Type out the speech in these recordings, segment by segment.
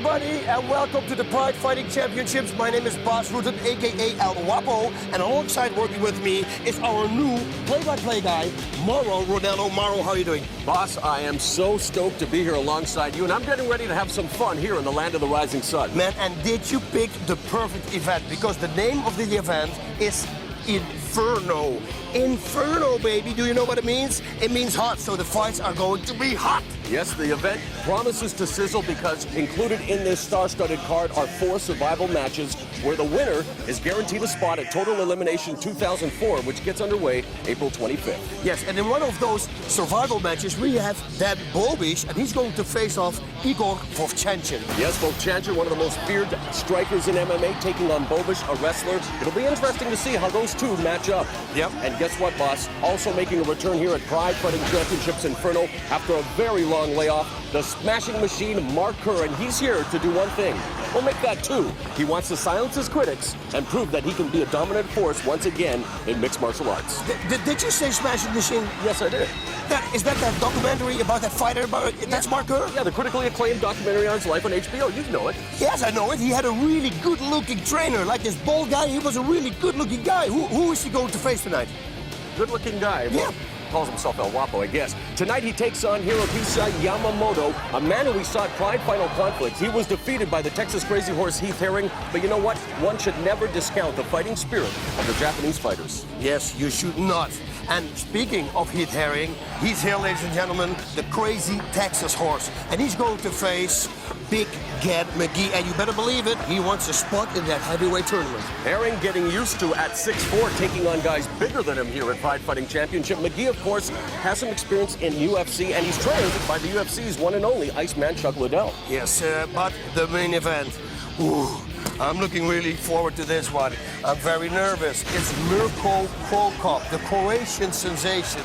everybody, and welcome to the Pride Fighting Championships. My name is Boss Rutten, a.k.a. El Guapo, and alongside working with me is our new play-by-play guy, Mauro Ronello. Mauro, how are you doing? Boss, I am so stoked to be here alongside you, and I'm getting ready to have some fun here in the land of the rising sun. Man, and did you pick the perfect event? Because the name of the event is Inferno. Inferno, baby. Do you know what it means? It means hot, so the fights are going to be hot. Yes, the event promises to sizzle because included in this star-studded card are 4 survival matches where the winner is guaranteed a spot at Total Elimination 2004, which gets underway April 25th. Yes, and in one of those survival matches, we have that Bobish, and he's going to face off Igor Vovchanchyn. Yes, Vovchanchyn, one of the most feared strikers in MMA, taking on Bobish, a wrestler. It'll be interesting to see how those two match up. Yep. And guess what, boss? Also making a return here at Pride Fighting Championships Inferno after a very long layoff, the smashing machine Mark Kerr, and he's here to do one thing. We'll make that 2. He wants to silence his critics and prove that he can be a dominant force once again in mixed martial arts. Did you say smashing machine? Yes, I did. Is that documentary about that fighter? That's Mark Kerr? Yeah, the critically acclaimed documentary on his life on HBO. You know it. Yes, I know it. He had a really good-looking trainer. Like this bald guy, he was a really good-looking guy. Who is he going to face tonight? Good-looking guy. Well, yeah. Calls himself El Guapo, I guess. Tonight he takes on Hirohisa Yamamoto, a man who we saw at Pride Final Conflict. He was defeated by the Texas Crazy Horse Heath Herring, but you know what? One should never discount the fighting spirit of the Japanese fighters. Yes, you should not. And speaking of Heath Herring, he's here, ladies and gentlemen, the Crazy Texas Horse. And he's going to face Big Gad McGee, and you better believe it, he wants a spot in that heavyweight tournament. Herring getting used to at 6'4", taking on guys bigger than him here at Pride Fighting Championship. McGee, of course, has some experience in UFC, and he's trained by the UFC's one and only Iceman Chuck Liddell. Yes, but the main event, ooh, I'm looking really forward to this one. I'm very nervous. It's Mirko Cro Cop, the Croatian sensation.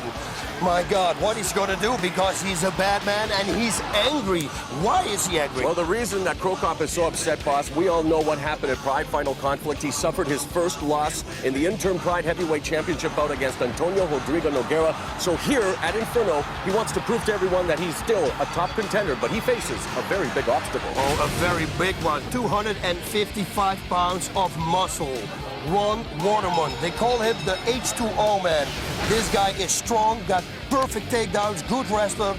My God, what he's going to do, because he's a bad man and he's angry. Why is he angry? Well, the reason that Crocop is so upset, boss, we all know what happened at Pride Final Conflict. He suffered his first loss in the interim Pride Heavyweight Championship bout against Antonio Rodrigo Nogueira. So here at Inferno, he wants to prove to everyone that he's still a top contender, but he faces a very big obstacle. Oh, a very big one. 255 pounds of muscle. Ron Waterman. They call him the H2O man. This guy is strong, got perfect takedowns, good wrestler,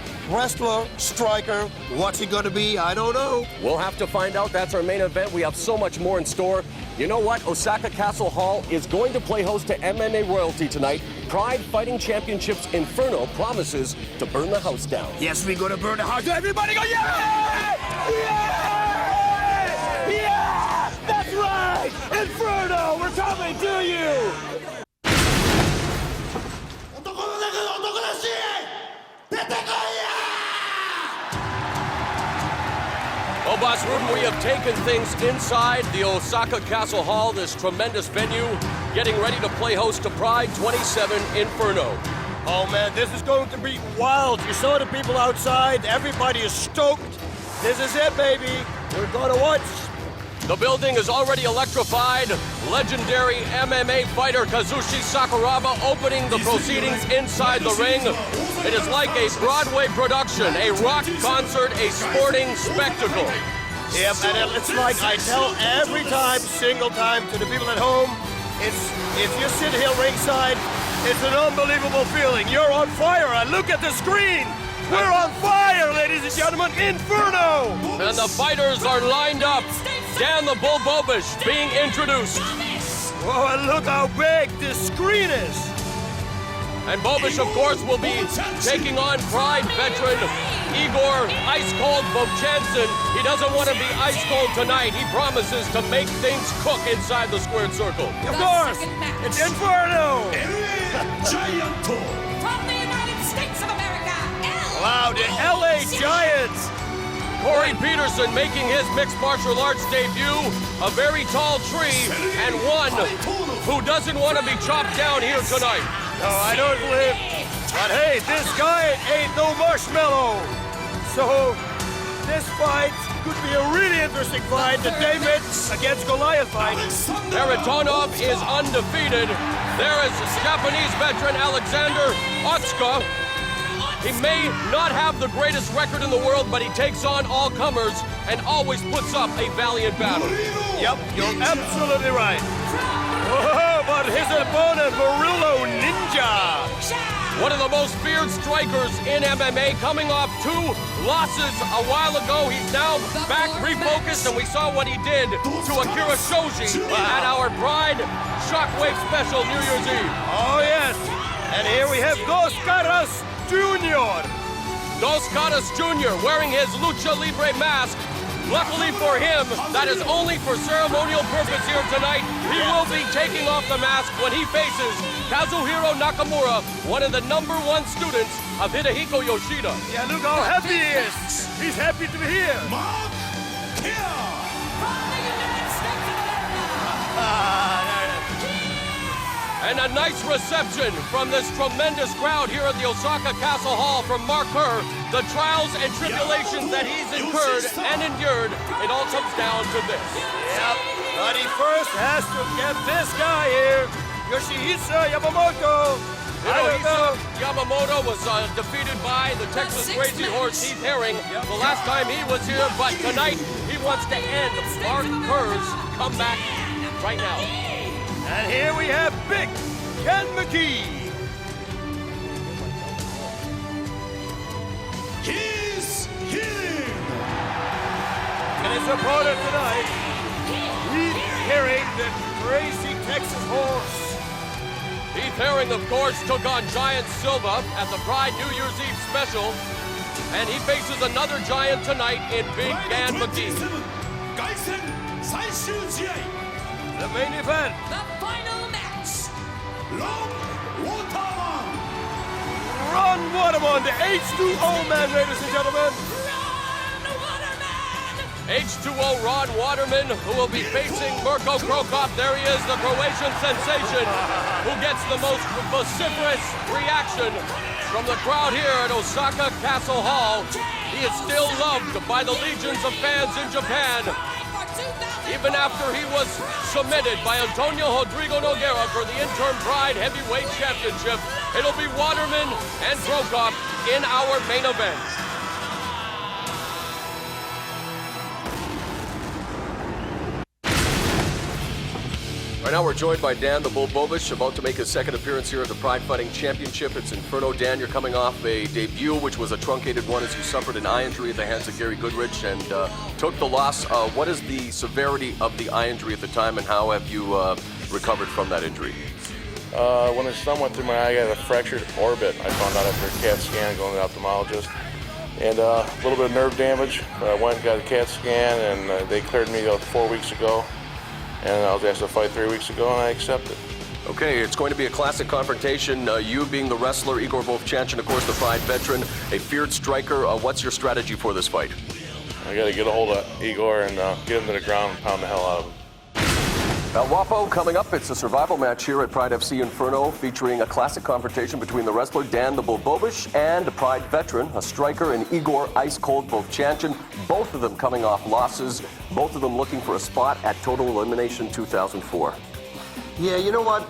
striker. What's he gonna be? I don't know. We'll have to find out. That's our main event. We have so much more in store. You know what? Osaka Castle Hall is going to play host to MMA royalty tonight. Pride Fighting Championships Inferno promises to burn the house down. Yes, we're gonna burn the house. Everybody go, yeah! Yeah! Yeah! That's right! Inferno, we're coming to you! Well, Boss Rutten, we have taken things inside the Osaka Castle Hall, this tremendous venue, getting ready to play host to Pride 27 Inferno. Oh, man, this is going to be wild. You saw the people outside. Everybody is stoked. This is it, baby. We're going to watch. The building is already electrified. Legendary MMA fighter Kazushi Sakuraba opening the proceedings inside the ring. It is like a Broadway production, a rock concert, a sporting spectacle. Yep, and it's like I tell every time, single time, to the people at home, if you sit here ringside, it's an unbelievable feeling. You're on fire, and look at the screen. We're on fire, ladies and gentlemen, Inferno! And the fighters are lined up. Dan the Bull Bobish being introduced. Oh, and look how big this screen is. And Bobish, of course, will be taking on Pride veteran Igor Ice Cold Vovchanchyn. He doesn't want to be ice cold tonight. He promises to make things cook inside the squared circle. Of course, it's Inferno. From the United States of America, wow, the LA Giants. Corey Peterson making his mixed martial arts debut, a very tall tree, and one who doesn't want to be chopped down here tonight. No, I don't live. But hey, this guy ain't no marshmallow. So this fight could be a really interesting fight. The David against Goliath fight. Kharitonov is undefeated. There is Japanese veteran Alexander Otsuka. He may not have the greatest record in the world, but he takes on all comers and always puts up a valiant battle. Yep, you're absolutely right. Oh, but his opponent, Murillo Ninja. One of the most feared strikers in MMA, coming off 2 losses a while ago. He's now back refocused, and we saw what he did to Akira Shoji at our Pride Shockwave Special New Year's Eve. Oh, yes. And here we have Dos Caras Jr. Dos Caras Jr. wearing his Lucha Libre mask. Luckily for him, that is only for ceremonial purpose here tonight. He will be taking off the mask when he faces Kazuhiro Nakamura, one of the #1 students of Hidehiko Yoshida. Yeah, look how happy he is. He's happy to be here. And a nice reception from this tremendous crowd here at the Osaka Castle Hall from Mark Kerr. The trials and tribulations that he's incurred and endured, it all comes down to this. Yep, but he first has to get this guy here, Yoshihisa Yamamoto. Yamamoto was defeated by the Texas Crazy Horse Heath Herring the last time he was here, but tonight he wants to end Mark Kerr's comeback right now. And here we have Big Ken McGee. He's here. And his opponent tonight, Heath Herring, the crazy Texas horse. Heath Herring, of course, took on Giant Silva at the Pride New Year's Eve special. And he faces another giant tonight in Big Ken McGee. The main event. The final match. Ron Waterman. Ron Waterman, the H2O man, ladies and gentlemen. Ron Waterman. H2O Ron Waterman, who will be facing Mirko Cro Cop. There he is, the Croatian sensation, who gets the most vociferous reaction from the crowd here at Osaka Castle Hall. He is still loved by the legions of fans in Japan, even after he was submitted by Antonio Rodrigo Nogueira for the interim Pride Heavyweight Championship. It'll be Waterman and Crocop in our main event. Right now we're joined by Dan the Bull Bobish, about to make his second appearance here at the Pride Fighting Championship. It's Inferno. Dan, you're coming off a debut, which was a truncated one as you suffered an eye injury at the hands of Gary Goodrich and took the loss. What is the severity of the eye injury at the time, and how have you recovered from that injury? When the sun went through my eye, I had a fractured orbit. I found out after a CAT scan going to the ophthalmologist. And a little bit of nerve damage. I went and got a CAT scan, and they cleared me 4 weeks ago. And I was asked to fight 3 weeks ago, and I accepted. Okay, it's going to be a classic confrontation. You being the wrestler, Igor Vovchanchyn, of course, the Pride veteran, a feared striker. What's your strategy for this fight? I got to get a hold of Igor and get him to the ground and pound the hell out of him. Wapo, coming up, it's a survival match here at Pride FC Inferno, featuring a classic confrontation between the wrestler Dan the Bull Bobish and a Pride veteran, a striker, in Igor Ice Cold Vovchanchyn. Both of them coming off losses, both of them looking for a spot at Total Elimination 2004. Yeah, you know what?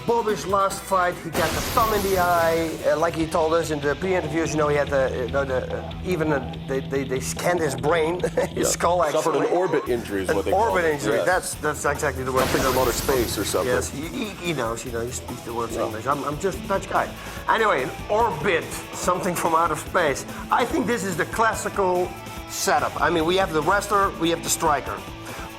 Bobish last fight, he got the thumb in the eye. Like he told us in the pre-interviews, he had they scanned his brain, his skull actually. Suffered an orbit injury is what they call it. Orbit injury, yeah. That's exactly the word. Something from outer space or something. Yes, he knows, he speaks the words English. I'm just a Dutch guy. Anyway, an orbit, something from outer space. I think this is the classical setup. I mean, we have the wrestler, we have the striker.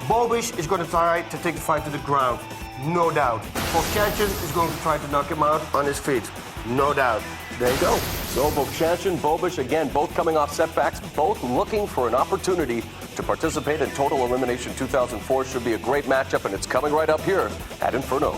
Bobish is going to try to take the fight to the ground. No doubt. Vovchanchyn is going to try to knock him out on his feet. No doubt. There you go. So Vovchanchyn, Bobish, again, both coming off setbacks, both looking for an opportunity to participate in Total Elimination 2004. Should be a great matchup, and it's coming right up here at Inferno.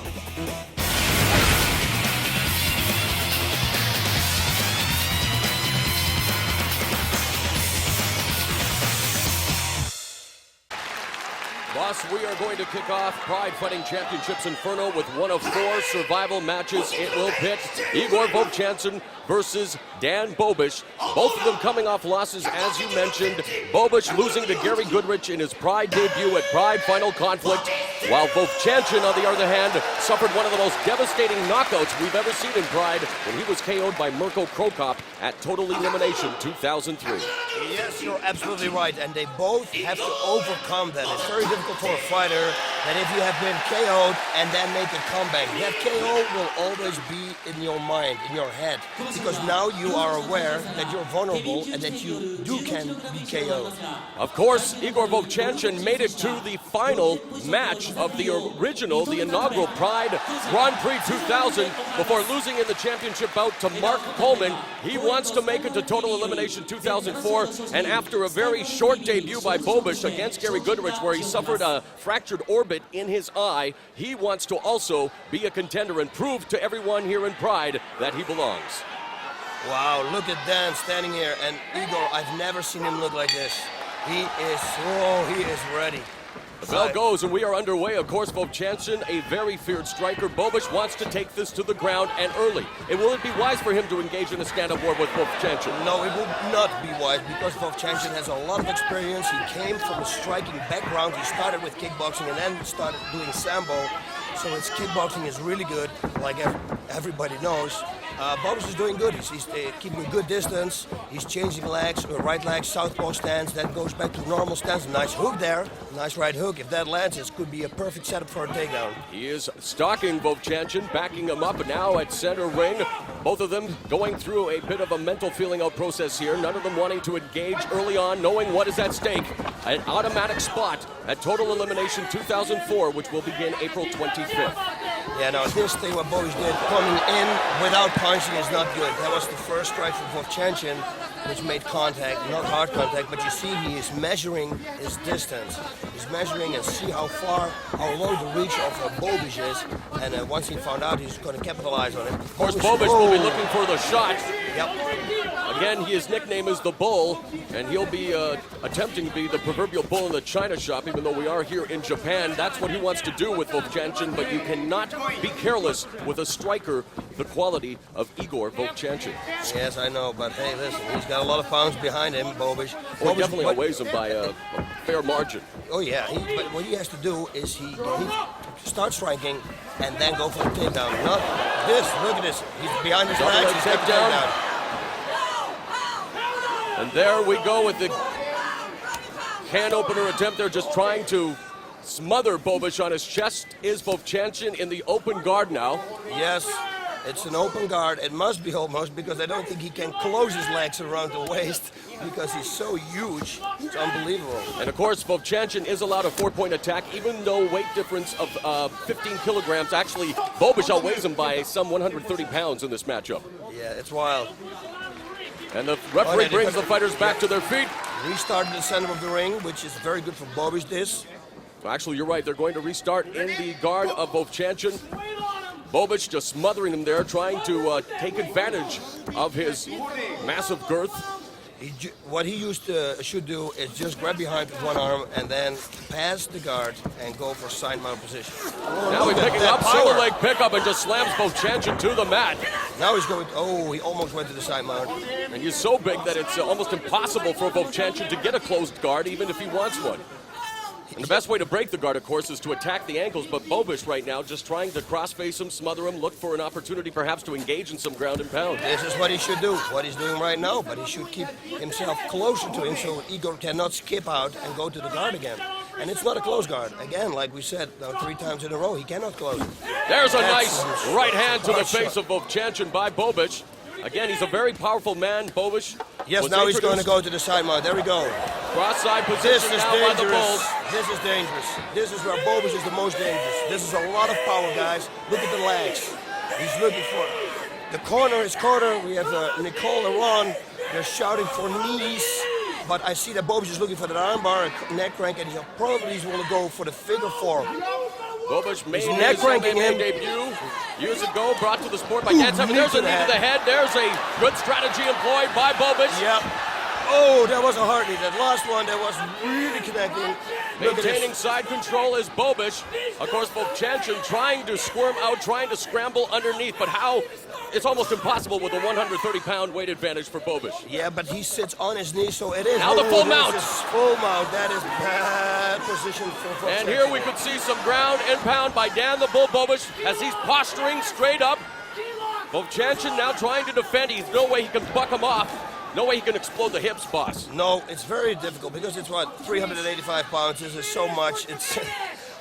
Boss, we are going to kick off Pride Fighting Championships Inferno with one of 4 survival matches. It will pit Igor Vovchanchyn versus Dan Bobish. Both of them coming off losses, as you mentioned. Bobish losing to Gary Goodrich in his Pride debut at Pride Final Conflict. while Vovchanchyn, on the other hand, suffered one of the most devastating knockouts we've ever seen in Pride when he was KO'd by Mirko Cro Cop at Total Elimination 2003. Yes, you're absolutely right, and they both have to overcome that. It's very difficult for a fighter that if you have been KO'd and then make a comeback. That KO will always be in your mind, in your head, because now you are aware that you're vulnerable and that you can be KO'd. Of course, Igor Vovchanchyn made it to the final match of the inaugural Pride Grand Prix 2000 before losing in the championship bout to Mark Coleman. He wants to make it to Total Elimination 2004, and after a very short debut by Bobish against Gary Goodrich, where he suffered a fractured orbit in his eye, he wants to also be a contender and prove to everyone here in Pride that he belongs. Wow, look at Dan standing here, and Igor, I've never seen him look like this. He is ready. The bell goes, and we are underway. Of course, Vovchanchyn, a very feared striker. Bobish wants to take this to the ground and early. Will it be wise for him to engage in a stand-up war with Vovchanchyn? No, it would not be wise, because Vovchanchyn has a lot of experience. He came from a striking background. He started with kickboxing and then started doing sambo. So his kickboxing is really good, like everybody knows. Bobish is doing good. He's keeping a good distance. He's changing legs, right leg, southpaw stance, then goes back to normal stance. Nice hook there, nice right hook. If that lands, it could be a perfect setup for a takedown. He is stalking Vovchanchyn, backing him up, and now at center ring. Both of them going through a bit of a mental feeling out process here. None of them wanting to engage early on, knowing what is at stake. An automatic spot at Total Elimination 2004, which will begin April 25th. Yeah, now this thing what Bobish did, coming in without punching, is not good. That was the first strike from Vovchanchyn, which made contact, not hard contact, but you see he is measuring his distance. He's measuring and see how long the reach of Bobish is, and once he found out, he's going to capitalize on it. Of course, Bobish will be looking for the shot. Yep. Again, his nickname is the Bull, and he'll be attempting to be the proverbial bull in the china shop, even though we are here in Japan. That's what he wants to do with Vovchanchyn, but you cannot be careless with a striker the quality of Igor Vovchanchyn. Yes, I know, but hey, listen, he's got a lot of pounds behind him, Bobish. Well, he definitely outweighs him by a fair margin. Oh, yeah, but what he has to do is he starts striking and then go for the takedown. Not this, look at this. He's behind his legs, he's taking takedown. And there we go with the can opener attempt there, just trying to smother Bobish on his chest. Is Vovchanchyn in the open guard now? Yes, it's an open guard. It must be almost, because I don't think he can close his legs around the waist because he's so huge. It's unbelievable. And of course, Vovchanchyn is allowed a 4-point attack, even though weight difference of 15 kilograms. Actually, Bobish outweighs him by some 130 pounds in this matchup. Yeah, it's wild. And the referee brings the fighters back to their feet. Restart in the center of the ring, which is very good for Bobish, this. Actually, you're right. They're going to restart in the guard of Vovchanchyn. Bobish just smothering him there, trying to take advantage of his massive girth. What he should do is just grab behind with one arm and then pass the guard and go for side mount position. Now he's picking up, single leg pickup, and just slams Vovchanchyn to the mat. Now he's going, he almost went to the side mount. And he's so big that it's almost impossible for Vovchanchyn to get a closed guard, even if he wants one. And the best way to break the guard, of course, is to attack the ankles, but Bobish right now just trying to cross-face him, smother him, look for an opportunity perhaps to engage in some ground and pound. This is what he should do, what he's doing right now, but he should keep himself closer to him so Igor cannot skip out and go to the guard again. And it's not a close guard. Again, like we said, 3 times in a row, he cannot close it. There's a nice right hand to the face of Vovchanchyn by Bobish. Again, he's a very powerful man, Bobish. Yes, now he's going to go to the side mount. There we go. Cross-side position This is now by the dangerous. Bulls. This is dangerous. This is where Bobish is the most dangerous. This is a lot of power, guys. Look at the legs. He's looking for the corner. His corner. We have Nicole and Ron. They're shouting for knees. But I see that Bobish is looking for the armbar and neck crank, and he's probably going to go for the figure 4. Bobish made his neck cranking him. debut years ago, brought to the sport by Danson. There's a knee to the head. There's a good strategy employed by Bobish. Yep. Oh, that was a hard knee. That last one, that was really connecting. Maintaining side control is Bobish. Of course, Vovchanchyn trying to squirm out, trying to scramble underneath, but how? It's almost impossible with a 130-pound weight advantage for Bobish. Yeah, but he sits on his knees, so it is. Now the full mount. Full mount. That is bad position for Vovchanchyn. And here we could see some ground and pound by Dan the Bull Bobish as he's posturing straight up. Vovchanchyn now trying to defend. He's no way he can buck him off. No way he can explode the hips, boss. No, it's very difficult because it's what, 385 pounds. This is so much. It's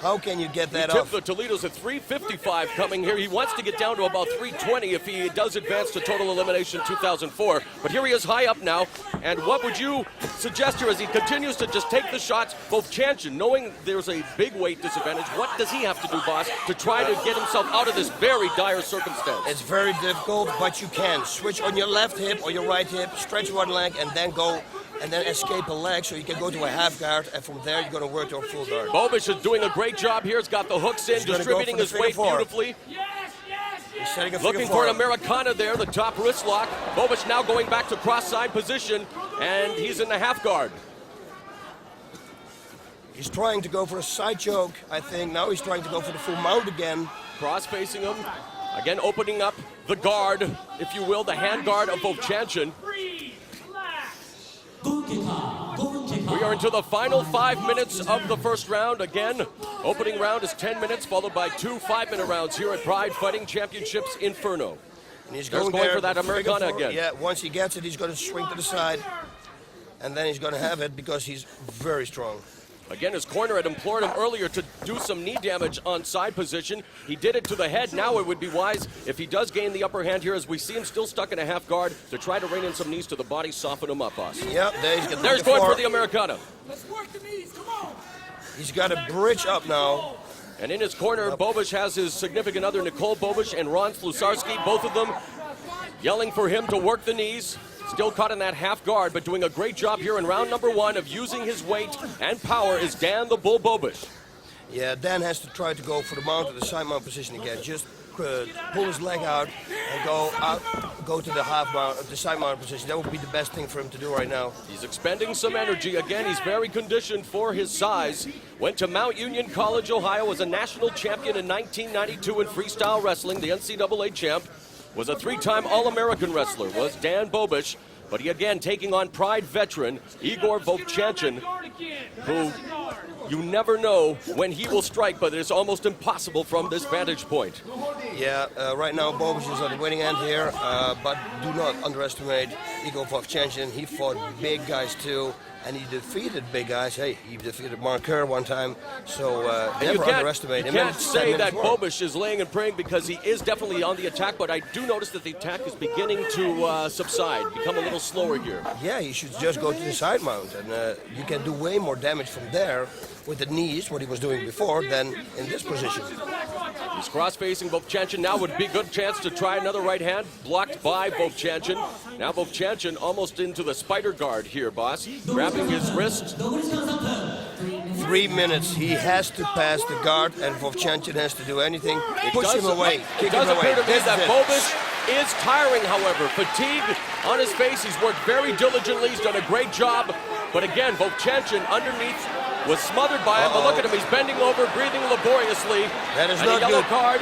how can you get that off? The Toledo's at 355 coming here. He wants to get down to about 320 if he does advance to total elimination 2004. But here he is high up now. And what would you suggest here as he continues to just take the shots? Vovchanchyn, knowing there's a big weight disadvantage, what does he have to do, boss, to try to get himself out of this very dire circumstance? It's very difficult, but you can. Switch on your left hip or your right hip, stretch one leg, and then go and then escape a leg, so you can go to a half guard, and from there you're going to work to a full guard. Bobish is doing a great job here. He's got the hooks in, distributing his weight beautifully. He's setting a Looking for an Americana there, the top wrist lock. Bobish now going back to cross-side position, and he's in the half guard. He's trying to go for a side choke, I think. Now he's trying to go for the full mount again. Cross-facing him. Again, opening up the guard, if you will, the hand guard of Vovchanchyn. We are into the final 5 minutes of the first round. Again, opening round is 10 minutes, followed by 2 5-minute rounds here at Pride Fighting Championships Inferno. And he's going for that Americana again. Yeah, once he gets it, he's going to swing to the side. And then he's going to have it because he's very strong. Again, his corner had implored him earlier to do some knee damage on side position. He did it to the head. Now it would be wise if he does gain the upper hand here, as we see him still stuck in a half guard, to try to rein in some knees to the body, soften him up, boss. Yep, there's going for the Americana. Let's work the knees, come on. He's got a bridge up now. And in his corner, Bobish has his significant other, Nicole Bobish, and Ron Slusarski, both of them yelling for him to work the knees. Still caught in that half guard, but doing a great job here in round number 1 of using his weight and power is Dan the Bull Bobish. Yeah, Dan has to try to go for the mount or the side mount position again. Just pull his leg out and go to the half mount, the side mount position. That would be the best thing for him to do right now. He's expending some energy. Again, he's very conditioned for his size. Went to Mount Union College, Ohio, was a national champion in 1992 in freestyle wrestling, the NCAA champ. Was a 3-time All-American wrestler, was Dan Bobish, but he again taking on Pride veteran Igor Vovchanchyn, who you never know when he will strike, but it's almost impossible from this vantage point. Yeah, right now Bobish is on the winning end here, but do not underestimate Igor Vovchanchyn. He fought big guys too, and he defeated big guys. Hey, he defeated Kerr one time, so never underestimate him. You can't say that Bobish is laying and praying, because he is definitely on the attack, but I do notice that the attack is beginning to subside, become a little slower here. Yeah, he should just go to the side mount, and you can do way more damage from there with the knees, what he was doing before, than in this position. He's cross-facing Vovchanchyn. Now would be a good chance to try another right hand, blocked by Vovchanchyn. Now Vovchanchyn almost into the spider guard here, boss, grabbing his wrist. 3 minutes. He has to pass the guard, and Vovchanchyn has to do anything. Push him away, kick him away. It does appear to me that Bobish is tiring, however. Fatigue on his face. He's worked very diligently. He's done a great job. But again, Vovchanchyn underneath was smothered by him. But look at him. He's bending over, breathing laboriously. That is and not a yellow good. card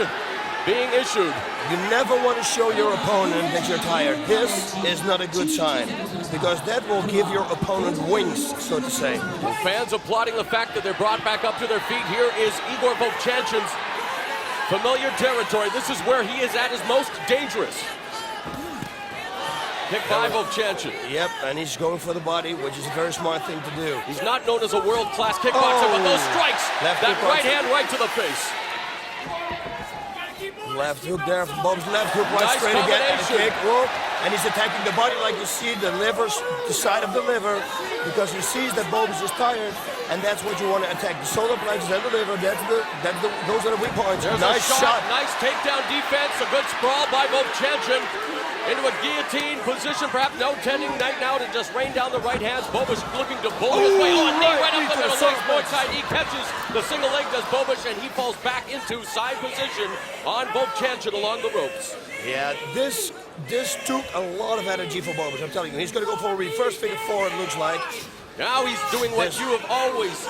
being issued. You never want to show your opponent that you're tired. This is not a good sign, because that will give your opponent wings, so to say. Well, fans applauding the fact that they're brought back up to their feet. Here is Igor Vovchanchyn's familiar territory. This is where he is at his most dangerous. Kick by Vovchanchyn. Yep, and he's going for the body, which is a very smart thing to do. He's not known as a world-class kickboxer, but those strikes, Left that hook right hand right to the face. Left hook there from Bob's left hook, right Nice straight again, and a combination. kick. Whoa. And he's attacking the body like you see the liver, the side of the liver, because he sees that Bobish is tired, and that's what you want to attack. The solar plexus and the liver, those are the weak points. There's Nice a shot. Nice takedown defense, a good sprawl by Vovchanchyn. Into a guillotine position, perhaps no tending night now to just rain down the right hands. Bobish looking to bully his way. Oh, a knee right up the middle. Nice point side. He catches the single leg, does Bobish, and he falls back into side position on Vovchanchyn along the ropes. Yeah, this took a lot of energy for Bobish, I'm telling you. He's going to go for a reverse figure 4, it looks like. Now he's doing what you have always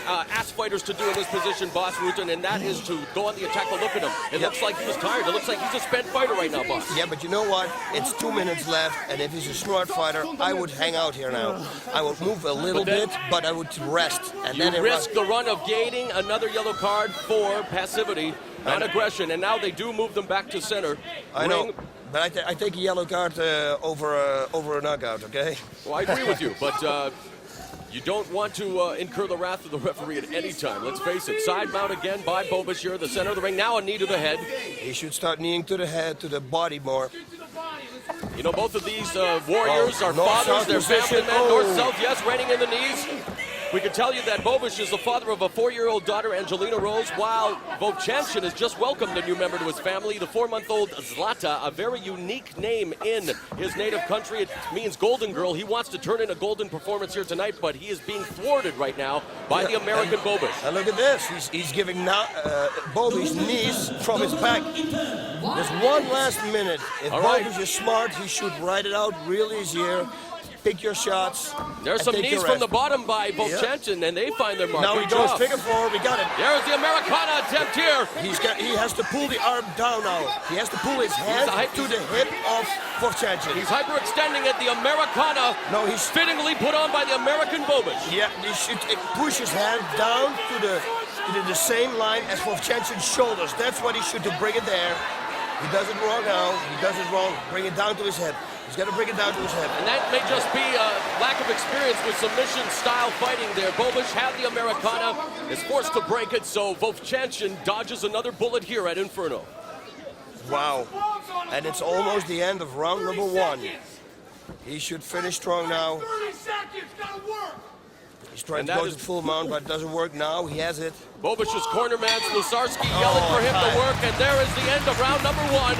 ask fighters to do in this position, Boss Rutan, and that is to go on the attack. But look at him. It looks like he was tired. It looks like he's a spent fighter right now, Boss. Yeah, but you know what? It's 2 minutes left, and if he's a smart fighter, I would hang out here now. I would move a little bit, but I would rest. And You then risk the run of gaining another yellow card for passivity and aggression, and now they do move them back to center. I know, but I take a yellow card over a knockout, okay? Well, I agree with you, but you don't want to incur the wrath of the referee at any time. Let's face it. Side mount again by Bobish here, the center of the ring. Now a knee to the head. He should start kneeing to the head, to the body more. You know, both of these warriors are north-south fathers. They're family position. men. North-south, yes, reining in the knees. We can tell you that Bobish is the father of a 4-year-old daughter, Angelina Rose, while Vovchanchyn has just welcomed a new member to his family, the 4-month-old Zlata, a very unique name in his native country. It means golden girl. He wants to turn in a golden performance here tonight, but he is being thwarted right now by the American Bobish. And look at this. He's giving Bobish knees from his back. There's one last minute. If Bobish is smart, he should ride it out real easy here. Pick your shots. There's some knees from the bottom by Vovchanchyn, and they find their mark. Now he goes figure four. We got it. There's the Americana attempt here. He has to pull the arm down now. He has to pull his hand to the hip of Vovchanchyn. He's hyperextending it. The Americana. No, he's fittingly put on by the American Bobish. Yeah, he should push his hand down to the same line as Vovchanchyn's shoulders. That's what he should do. Bring it there. He does it wrong now. He does it wrong. Bring it down to his head. He's got to bring it down to his head. And that may just be a lack of experience with submission-style fighting there. Bobish had the Americana, is forced to break it, so Vovchanchyn dodges another bullet here at Inferno. Wow. And it's almost the end of round number 1. He should finish strong now. 30 seconds, gotta work. He's trying to go to full mount, but it doesn't work now. He has it. Bobish's cornerman, Slesarski, yelling for him to work, and there is the end of round number 1.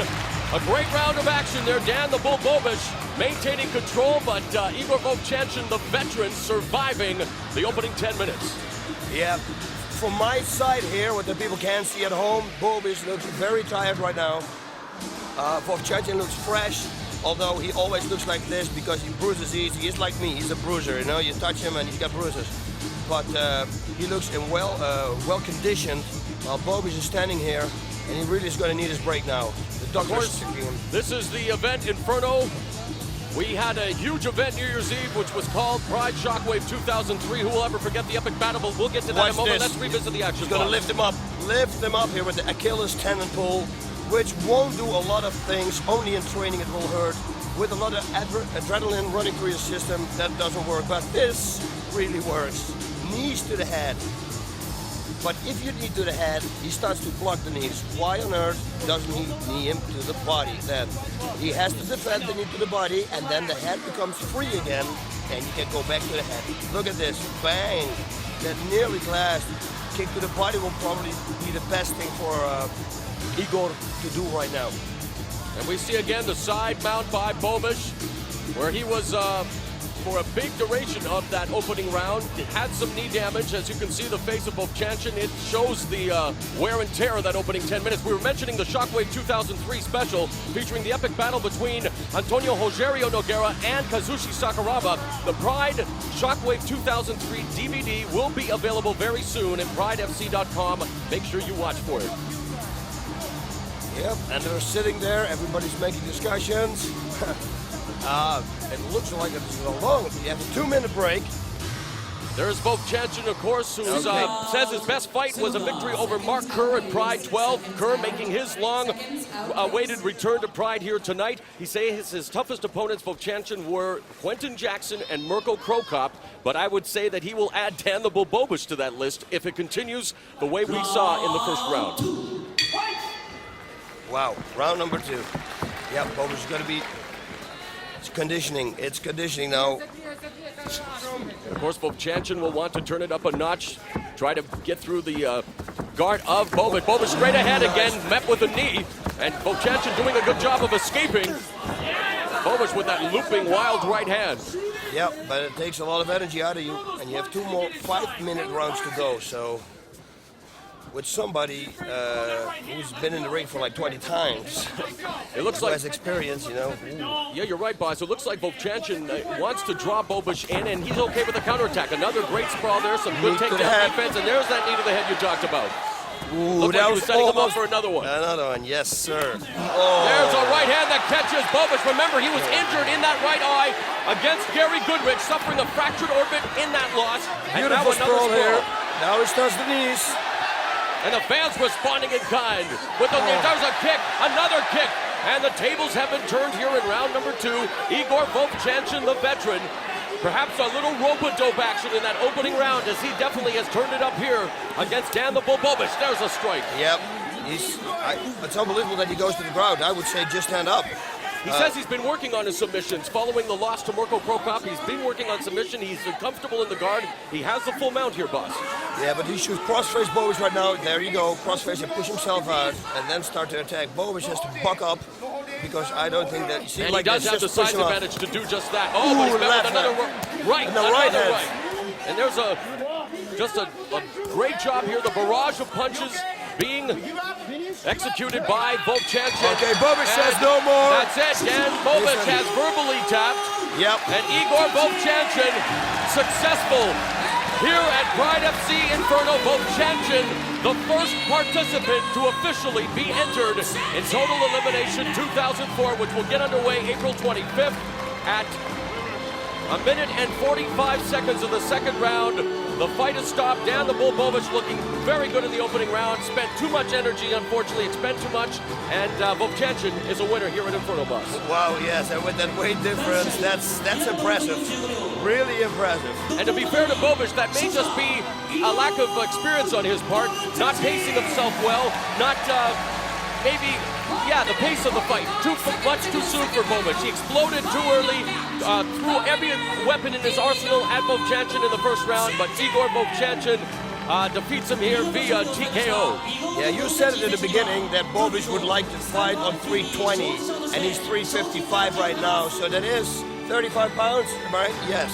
A great round of action there. Dan the Bull Bobish maintaining control, but Igor Vovchanchyn, the veteran, surviving the opening 10 minutes. Yeah, from my side here, what the people can't see at home, Bobish looks very tired right now. Vovchanchyn looks fresh, although he always looks like this because he bruises easy. He's like me, he's a bruiser, you know, you touch him and he's got bruises. But he looks in well conditioned, while Bobish is standing here, and he really is going to need his break now. Of course, this is the event Inferno. We had a huge event New Year's Eve, which was called Pride Shockwave 2003. Who will ever forget the epic battle? But we'll get to that in a moment. Let's revisit the action. He's going to lift him up here with the Achilles tendon pull, which won't do a lot of things. Only in training it will hurt. With a lot of adrenaline running through your system, that doesn't work. But this really works. Knees to the head. But if you knee to the head, he starts to block the knees. Why on earth doesn't he knee him to the body then? He has to defend the knee to the body, and then the head becomes free again, and you can go back to the head. Look at this. Bang. That nearly glassed kick to the body will probably be the best thing for Igor to do right now. And we see again the side mount by Bobish, where he was for a big duration of that opening round. It had some knee damage. As you can see, the face of Vovchanchyn, it shows the wear and tear of that opening 10 minutes. We were mentioning the Shockwave 2003 special featuring the epic battle between Antonio Rogerio Nogueira and Kazushi Sakuraba. The Pride Shockwave 2003 DVD will be available very soon at pridefc.com. Make sure you watch for it. Yep, and they're sitting there. Everybody's making discussions. It looks like it's a long. You have a 2-minute break. There's Vovchanchyn, of course, who says his best fight was a victory over Mark Kerr at Pride 12. Kerr making his long-awaited return to Pride here tonight. He says his toughest opponents, Vovchanchyn, were Quentin Jackson and Mirko Cro Cop, but I would say that he will add Dan the Bull Bobish to that list if it continues the way we saw in the first round. Wow, round number 2. Yeah, Bobish is going to be... It's conditioning now. Of course, Vovchanchyn will want to turn it up a notch, try to get through the guard of Bobish. Bobish straight ahead again, met with a knee, and Vovchanchyn doing a good job of escaping. Bobish with that looping wild right hand. Yep, but it takes a lot of energy out of you, and you have 2 more 5-minute rounds to go, so... with somebody who's been in the ring for like 20 times. It looks Who like has experience, you know. Yeah, you're right, boss. It looks like Vovchanchyn wants to draw Bobish in, and he's okay with the counterattack. Another great sprawl there, some good Knee to the takedown head. defense, and there's that knee to the head you talked about. Ooh, Looked like he was setting him up for another one. Another one, yes, sir. There's a right hand that catches Bobish. Remember, he was injured in that right eye against Gary Goodrich, suffering a fractured orbit in that loss. And now Beautiful another sprawl here. sprawl. Now he starts the knees. And the fans responding in kind. With the there's a kick, another kick. And the tables have been turned here in round number 2. Igor Vovchanchyn, the veteran. Perhaps a little rope-a-dope action in that opening round, as he definitely has turned it up here against Dan the Bull Bobish. There's a strike. Yep. It's unbelievable that he goes to the ground. I would say just stand up. He says he's been working on his submissions. Following the loss to Mirko Cro Cop, he's been working on submission. He's comfortable in the guard. He has the full mount here, boss. Yeah, but he should cross-face Bobish right now. There you go. Cross-face and push himself out and then start to attack. Bobish has to buck up because I don't think that... And he does have the size advantage to do just that. Oh, but he's met with another right. And the right hand. Right. And there's just a great job here. The barrage of punches being executed by Vovchanchyn. Okay, Bobish says no more. That's it. Dan Bobish has verbally tapped. Yep. And Igor Vovchanchyn successful here at Pride FC Inferno. Vovchanchyn, the first participant to officially be entered in Total Elimination 2004, which will get underway April 25th at 1 minute and 45 seconds of the second round. The fight has stopped. Dan the Bull Bobish looking very good in the opening round. Spent too much energy, unfortunately. It spent too much. And Vovchanchyn is a winner here at Inferno, boss. Wow, yes, and with that weight difference, that's impressive. Really impressive. And to be fair to Bobish, that may just be a lack of experience on his part. Not pacing himself well. Not maybe, yeah, the pace of the fight. Much too soon for Bobish. He exploded too early. Threw every weapon in his arsenal at Vovchanchyn in the first round, but Igor Vovchanchyn defeats him here via TKO. Yeah, you said it in the beginning that Bobish would like to fight on 320, and he's 355 right now, so that is 35 pounds, am I right? Yes.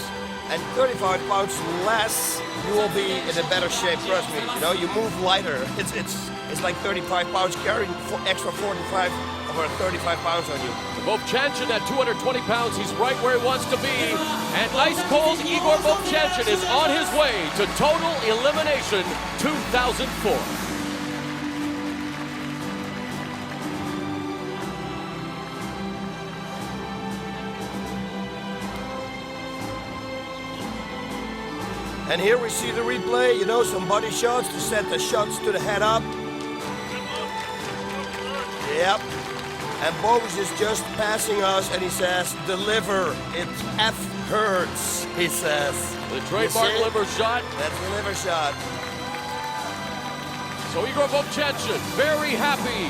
And 35 pounds less, you will be in a better shape, trust me. You know, you move lighter. It's like 35 pounds carrying extra 45 over 35 pounds on you. Vovchanchyn at 220 pounds, he's right where he wants to be. And ice cold Igor Vovchanchyn is on his way to Total Elimination 2004. And here we see the replay, you know, some body shots to set the shots to the head up. Yep. And Bobish is just passing us and he says, deliver, it F hurts, he says. The trademark liver shot. That's the liver shot. So Igor Vovchanchyn, very happy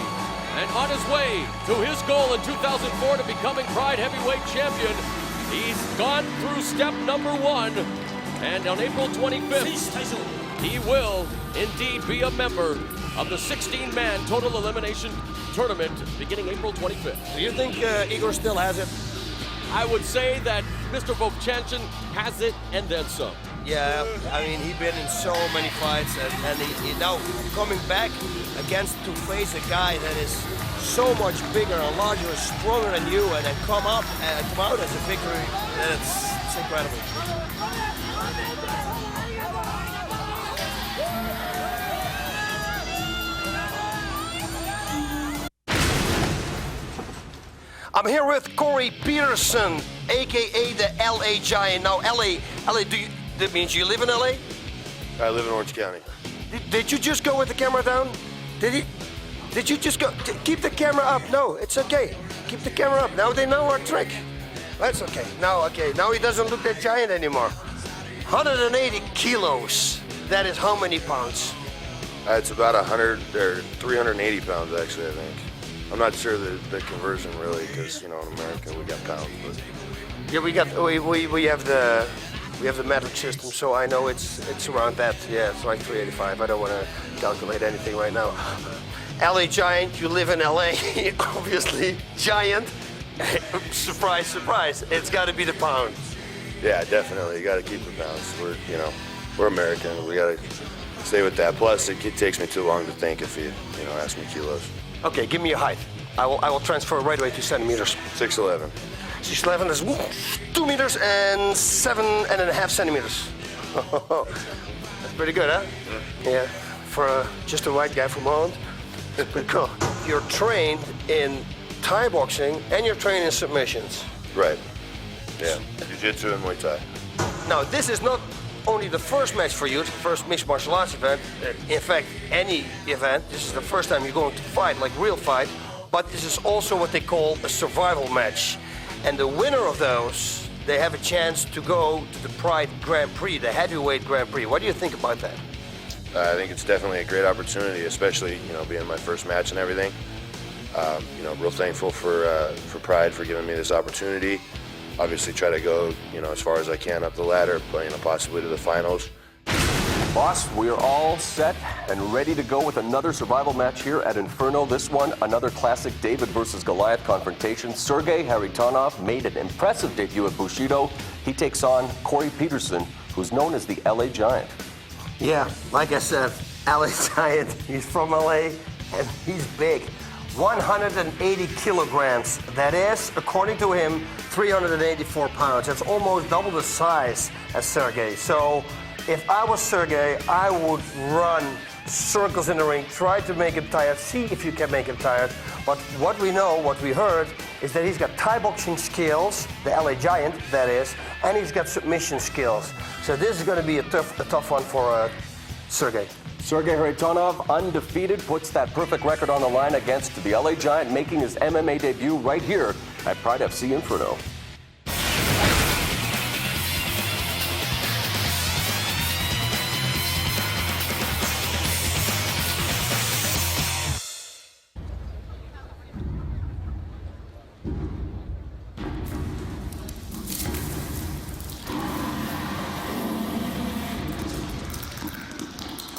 and on his way to his goal in 2004 to becoming Pride Heavyweight Champion. He's gone through step number 1. And on April 25th, he will indeed be a member of the 16-man Total Elimination Tournament beginning April 25th. Do you think Igor still has it? I would say that Mr. Vovchanchyn has it and then some. Yeah, I mean, he's been in so many fights and he now coming back against to face a guy that is so much bigger and larger and stronger than you and then come out as a victory, and it's incredible. I'm here with Corey Peterson, aka the LA Giant. Now, LA, that means you live in LA? I live in Orange County. Did you just go with the camera down? Did you just go? Keep the camera up. No, it's okay. Keep the camera up. Now they know our trick. That's okay. Now he doesn't look that giant anymore. 180 kilos. That is how many pounds? It's about 100 or 380 pounds, actually, I think. I'm not sure the conversion really, because in America we got pounds. But yeah, we have the metric system, so I know it's around that. Yeah, it's like 385. I don't want to calculate anything right now. LA Giant, you live in LA, obviously giant. Surprise, surprise! It's got to be the pound. yeah, definitely, you got to keep the pounds. We're American. We got to stay with that. Plus, it takes me too long to think if you ask me kilos. Okay, give me your height. I will transfer right away to centimeters. 6'11". 6'11" is 2 meters and 7.5 centimeters. That's pretty good, huh? Yeah, for just a white guy from Holland. That's pretty cool. You're trained in Thai boxing and you're trained in submissions. Right. Yeah. Jiu-jitsu and Muay Thai. Now, this is not only the first match for you, it's the first mixed martial arts event. In fact, any event. This is the first time you're going to fight, like real fight. But this is also what they call a survival match. And the winner of those, they have a chance to go to the Pride Grand Prix, the heavyweight Grand Prix. What do you think about that? I think it's definitely a great opportunity, especially being my first match and everything. Real thankful for Pride for giving me this opportunity. Obviously, try to go as far as I can up the ladder, possibly to the finals. Boss, we are all set and ready to go with another survival match here at Inferno. This one, another classic David versus Goliath confrontation. Sergei Kharitonov made an impressive debut at Bushido. He takes on Corey Peterson, who's known as the LA Giant. Yeah, like I said, LA Giant, he's from LA and he's big. 180 kilograms. That is, according to him, 384 pounds. That's almost double the size as Sergei. So if I was Sergei, I would run circles in the ring, try to make him tired, see if you can make him tired. But what we know, what we heard, is that he's got Thai boxing skills, the LA Giant, that is, and he's got submission skills. So this is going to be a tough one for Sergei. Sergei Kharitonov, undefeated, puts that perfect record on the line against the LA Giant, making his MMA debut right here at Pride FC Inferno.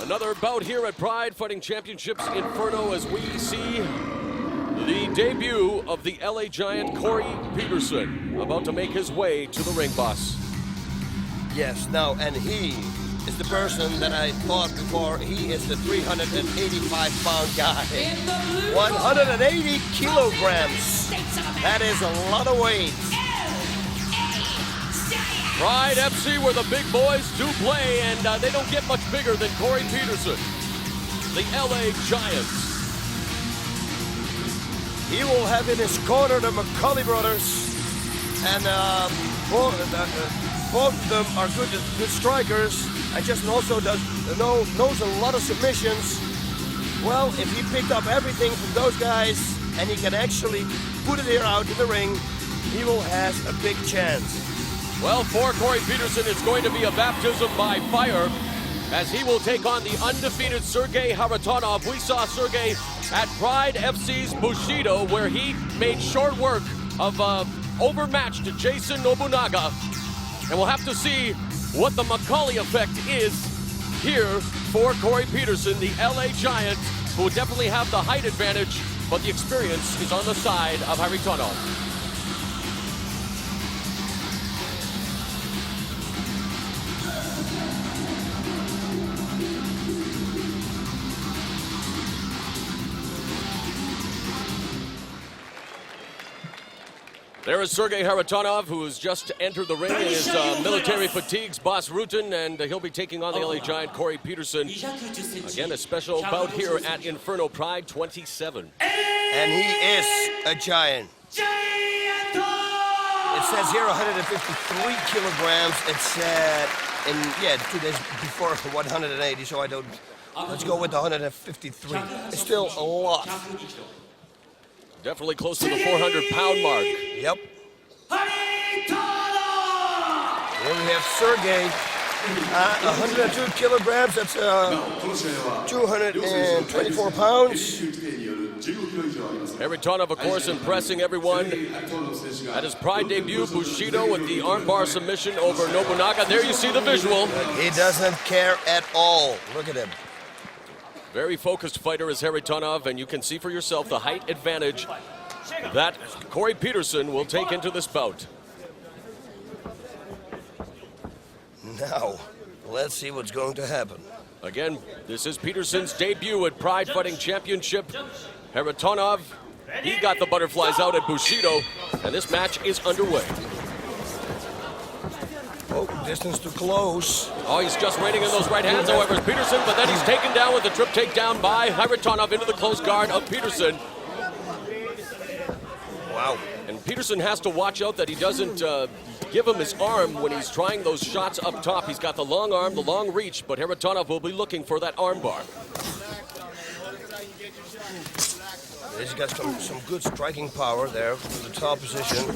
Another bout here at Pride Fighting Championships Inferno as we see the debut of the LA Giant Corey Peterson about to make his way to the ring, boss. Yes, now, and he is the person that I thought before. He is the 385-pound guy. 180 kilograms. That is a lot of weight. Pride FC, where the big boys do play, and they don't get much bigger than Corey Peterson, the LA Giants. He will have in his corner the McCulley brothers, and both of them are good strikers. And just also knows a lot of submissions. Well, if he picked up everything from those guys, and he can actually put it here out in the ring, he will have a big chance. Well, for Corey Peterson, it's going to be a baptism by fire as he will take on the undefeated Sergei Kharitonov. We saw Sergei at Pride FC's Bushido, where he made short work of overmatched Jason Nobunaga. And we'll have to see what the McCulley effect is here for Corey Peterson, the LA Giant, who will definitely have the height advantage, but the experience is on the side of Kharitonov. There is Sergei Kharitonov, who has just entered the ring in his military fatigues, Boss Rutan, and he'll be taking on the LA Giant, Corey Peterson. Again, a special bout here at Inferno Pride 27. And he is a giant. It says here 153 kilograms. It said, 2 days before 180, so I don't, let's go with 153. It's still a lot. Definitely close to the 400-pound mark. Yep. Here we have Sergei, 102 kilograms. That's 224 pounds. Kharitonov, of course, impressing everyone at his Pride debut, Bushido, with the armbar submission over Nobunaga. There you see the visual. He doesn't care at all. Look at him. Very focused fighter is Kharitonov, and you can see for yourself the height advantage that Corey Peterson will take into this bout. Now, let's see what's going to happen. Again, this is Peterson's debut at Pride Fighting Championship. Kharitonov, he got the butterflies out at Bushido, and this match is underway. Oh, distance too close. Oh, he's just waiting in those right hands, however, is Peterson, but then he's taken down with the trip takedown by Kharitonov into the close guard of Peterson. Wow. And Peterson has to watch out that he doesn't give him his arm when he's trying those shots up top. He's got the long arm, the long reach, but Kharitonov will be looking for that arm bar. He's got some good striking power there from the top position.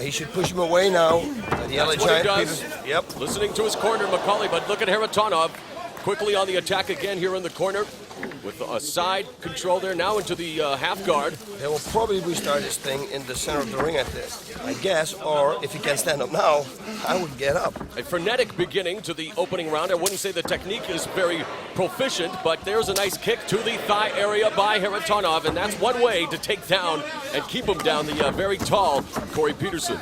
He should push him away now. The LA Giant. Does. Yep. Listening to his corner, McCauley, but look at Kharitonov quickly on the attack again here in the corner with a side control there now into the half guard. They will probably restart this thing in the center of the ring I guess, or if he can stand up now, I would get up. A frenetic beginning to the opening round. I wouldn't say the technique is very proficient, but there's a nice kick to the thigh area by Kharitonov, and that's one way to take down and keep him down the very tall Corey Peterson.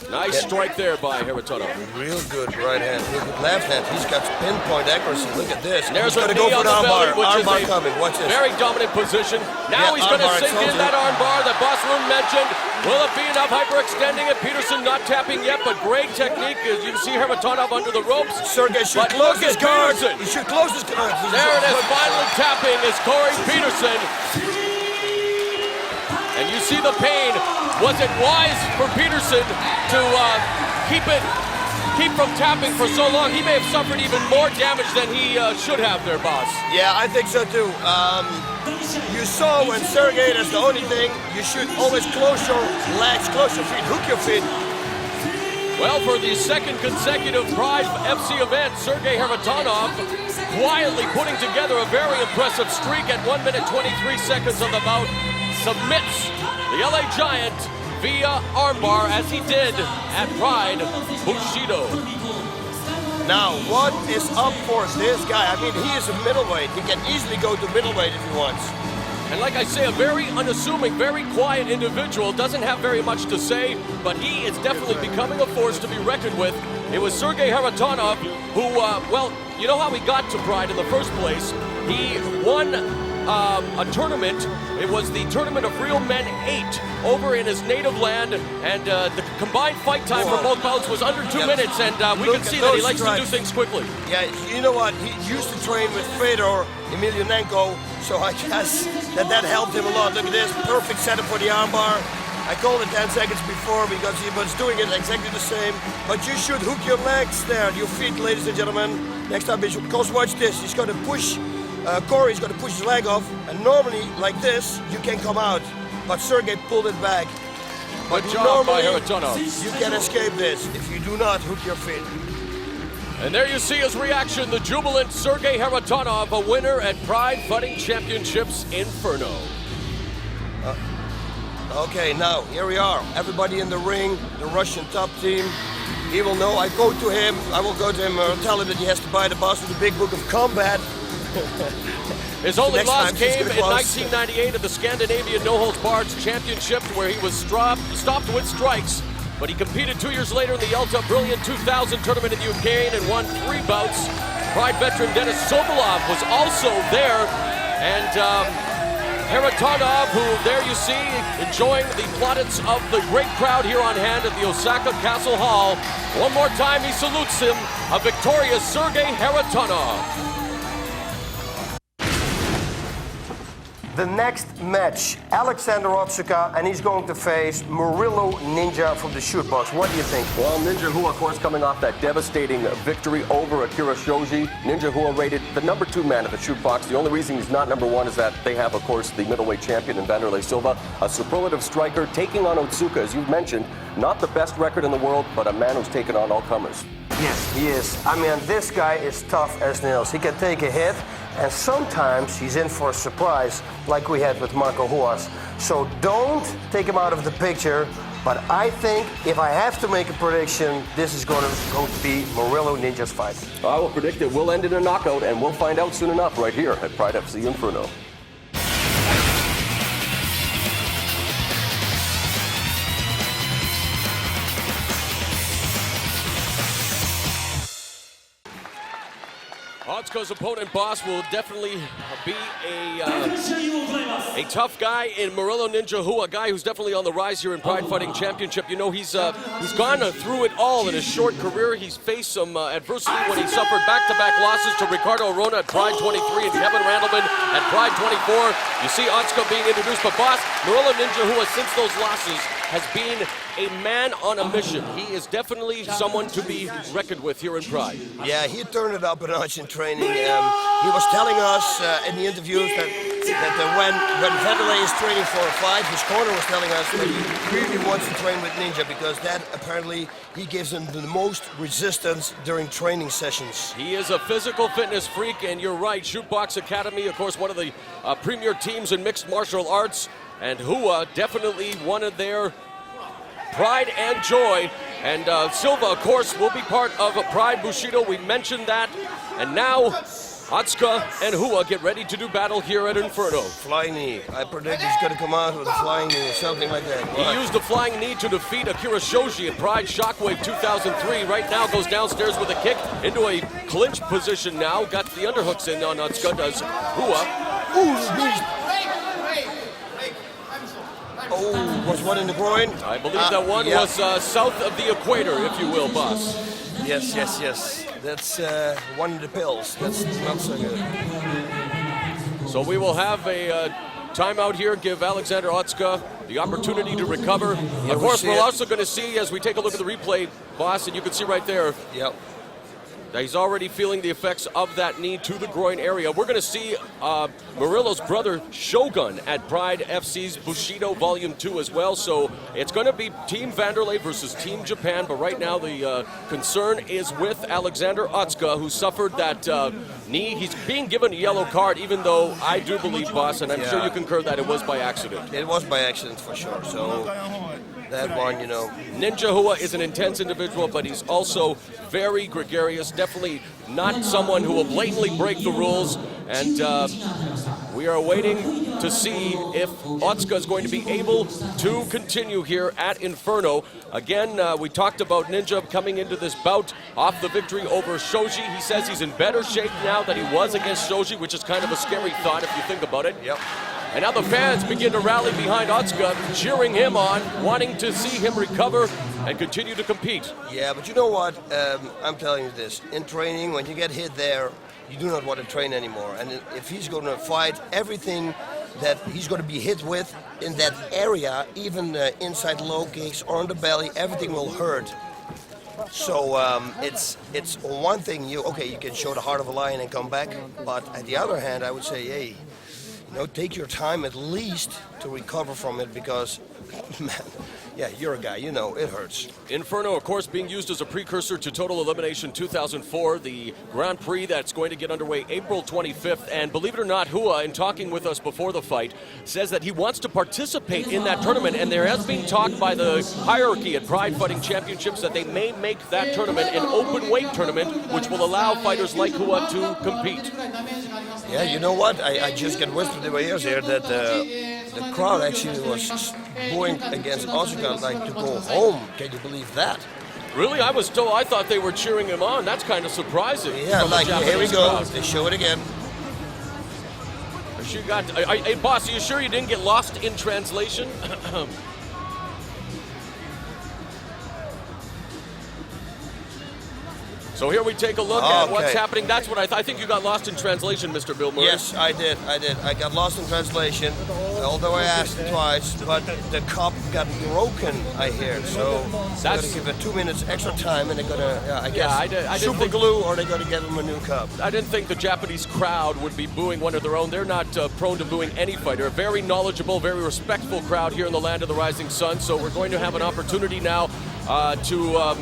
Nice strike there by Kharitonov. Real good right hand, real good left hand. He's got pinpoint accuracy. Look at this. And there's he's a going to knee go for on an the belly, armbar. which is Armbar a coming. Watch this. very dominant position. Now he's going to sink in that armbar that Bossloon mentioned. Will it be enough hyperextending it? Peterson not tapping yet, but great technique. As you can see Kharitonov under the ropes. Sergei should But close look his at guard. Peterson. He should close his guard. There it is, finally tapping is Corey Peterson. And you see the pain. Was it wise for Peterson to keep from tapping for so long? He may have suffered even more damage than he should have there, boss. Yeah, I think so too. You saw when Sergei, that's the only thing, you should always close your legs, close your feet, hook your feet. Well, for the second consecutive Pride FC event, Sergei Kharitonov quietly putting together a very impressive streak at 1 minute 23 seconds on the bout. Submits the LA Giant via armbar as he did at Pride Bushido. Now, what is up for this guy? I mean, he is a middleweight. He can easily go to middleweight if he wants. And like I say, a very unassuming, very quiet individual. Doesn't have very much to say, but he is definitely becoming a force to be reckoned with. It was Sergei Kharitonov who, well, you know how he got to Pride in the first place? He won a tournament. It was the Tournament of Real Men 8 over in his native land, and the combined fight time for both bouts was under 2 minutes, and we can see that he likes to do things quickly. Yeah, you know what? He used to train with Fedor Emelianenko, so I guess that helped him a lot. Look at this, perfect setup for the armbar. I called it 10 seconds before because he was doing it exactly the same. But you should hook your legs there, your feet, ladies and gentlemen. Next time, because watch this. He's going to push. Corey's going to push his leg off, and normally, like this, you can come out. But Sergei pulled it back. But Good job by normally, Kharitonov. you can escape this if you do not hook your feet. And there you see his reaction, the jubilant Sergei Kharitonov, a winner at Pride Fighting Championships Inferno. Okay, now, here we are. Everybody in the ring, the Russian top team. He will know. I will go to him or tell him that he has to buy the boss with the big book of combat. His only loss came in close. 1998 at the Scandinavian No Holds Barred Championship, where he was stopped with strikes. But he competed 2 years later in the Yalta Brilliant 2000 tournament in Ukraine and won 3 bouts. Pride veteran Denis Sobolov was also there. And Kharitonov, who there you see, enjoying the plaudits of the great crowd here on hand at the Osaka Castle Hall. One more time, he salutes him, a victorious Sergei Kharitonov. The next match, Alexander Otsuka, and he's going to face Murillo Ninja from the shoot box. What do you think? Well, Ninja Hua, of course, coming off that devastating victory over Akira Shoji. Ninja Hua rated the number 2 man at the shoot box. The only reason he's not number 1 is that they have, of course, the middleweight champion in Vanderlei Silva, a superlative striker taking on Otsuka, as you've mentioned. Not the best record in the world, but a man who's taken on all comers. Yes, he is. I mean, this guy is tough as nails. He can take a hit, and sometimes he's in for a surprise, like we had with Marco Huas. So don't take him out of the picture, but I think if I have to make a prediction, this is going to be Murillo Ninja's fight. I will predict it will end in a knockout, and we'll find out soon enough right here at Pride FC Inferno. Otsuka's opponent, boss, will definitely be a tough guy in Murillo Ninja Hu, a guy who's definitely on the rise here in Pride Fighting Championship. You know, he's gone through it all in his short career. He's faced some adversity when he suffered back-to-back losses to Ricardo Arona at Pride 23 and Kevin Randleman at Pride 24. You see Otsuka being introduced, but boss, Murillo Ninja Hu, since those losses, has been a man on a mission. He is definitely someone to be reckoned with here in Pride. Yeah, he turned it up a notch in training. He was telling us in the interviews that when Vanderlei is training for a fight, his corner was telling us that he really wants to train with Ninja because that apparently he gives him the most resistance during training sessions. He is a physical fitness freak, and you're right. Shootbox Academy, of course, one of the premier teams in mixed martial arts, and Hua definitely one of their pride and joy. And Silva, of course, will be part of Pride Bushido. We mentioned that. And now Otsuka and Hua get ready to do battle here at Inferno. Flying knee. I predict he's going to come out with a flying knee or something like that. He used the flying knee to defeat Akira Shoji at Pride Shockwave 2003. Right now goes downstairs with a kick into a clinch position now. Got the underhooks in on Otsuka, does Hua. Oh, was one in the groin? I believe that one was south of the equator, if you will, boss. Yes. That's one of the pills. That's not so good. So we will have a timeout here, give Alexander Otsuka the opportunity to recover. Of course, we're also going to see, as we take a look at the replay, boss, and you can see right there, yep, that he's already feeling the effects of that knee to the groin area. We're going to see Murillo's brother Shogun at Pride FC's Bushido Volume 2 as well. So it's going to be Team Vanderlei versus Team Japan. But right now the concern is with Alexander Otsuka, who suffered that knee. He's being given a yellow card, even though I do believe, boss, and I'm sure you concur that it was by accident. It was by accident for sure. So that one, you know. Ninja Hua is an intense individual, but he's also very gregarious, definitely not someone who will blatantly break the rules. And we are waiting to see if Otsuka is going to be able to continue here at Inferno. Again, we talked about Ninja coming into this bout off the victory over Shoji. He says he's in better shape now than he was against Shoji, which is kind of a scary thought if you think about it. Yep. And now the fans begin to rally behind Otsuka, cheering him on, wanting to see him recover and continue to compete. Yeah, but you know what? I'm telling you this. In training, when you get hit there, you do not want to train anymore. And if he's going to fight, everything that he's going to be hit with in that area, even inside low kicks or on the belly, everything will hurt. So it's one thing, you can show the heart of a lion and come back. But on the other hand, I would say, hey, take your time at least to recover from it because, man, yeah, you're a guy, it hurts. Inferno, of course, being used as a precursor to Total Elimination 2004, the Grand Prix that's going to get underway April 25th. And believe it or not, Hua, in talking with us before the fight, says that he wants to participate in that tournament. And there has been talk by the hierarchy at Pride Fighting Championships that they may make that tournament an open weight tournament, which will allow fighters like Hua to compete. Yeah, you know what? I just get whispered in my ears here that the crowd actually was booing against Osaka like to go home. Can you believe that? Really? I thought they were cheering him on. That's kind of surprising. Yeah, like, here we go. They show it again. Hey, boss, are you sure you didn't get lost in translation? So here we take a look at what's happening. That's what I think you got lost in translation, Mr. Bill Murray. Yes, I did. I got lost in translation, although I asked twice, but the cup got broken, I hear. So they're going to give it 2 minutes extra time, and they're going to, I guess, super glue, or they're going to give them a new cup. I didn't think the Japanese crowd would be booing one of their own. They're not prone to booing any fighter. A very knowledgeable, very respectful crowd here in the land of the rising sun. So we're going to have an opportunity now to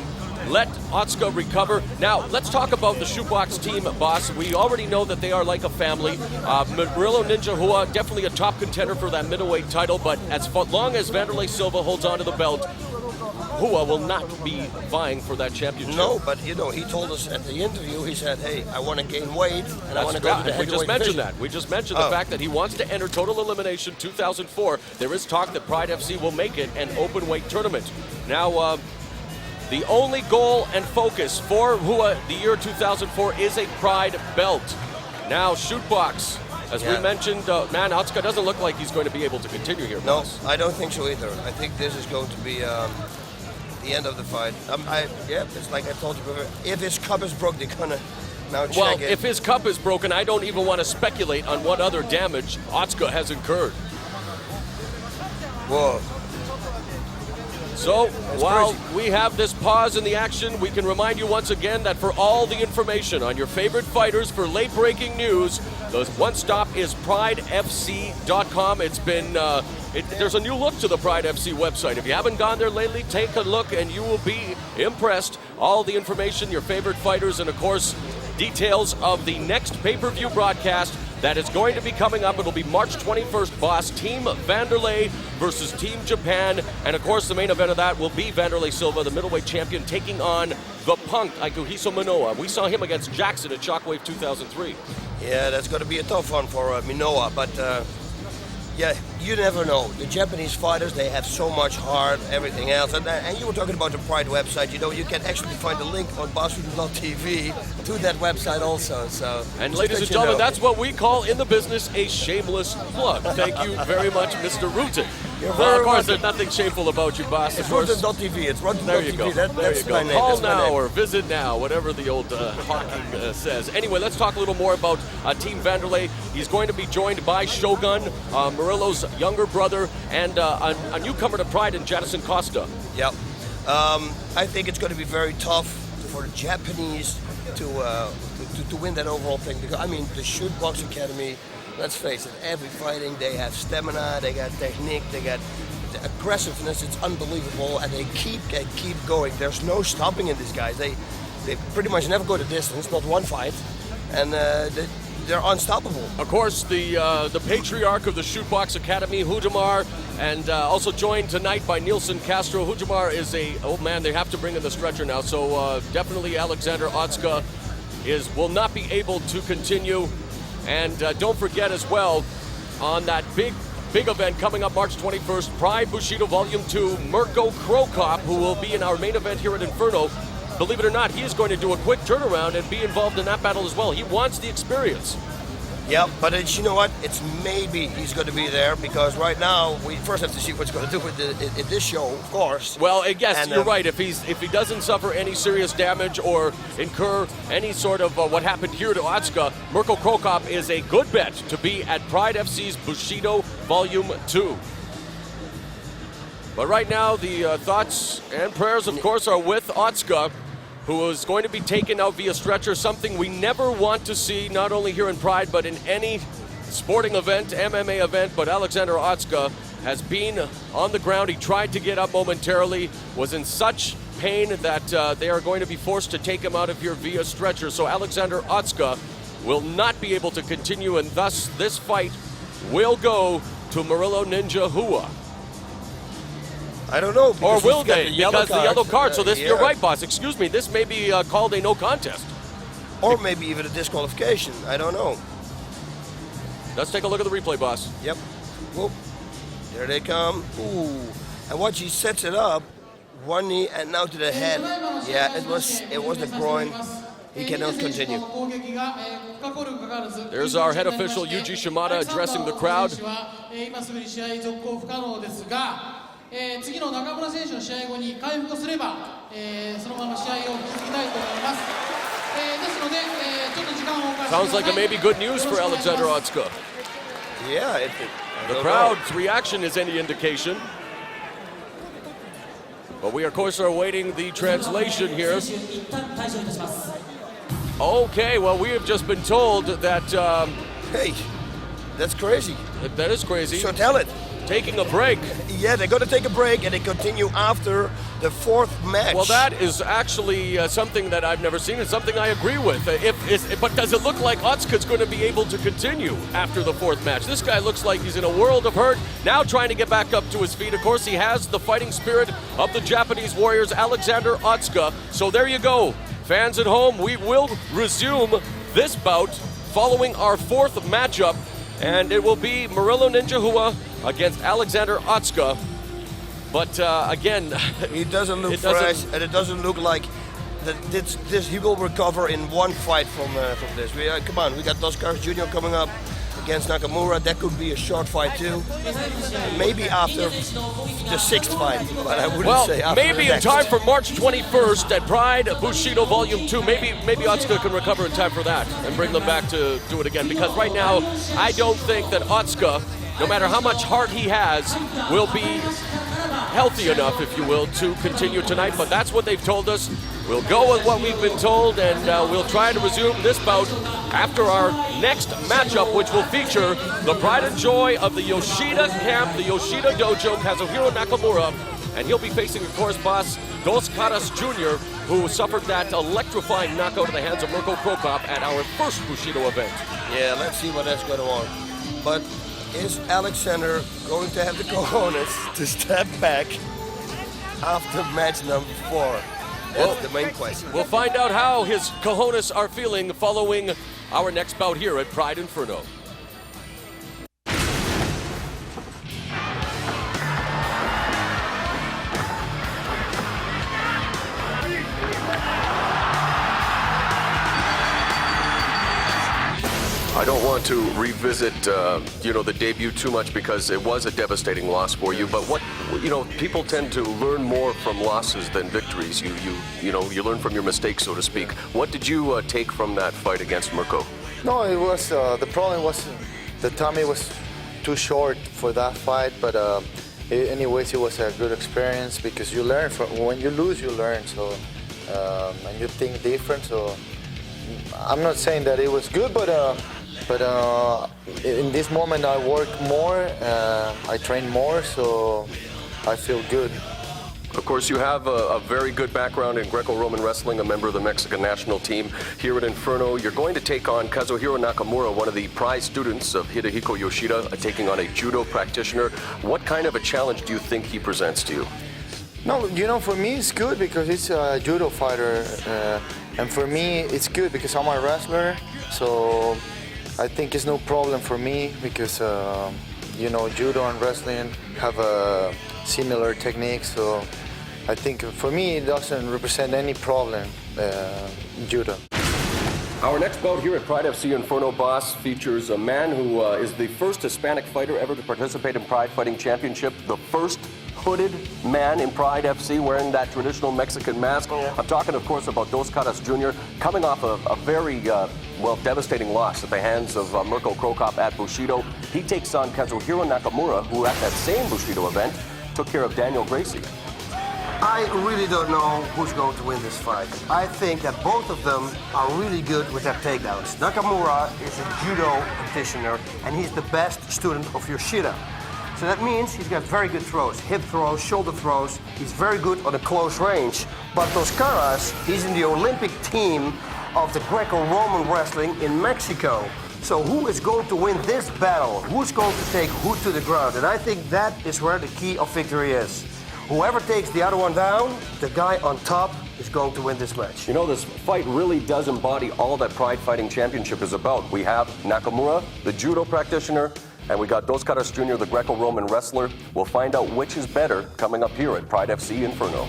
let Otsuka recover. Now, let's talk about the shoebox team, boss. We already know that they are like a family. Murillo Ninja Hua, definitely a top contender for that middleweight title, but as long as Vanderlei Silva holds on to the belt, Hua will not be vying for that championship. No, but he told us at the interview, he said, hey, I want to gain weight, and I want to go to the heavyweight division. We just mentioned the fact that he wants to enter Total Elimination 2004. There is talk that Pride FC will make it an open weight tournament. Now, The only goal and focus for Hua the year 2004 is a Pride belt. Now, Shootbox, as we mentioned, man, Otsuka doesn't look like he's going to be able to continue here. No, boss. I don't think so either. I think this is going to be the end of the fight. It's like I told you before. If his cup is broke, they're gonna now check Well, it. if his cup is broken, I don't even want to speculate on what other damage Otsuka has incurred. Whoa. So, while crazy. we have this pause in the action, we can remind you once again that for all the information on your favorite fighters for late-breaking news, the one stop is pridefc.com. It's been, there's a new look to the Pride FC website. If you haven't gone there lately, take a look and you will be impressed. All the information, your favorite fighters, and of course, details of the next pay-per-view broadcast that is going to be coming up. It'll be March 21st, boss. Team Vanderlei versus Team Japan. And of course, the main event of that will be Vanderlei Silva, the middleweight champion, taking on the Punk, Aikuhiso Minoa. We saw him against Jackson at Shockwave 2003. Yeah, that's going to be a tough one for Minoa, but you never know. The Japanese fighters, they have so much heart, everything else. And you were talking about the Pride website. You know, you can actually find a link on BossRooter.tv to that website also. So, and ladies and gentlemen, that's what we call in the business a shameless plug. Thank you very much, Mr. Rutan. Well, of course, there's nothing shameful about you, boss. It's Rutan.tv. It's Rutan.tv. There you go. That's you go. my name. Call that's my now name. or visit now, whatever the old hawking says. Anyway, let's talk a little more about Team Vanderlei. He's going to be joined by Shogun, Murillo's younger brother, and a newcomer to Pride in Jadison Costa. Yep. I think it's going to be very tough for the Japanese to win that overall thing. Because, I mean, the Shootbox Academy, let's face it, every fighting, they have stamina, they got technique, they got the aggressiveness. It's unbelievable, and they keep going. There's no stopping in these guys. They pretty much never go the distance, not one fight, and they're unstoppable. Of course, the patriarch of the Shootbox Academy, Hujamar, and also joined tonight by Nielsen Castro. Hujamar is oh man, they have to bring in the stretcher now, so definitely Alexander Otsuka will not be able to continue. And don't forget as well, on that big event coming up March 21st, Pride Bushido Volume 2, Mirko Cro Cop, who will be in our main event here at Inferno. Believe it or not, he is going to do a quick turnaround and be involved in that battle as well. He wants the experience. Yeah, but you know what? It's maybe he's going to be there, because right now we first have to see what's going to do with in this show, of course. Well, yes, and, you're right. If he doesn't suffer any serious damage or incur any sort of what happened here to Otsuka, Mirko Cro Cop is a good bet to be at Pride FC's Bushido Volume 2. But right now, the thoughts and prayers, of course, are with Otsuka, who is going to be taken out via stretcher, something we never want to see, not only here in Pride, but in any sporting event, MMA event. But Alexander Otsuka has been on the ground. He tried to get up momentarily, was in such pain that they are going to be forced to take him out of here via stretcher. So Alexander Otsuka will not be able to continue, and thus this fight will go to Murillo Ninja Hua. I don't know. Or will they? Because The yellow card. So this, yeah. you're right, boss. Excuse me. This may be called a no contest. Or maybe even a disqualification. I don't know. Let's take a look at the replay, boss. Yep. Whoop. There they come. Ooh. And watch, he sets it up. One knee and now to the head. Yeah, it was the groin. He cannot continue. There's our head official, Yuji Shimada, addressing the crowd. 次の中村選手の試合後に回復すれば、そのまま試合を続けたいと思います。ですので、ちょっと時間をお貸しください。 Sounds like it may be good news for Alexander Otsuka. Yeah, The crowd's reaction is any indication. But we, of course, are awaiting the translation here. Okay, well, we have just been told that... hey, that's crazy. That is crazy. So tell it. Taking a break. Yeah, they're going to take a break and they continue after the fourth match. Well, that is actually something that I've never seen and something I agree with. But does it look like Otsuka's going to be able to continue after the fourth match? This guy looks like he's in a world of hurt, now trying to get back up to his feet. Of course, he has the fighting spirit of the Japanese warriors, Alexander Otsuka. So there you go. Fans at home, we will resume this bout following our fourth matchup, and it will be Murillo Ninja Hua against Alexander Otsuka. But again, he doesn't look fresh, and it doesn't look like that. This he will recover in one fight from this. Come on, we got Caras Jr. coming up against Nakamura. That could be a short fight too. Maybe after the 6th fight, but I wouldn't say after maybe the in time for March 21st at Pride Bushido Volume 2. Maybe Otsuka can recover in time for that and bring them back to do it again. Because right now, I don't think that Otsuka, no matter how much heart he has, will be healthy enough, if you will, to continue tonight. But that's what they've told us. We'll go with what we've been told, and we'll try to resume this bout after our next matchup, which will feature the pride and joy of the Yoshida camp, the Yoshida dojo, Kazuhiro Nakamura, and he'll be facing, of course, boss Caras Jr., who suffered that electrifying knockout at the hands of Mirko Cro Cop at our first Bushido event. Yeah, let's see what that's going on. But is Alexander going to have the cojones to step back after match number 4? That's the main question. We'll find out how his cojones are feeling following our next bout here at Pride Inferno. I don't want to revisit, the debut too much because it was a devastating loss for you. But people tend to learn more from losses than victories. You learn from your mistakes, so to speak. What did you take from that fight against Mirko? No, it was the problem was the time it was too short for that fight. But anyways, it was a good experience because you learn from when you lose, you learn. So and you think different. So I'm not saying that it was good, but in this moment I work more, I train more, so I feel good. Of course, you have a very good background in Greco-Roman wrestling, a member of the Mexican national team here at Inferno. You're going to take on Kazuhiro Nakamura, one of the prize students of Hidehiko Yoshida, taking on a judo practitioner. What kind of a challenge do you think he presents to you? No, for me it's good because he's a judo fighter, and for me it's good because I'm a wrestler, so I think it's no problem for me because, judo and wrestling have a similar technique, so I think for me it doesn't represent any problem, judo. Our next bout here at Pride FC Inferno, boss, features a man who is the first Hispanic fighter ever to participate in Pride Fighting Championship, the first hooded man in Pride FC wearing that traditional Mexican mask. I'm talking, of course, about Caras Jr. coming off a very, devastating loss at the hands of Mirko Cro Cop at Bushido. He takes on Kazuhiro Nakamura, who at that same Bushido event took care of Daniel Gracie. I really don't know who's going to win this fight. I think that both of them are really good with their takedowns. Nakamura is a judo practitioner, and he's the best student of Yoshida. So that means he's got very good throws, hip throws, shoulder throws. He's very good on a close range. But Caras, he's in the Olympic team of the Greco-Roman wrestling in Mexico. So who is going to win this battle? Who's going to take who to the ground? And I think that is where the key of victory is. Whoever takes the other one down, the guy on top is going to win this match. This fight really does embody all that Pride Fighting Championship is about. We have Nakamura, the judo practitioner, and we got Caras Jr., the Greco-Roman wrestler. We'll find out which is better coming up here at Pride FC Inferno.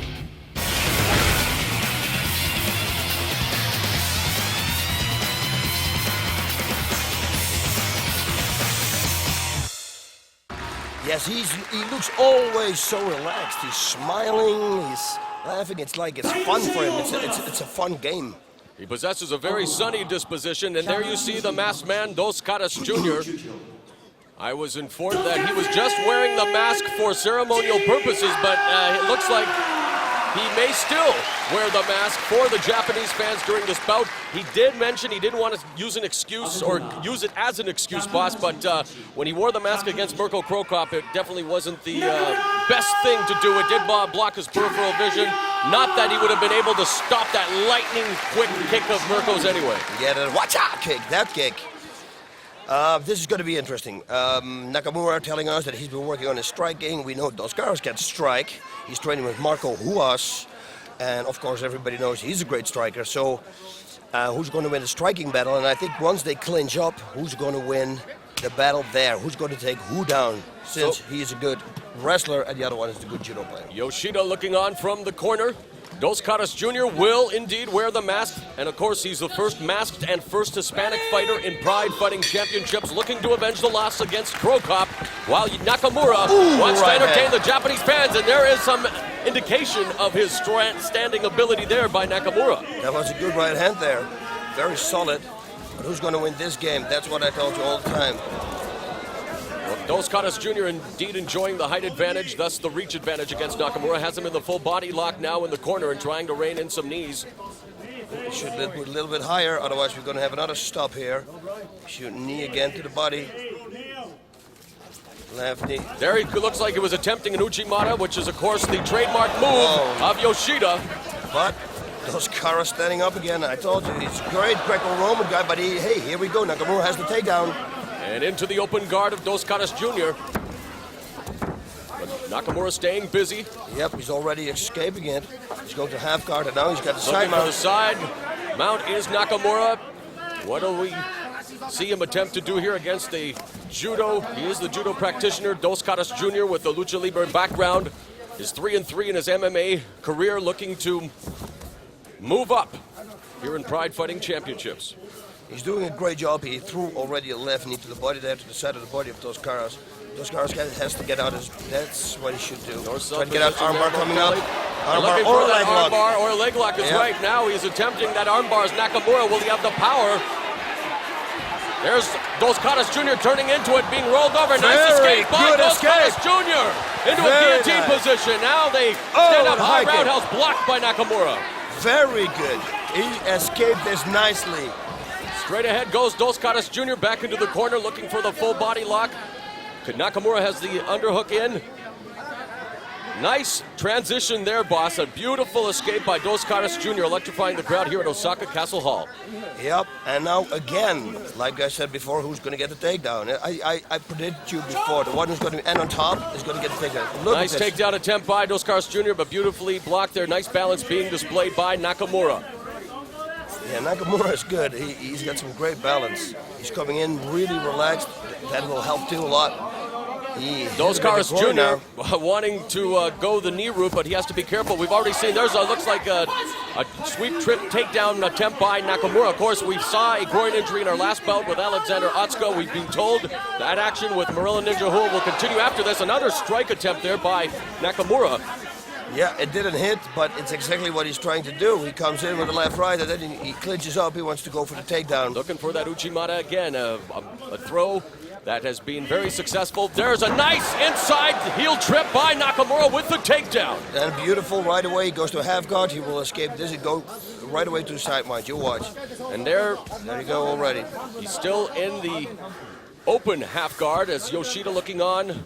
Yes, he looks always so relaxed. He's smiling, he's laughing. It's like it's fun for him. It's a fun game. He possesses a very sunny disposition, and there you see the masked man, Caras Jr. I was informed that he was just wearing the mask for ceremonial purposes, but it looks like he may still wear the mask for the Japanese fans during this bout. He did mention he didn't want to use an excuse or use it as an excuse, boss, but when he wore the mask against Mirko Cro Cop, it definitely wasn't the best thing to do. It did block his peripheral vision. Not that he would have been able to stop that lightning-quick kick of Mirko's anyway. Yeah, the watch-out kick, that kick. This is going to be interesting. Nakamura telling us that he's been working on his striking. We know Caras can strike. He's training with Marco Huas. And of course, everybody knows he's a great striker. So who's going to win the striking battle? And I think once they clinch up, who's going to win the battle there. Who's going to take who down? Since he is a good wrestler and the other one is a good judo player. Yoshida looking on from the corner. Dos Caras Jr. will indeed wear the mask, and of course he's the first masked and first Hispanic fighter in Pride Fighting Championships, looking to avenge the loss against Crocop, while Nakamura wants to entertain the Japanese fans, and there is some indication of his standing ability there by Nakamura. That was a good right hand there. Very solid. But who's going to win this game? That's what I told you all the time. Dos Caras Jr. indeed enjoying the height advantage, thus the reach advantage against Nakamura. Has him in the full body lock now in the corner and trying to rein in some knees. Should a little bit higher, otherwise we're going to have another stop here. Shoot knee again to the body. Left knee. There he looks like he was attempting an Uchimata, which is of course the trademark move of Yoshida. But Dos Caras standing up again. I told you, he's a great Greco-Roman guy, but hey, here we go. Nakamura has the takedown. And into the open guard of Dos Caras Jr. But Nakamura staying busy. Yep, he's already escaping it. He's going to half guard, and now he's got the side Looking for mount. the side. Mount is Nakamura. What do we see him attempt to do here against the judo? He is the judo practitioner, Dos Caras Jr. with the lucha libre background. Is 3-3 in his MMA career, looking to move up here in Pride Fighting Championships. He's doing a great job. He threw already a left knee to the body there, to the side of the body of Dos Caras. Dos Caras has to get out his. That's what he should do. Try to get out armbar coming up. Armbar Looking or for that leg lock. armbar or leg lock is right. Now he's attempting that armbar. Nakamura, will he have the power? There's Dos Caras Jr. turning into it, being rolled over. Nice escape by Dos Caras Jr. into a guillotine position. Now they stand up high roundhouse blocked by Nakamura. Very good. He escaped this nicely. Straight ahead goes Dos Caras Jr. back into the corner looking for the full body lock. Nakamura has the underhook in. Nice transition there, boss. A beautiful escape by Dos Caras Jr. electrifying the crowd here at Osaka Castle Hall. Yep, and now again, like I said before, who's going to get the takedown? I predicted you before, the one who's going to end on top is going to get the takedown. Look nice takedown attempt by Dos Caras Jr., but beautifully blocked there. Nice balance being displayed by Nakamura. Yeah, Nakamura is good. He's got some great balance. He's coming in really relaxed. That will help too a lot. Dos Caras Jr. wanting to go the knee route, but he has to be careful. We've already seen there's looks like a sweep trip takedown attempt by Nakamura. Of course, we saw a groin injury in our last bout with Alexander Otsuka. We've been told that action with Marilla Ninja Hua will continue after this. Another strike attempt there by Nakamura. Yeah, it didn't hit, but it's exactly what he's trying to do. He comes in with the left right, and then he clinches up. He wants to go for the takedown. Looking for that Uchimata again. A throw that has been very successful. There's a nice inside heel trip by Nakamura with the takedown. And beautiful right away. He goes to a half guard. He will escape this and go right away to the side mind. You watch. And there you go already. He's still in the open half guard as Yoshida looking on,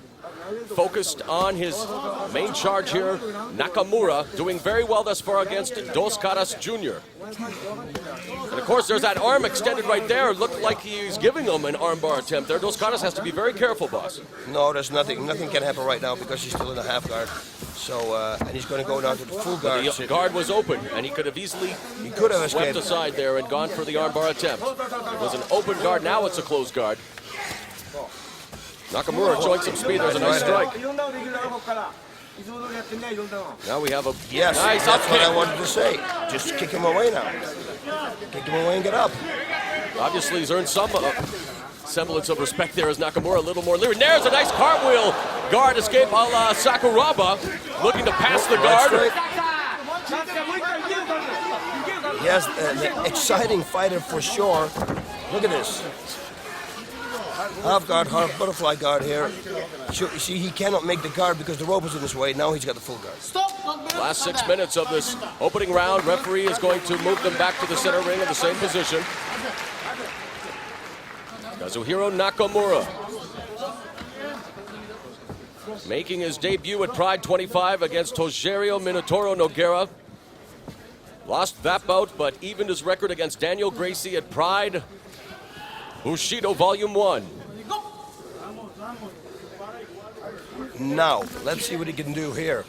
focused on his main charge here. Nakamura doing very well thus far against Dos Caras Jr. And of course, there's that arm extended right there. It looked like he's giving him an armbar attempt there. Dos Caras has to be very careful, boss. No, there's nothing. Nothing can happen right now because he's still in a half guard. So, and he's going to go down to the full guard. The guard was open, and he could have easily swept aside there and gone for the armbar attempt. It was an open guard. Now it's a closed guard. Nakamura showing some speed. There's a nice strike. Now we have a nice that's what I wanted to say. Just kick him away now. Kick him away and get up. Obviously, he's earned some semblance of respect there as Nakamura a little more leery. There's a nice cartwheel guard escape a la Sakuraba, looking to pass the guard. Yes, an exciting fighter for sure. Look at this. Half guard, half butterfly guard here. You see, he cannot make the guard because the rope is in his way. Now he's got the full guard. Last 6 minutes of this opening round. Referee is going to move them back to the center ring in the same position. Kazuhiro Nakamura making his debut at Pride 25 against Togerio Minotauro Nogueira. Lost that bout, but evened his record against Daniel Gracie at Pride Bushido Volume 1. Now, let's see what he can do here.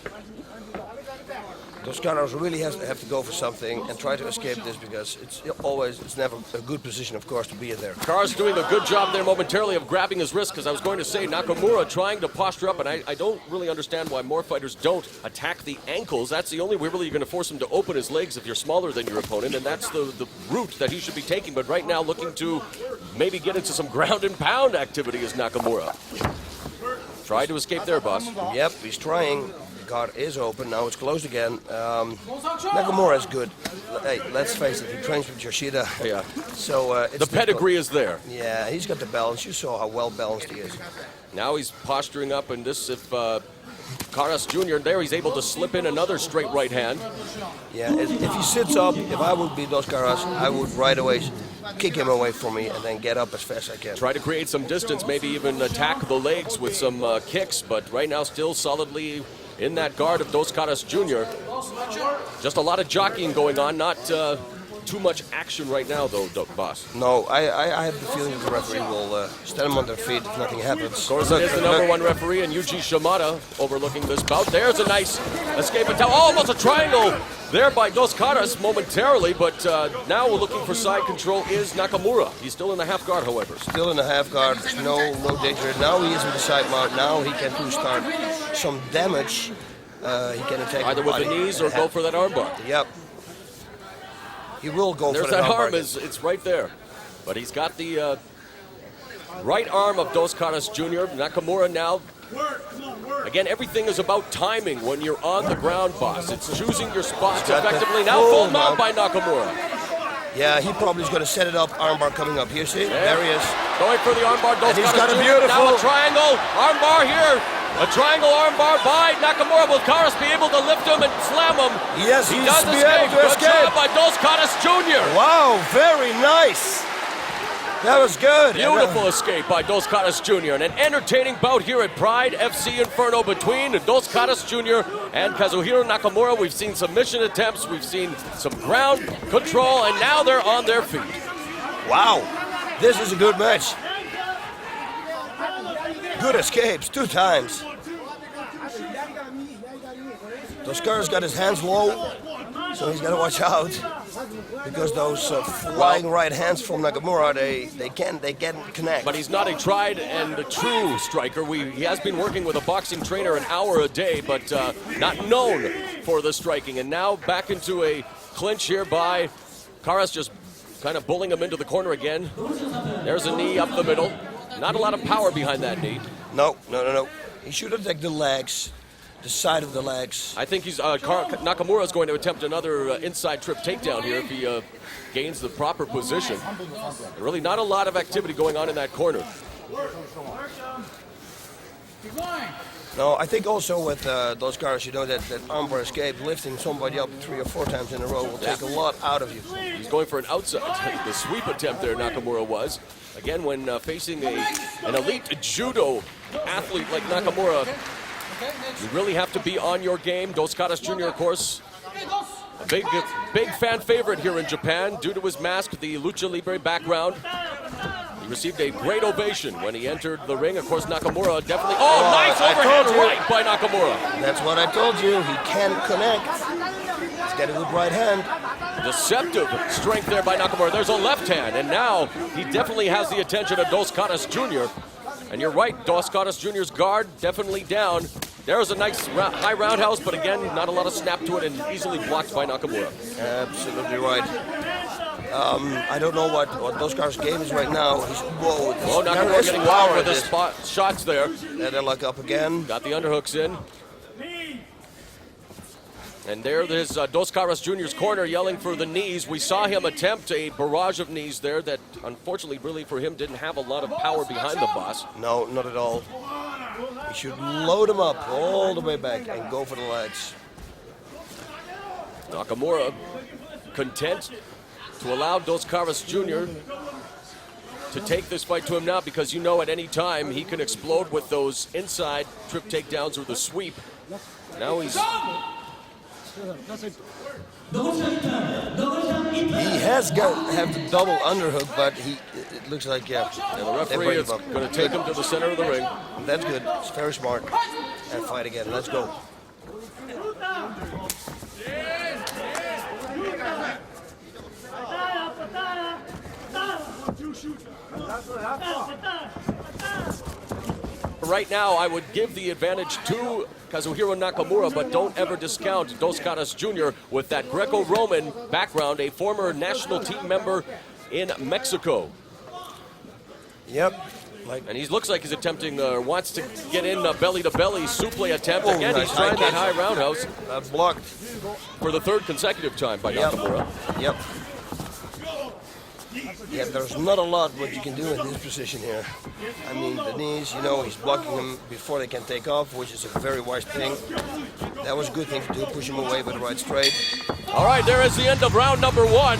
Dos Caras really have to go for something and try to escape this, because it's never a good position, of course, to be in there. Carr's doing a good job there momentarily of grabbing his wrist, because I was going to say Nakamura trying to posture up, and I don't really understand why more fighters don't attack the ankles. That's the only way really you're going to force him to open his legs if you're smaller than your opponent, and that's the route that he should be taking. But right now, looking to maybe get into some ground and pound activity is Nakamura. Try to escape there, boss. Yep, he's trying. The guard is open. Now it's closed again. Nakamura is good. Hey, let's face it, he trains with Yoshida. Yeah. So it's the pedigree is there. Yeah, he's got the balance. You saw how well balanced he is. Now he's posturing up, and this, if Caras Jr. there, he's able to slip in another straight right hand. Yeah, if he sits up, if I would be Dos Caras, I would right away kick him away from me and then get up as fast as I can. Try to create some distance, maybe even attack the legs with some kicks, but right now still solidly in that guard of Dos Caras Jr. Just a lot of jockeying going on, not too much action right now, though, boss. No, I have the feeling that the referee will stand them on their feet if nothing happens. Of course, it is the number one referee, and Yuji Shimada overlooking this bout. There's a nice escape attempt. Oh, almost a triangle there by Dos Caras momentarily, but now we're looking for side control is Nakamura. He's still in the half guard, however. Still in the half guard. There's no danger. Now he is with the side mount. Now he can start some damage. He can attack either with the knees or go for that armbar. Yep. He will go There's for that arm. armbar. It's right there. But he's got the right arm of Dos Caras Jr. Nakamura now. Again, everything is about timing when you're on the ground, boss. It's choosing your spots effectively. Now full mount by Nakamura. Yeah, he probably is going to set it up. Armbar coming up here. See? Yeah. There he is. Going for the armbar. Dos He's Caras got a Jr. beautiful Now a triangle. Armbar here. A triangle armbar by Nakamura. Will Caras be able to lift him and slam him? Yes, he he's does be escape. able to Good escape. job by Dos Caras Jr. Wow, very nice. That was good. Beautiful escape by Dos Caras Jr. And an entertaining bout here at Pride FC Inferno between Dos Caras Jr. and Kazuhiro Nakamura. We've seen submission attempts, we've seen some ground control, and now they're on their feet. Wow, this is a good match. Good escapes, 2 times. Dos Caras got his hands low, so he's got to watch out, because those flying right hands from Nakamura, they can't connect. But he's not a tried and a true striker. He has been working with a boxing trainer an hour a day, but not known for the striking. And now back into a clinch here by Caras, just kind of bullying him into the corner again. There's a knee up the middle. Not a lot of power behind that knee. No. He should attack the legs, the side of the legs. I think Nakamura is going to attempt another inside trip takedown here if he gains the proper position. Really not a lot of activity going on in that corner. No, I think also with Dos Caras, you know that armbar escape, lifting somebody up 3 or 4 times in a row will take a lot out of you. He's going for an outside, the sweep attempt there, Nakamura was. Again, when facing an elite judo athlete like Nakamura, you really have to be on your game. Dos Caras Jr., of course, a big fan favorite here in Japan due to his mask, the lucha libre background. He received a great ovation when he entered the ring. Of course, Nakamura definitely... Oh, nice overhand right by Nakamura. That's what I told you. He can connect. He's got a good right hand. Deceptive strength there by Nakamura. There's a left hand, and now he definitely has the attention of Dos Caras Jr. And you're right, Dos Caras Jr.'s guard definitely down. There's a nice high roundhouse, but again, not a lot of snap to it and easily blocked by Nakamura. Absolutely right. I don't know what Dos Caras' game is right now. Whoa, Nakamura getting wild with his shots there. And then look up again. Got the underhooks in. And there's Dos Caras Jr.'s corner yelling for the knees. We saw him attempt a barrage of knees there that, unfortunately, really for him, didn't have a lot of power behind the boss. No, not at all. He should load him up all the way back and go for the legs. Nakamura content to allow Dos Caras Jr. to take this fight to him now, because you know at any time he can explode with those inside trip takedowns or the sweep. Now he's... He has have the double underhook, but it looks like, yeah. And the referee is going to take him to the center of the ring. That's good. It's very smart. And fight again. Let's go. Right now, I would give the advantage to Kazuhiro Nakamura, but don't ever discount Dos Caras Jr. with that Greco-Roman background, a former national team member in Mexico. Yep. And he looks like he's attempting, wants to get in a belly-to-belly suplex attempt. Oh, Again, nice he's trying high that high roundhouse. Blocked. For the third consecutive time by Nakamura. Yep. Yeah, there's not a lot what you can do in this position here. I mean, the knees, you know, he's blocking them before they can take off, which is a very wise thing. That was a good thing to do, push him away with the right straight. All right, there is the end of round number 1.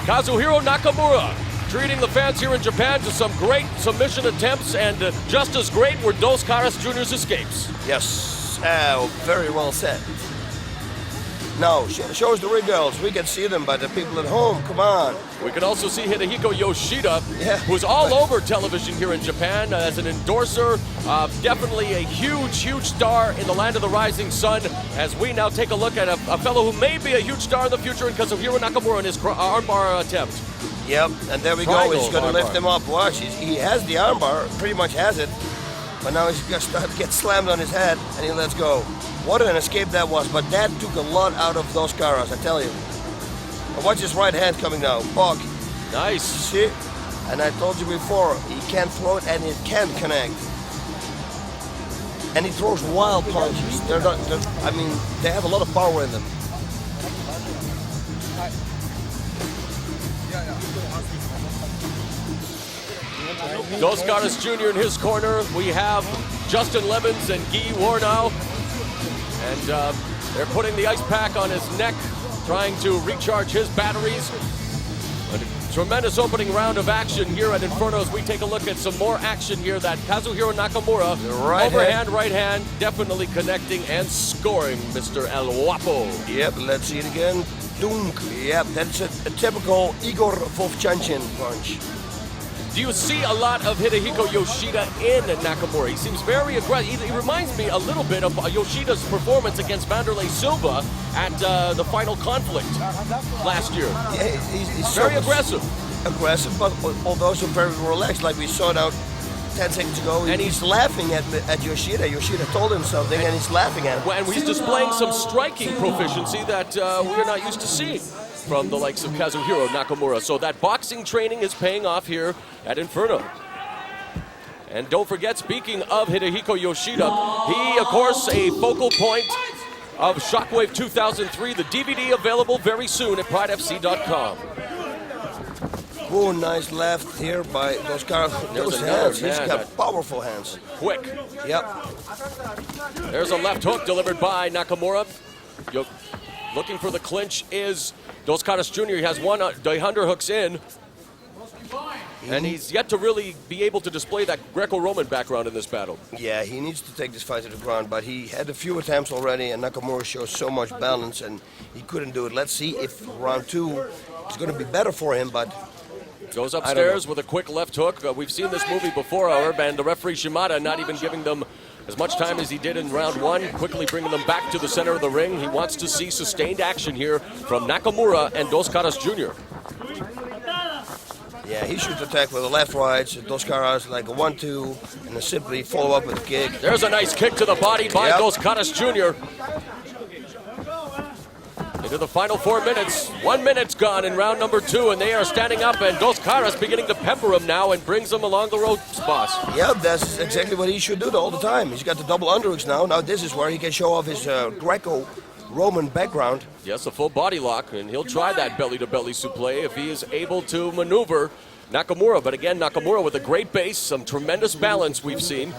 Kazuhiro Nakamura treating the fans here in Japan to some great submission attempts, and just as great were Dos Caras Jr.'s escapes. Yes, very well said. Now, shows the real girls. We can see them, but the people at home, come on. We can also see Hidehiko Yoshida, Yeah. who's all over television here in Japan as an endorser. Definitely a huge, huge star in the land of the rising sun. As we now take a look at a fellow who may be a huge star in the future in Kazuhiro Nakamura in his armbar attempt. Yep, and there we Triangle go. He's going to lift armbar. him up. Watch, he has the armbar, pretty much has it. But now he's going to get slammed on his head, and he lets go. What an escape that was, but that took a lot out of those Caras, I tell you. And watch his right hand coming now. Bog. Nice. See? And I told you before, he can throw it and it can connect. And he throws wild punches. I mean, they have a lot of power in them. Dos Caras Jr. in his corner. We have Justin Levens and Guy Warnow. And they're putting the ice pack on his neck, trying to recharge his batteries. A tremendous opening round of action here at Inferno as we take a look at some more action here. That Kazuhiro Nakamura, overhand, right hand, definitely connecting and scoring Mr. El Guapo. Yep, let's see it again. Dunk. Yep, that's a typical Igor Vovchanchyn punch. Do you see a lot of Hidehiko Yoshida in Nakamura? He seems very aggressive. He reminds me a little bit of Yoshida's performance against Vanderlei Silva at the final conflict last year. Yeah, he's very aggressive. Aggressive, but also very relaxed, like we saw now 10 seconds ago. And he's laughing at Yoshida. Yoshida told him something, and he's laughing at him. And he's displaying some striking proficiency that we're not used to seeing from the likes of Kazuhiro Nakamura. So that boxing training is paying off here at Inferno. And don't forget, speaking of Hidehiko Yoshida, he, of course, a focal point of Shockwave 2003, the DVD available very soon at pridefc.com. Oh, nice left here by those Caras. Those hands, he's got powerful hands. Quick. Yep. There's a left hook delivered by Nakamura. Looking for the clinch is Dos Caras Jr. He has one, the underhooks in. And he's yet to really be able to display that Greco-Roman background in this battle. Yeah, he needs to take this fight to the ground, but he had a few attempts already, and Nakamura shows so much balance, and he couldn't do it. Let's see if round 2 is going to be better for him, but... Goes upstairs with a quick left hook. We've seen this movie before, however, and the referee Shimada not even giving them as much time as he did in round 1, quickly bringing them back to the center of the ring. He wants to see sustained action here from Nakamura and Dos Caras Jr. Yeah, he should attack with the left rights. Dos Caras like a 1-2, and then simply follow up with a kick. There's a nice kick to the body by Dos Caras Jr. Into the final 4 minutes. 1 minute's gone in round number 2, and they are standing up, and Dos Caras beginning to pepper him now and brings him along the ropes, boss. Yeah, that's exactly what he should do all the time. He's got the double underhooks now. Now this is where he can show off his Greco-Roman background. Yes, a full body lock, and he'll try that belly-to-belly suplex if he is able to maneuver Nakamura. But again, Nakamura with a great base, some tremendous balance we've seen.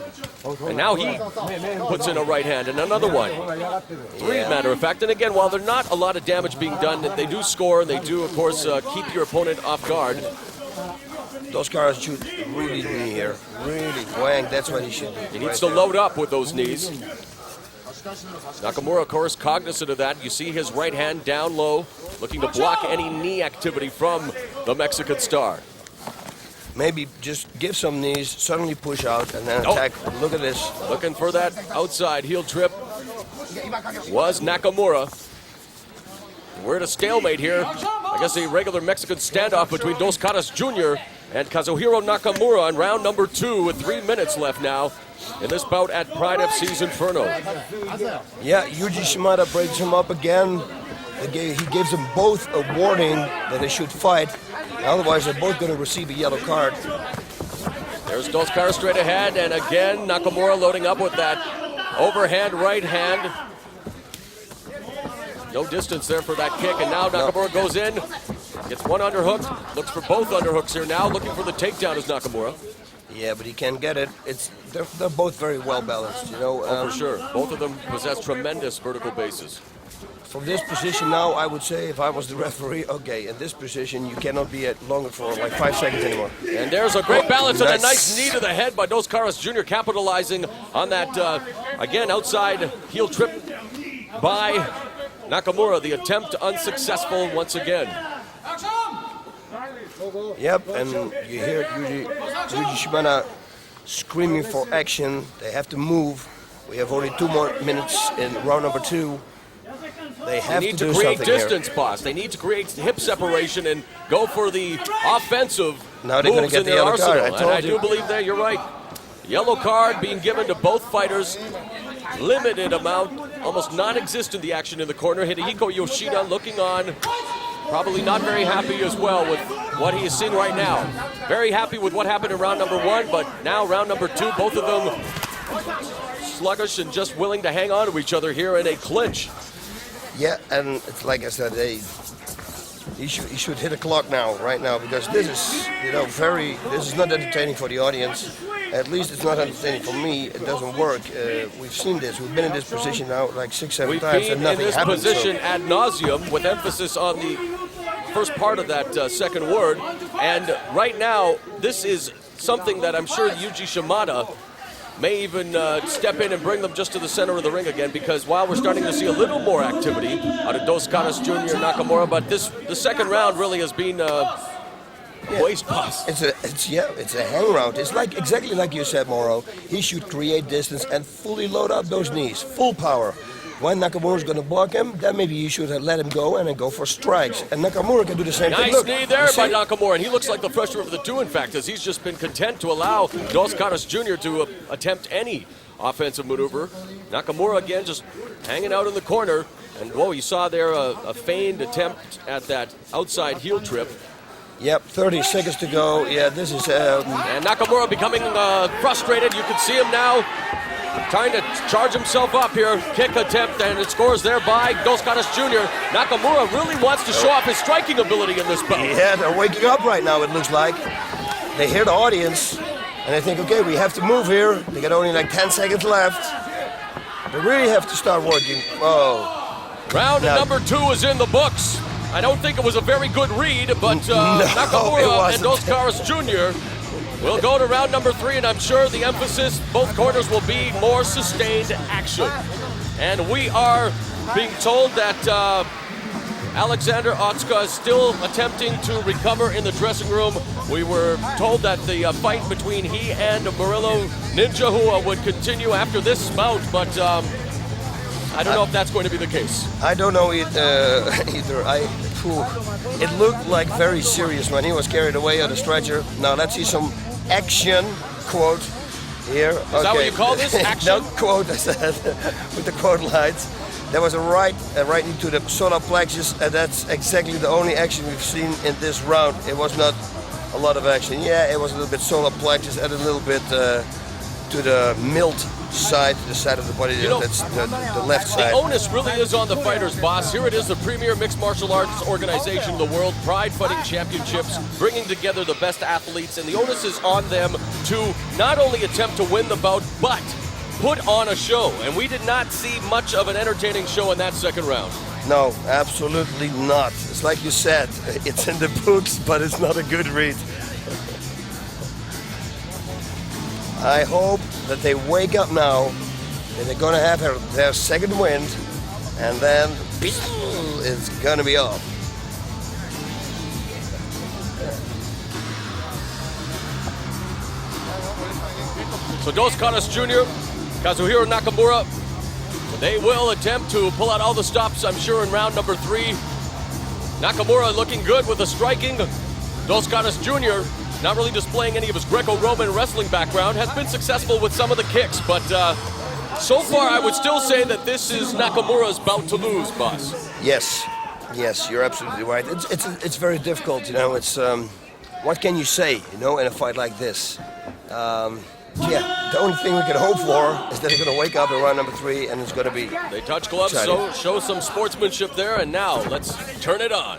And now he puts in a right hand and another one. 3, matter of fact. And again, while there's not a lot of damage being done, they do score, and they do, of course, keep your opponent off guard. Dos Caras should really be here. Really wang, that's what he should do. He needs to load up with those knees. Nakamura, of course, cognizant of that. You see his right hand down low, looking to block any knee activity from the Mexican star. Maybe just give some knees, suddenly push out, and then attack. Look at this. Looking for that outside heel trip was Nakamura. We're at a stalemate here. I guess a regular Mexican standoff between Dos Caras Jr. and Kazuhiro Nakamura in round number 2 with 3 minutes left now in this bout at Pride FC's Inferno. Yeah, Yuji Shimada breaks him up again. He gives them both a warning that they should fight. Otherwise, they're both going to receive a yellow card. There's Dos Caras straight ahead, and again, Nakamura loading up with that overhand right hand. No distance there for that kick, and now Nakamura goes in, gets one underhook, looks for both underhooks here now, looking for the takedown is Nakamura. Yeah, but he can't get it. They're both very well balanced, you know. For sure. Both of them possess tremendous vertical bases. From this position now, I would say, if I was the referee, okay, in this position, you cannot be at longer for like 5 seconds anymore. And there's a great balance and a nice knee to the head by Dos Caras Jr. capitalizing on that, again, outside heel trip by Nakamura. The attempt unsuccessful once again. Yep, and you hear Yuji Shimada screaming for action. They have to move. We have only 2 more minutes in round number 2. They need to create distance, boss. They need to create hip separation and go for the offensive now they're moves get in the their yellow arsenal. card. And I do believe that you're right. Yellow card being given to both fighters. Limited amount, almost non-existent the action in the corner. Hidehiko Yoshida looking on, probably not very happy as well with what he is seeing right now. Very happy with what happened in round number 1, but now round number 2, both of them sluggish and just willing to hang on to each other here in a clinch. Yeah, and it's like I said, he should hit a clock now, right now, because this is, you know, this is not entertaining for the audience. At least it's not entertaining for me. It doesn't work. We've seen this. We've been in this position now like 6-7 times, and nothing happens. We've been in this position ad nauseum, with emphasis on the first part of that second word. And right now, this is something that I'm sure Yuji Shimada may even step in and bring them just to the center of the ring again, because while we're starting to see a little more activity out of Dos Caras Jr. and Nakamura, but the second round really has been waste pass. It's a hang round. It's like exactly like you said, Moro. He should create distance and fully load up those knees, full power. When Nakamura's going to block him, then maybe you should have let him go and then go for strikes. And Nakamura can do the same thing. Nice knee there by Nakamura, and he looks like the fresher of the two, in fact, as he's just been content to allow Dos Caras Jr. to attempt any offensive maneuver. Nakamura, again, just hanging out in the corner. And, whoa, you saw there a feigned attempt at that outside heel trip. Yep, 30 seconds to go. Yeah, this is... And Nakamura becoming frustrated. You can see him now trying to charge himself up here. Kick attempt, and it scores there by Dos Caras Jr. Nakamura really wants to show off his striking ability in this bout. Yeah, they're waking up right now, it looks like. They hear the audience, and they think, okay, we have to move here. They got only like 10 seconds left. They really have to start working. Oh. Round number 2 is in the books. I don't think it was a very good read, but Nakamura and Dos Caras Jr. will go to round number 3, and I'm sure the emphasis, both corners, will be more sustained action. And we are being told that Alexander Otsuka is still attempting to recover in the dressing room. We were told that the fight between he and Murilo Ninja Hua would continue after this bout, but I don't know if that's going to be the case. I don't know either. It looked like very serious when he was carried away on the stretcher. Now let's see some action, quote, here. Is that what you call this, action? No, quote, I said, with the quote lines. There was a right into the solar plexus, and that's exactly the only action we've seen in this round. It was not a lot of action. Yeah, it was a little bit solar plexus and a little bit to the milt side, the side of the body, that's the left side. The onus really is on the fighters, boss. Here it is, the premier mixed martial arts organization in the world, Pride Fighting Championships, bringing together the best athletes, and the onus is on them to not only attempt to win the bout, but put on a show. And we did not see much of an entertaining show in that second round. No, absolutely not. It's like you said, it's in the books, but it's not a good read. I hope that they wake up now, and they're going to have their second wind, and then it's going to be off. So Dos Caras Jr., Kazuhiro Nakamura, they will attempt to pull out all the stops, I'm sure, in round number 3. Nakamura looking good with the striking. Dos Caras Jr. not really displaying any of his Greco-Roman wrestling background, has been successful with some of the kicks, but so far I would still say that this is Nakamura's bout to lose, boss. Yes, you're absolutely right. It's very difficult, you know. It's what can you say, you know, in a fight like this? Yeah, the only thing we can hope for is that he's going to wake up in round number 3 and it's going to be. They touch gloves, so show some sportsmanship there, and now let's turn it on.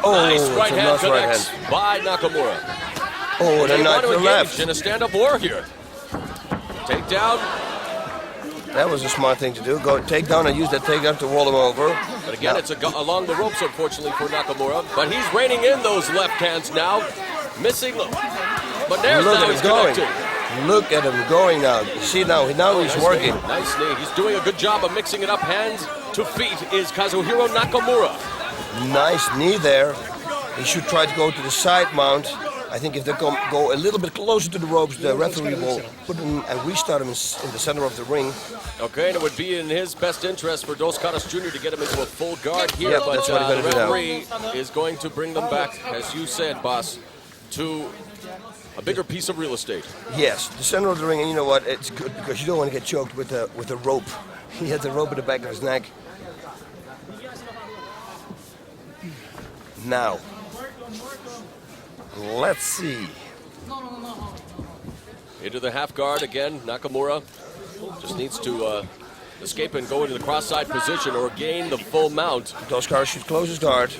Oh, nice right hand nice connects right hand by Nakamura. Oh, They then want not to the engage left. in a stand-up war here. Take down. That was a smart thing to do. Go take down and use that takedown to roll him over. But again, it's along the ropes, unfortunately, for Nakamura. But he's reining in those left hands now. Missing. But there's Look now at he's him going. connecting. Look at him going now. You see now he's working. Nice knee. He's doing a good job of mixing it up. Hand to feet is Kazuhiro Nakamura. Nice knee there. He should try to go to the side mount. I think if they go a little bit closer to the ropes, the referee will put him and restart him in the center of the ring. Okay, and it would be in his best interest for Dos Caras Jr. to get him into a full guard here, Yep, but that's what the he's gonna do referee is going to bring them back, as you said, boss, to a bigger piece of real estate. Yes, the center of the ring, and you know what? It's good because you don't want to get choked with a rope. He had the rope at the back of his neck. Now, let's see. Into the half guard again, Nakamura just needs to escape and go into the cross-side position or gain the full mount. Dos Caras should close his guard.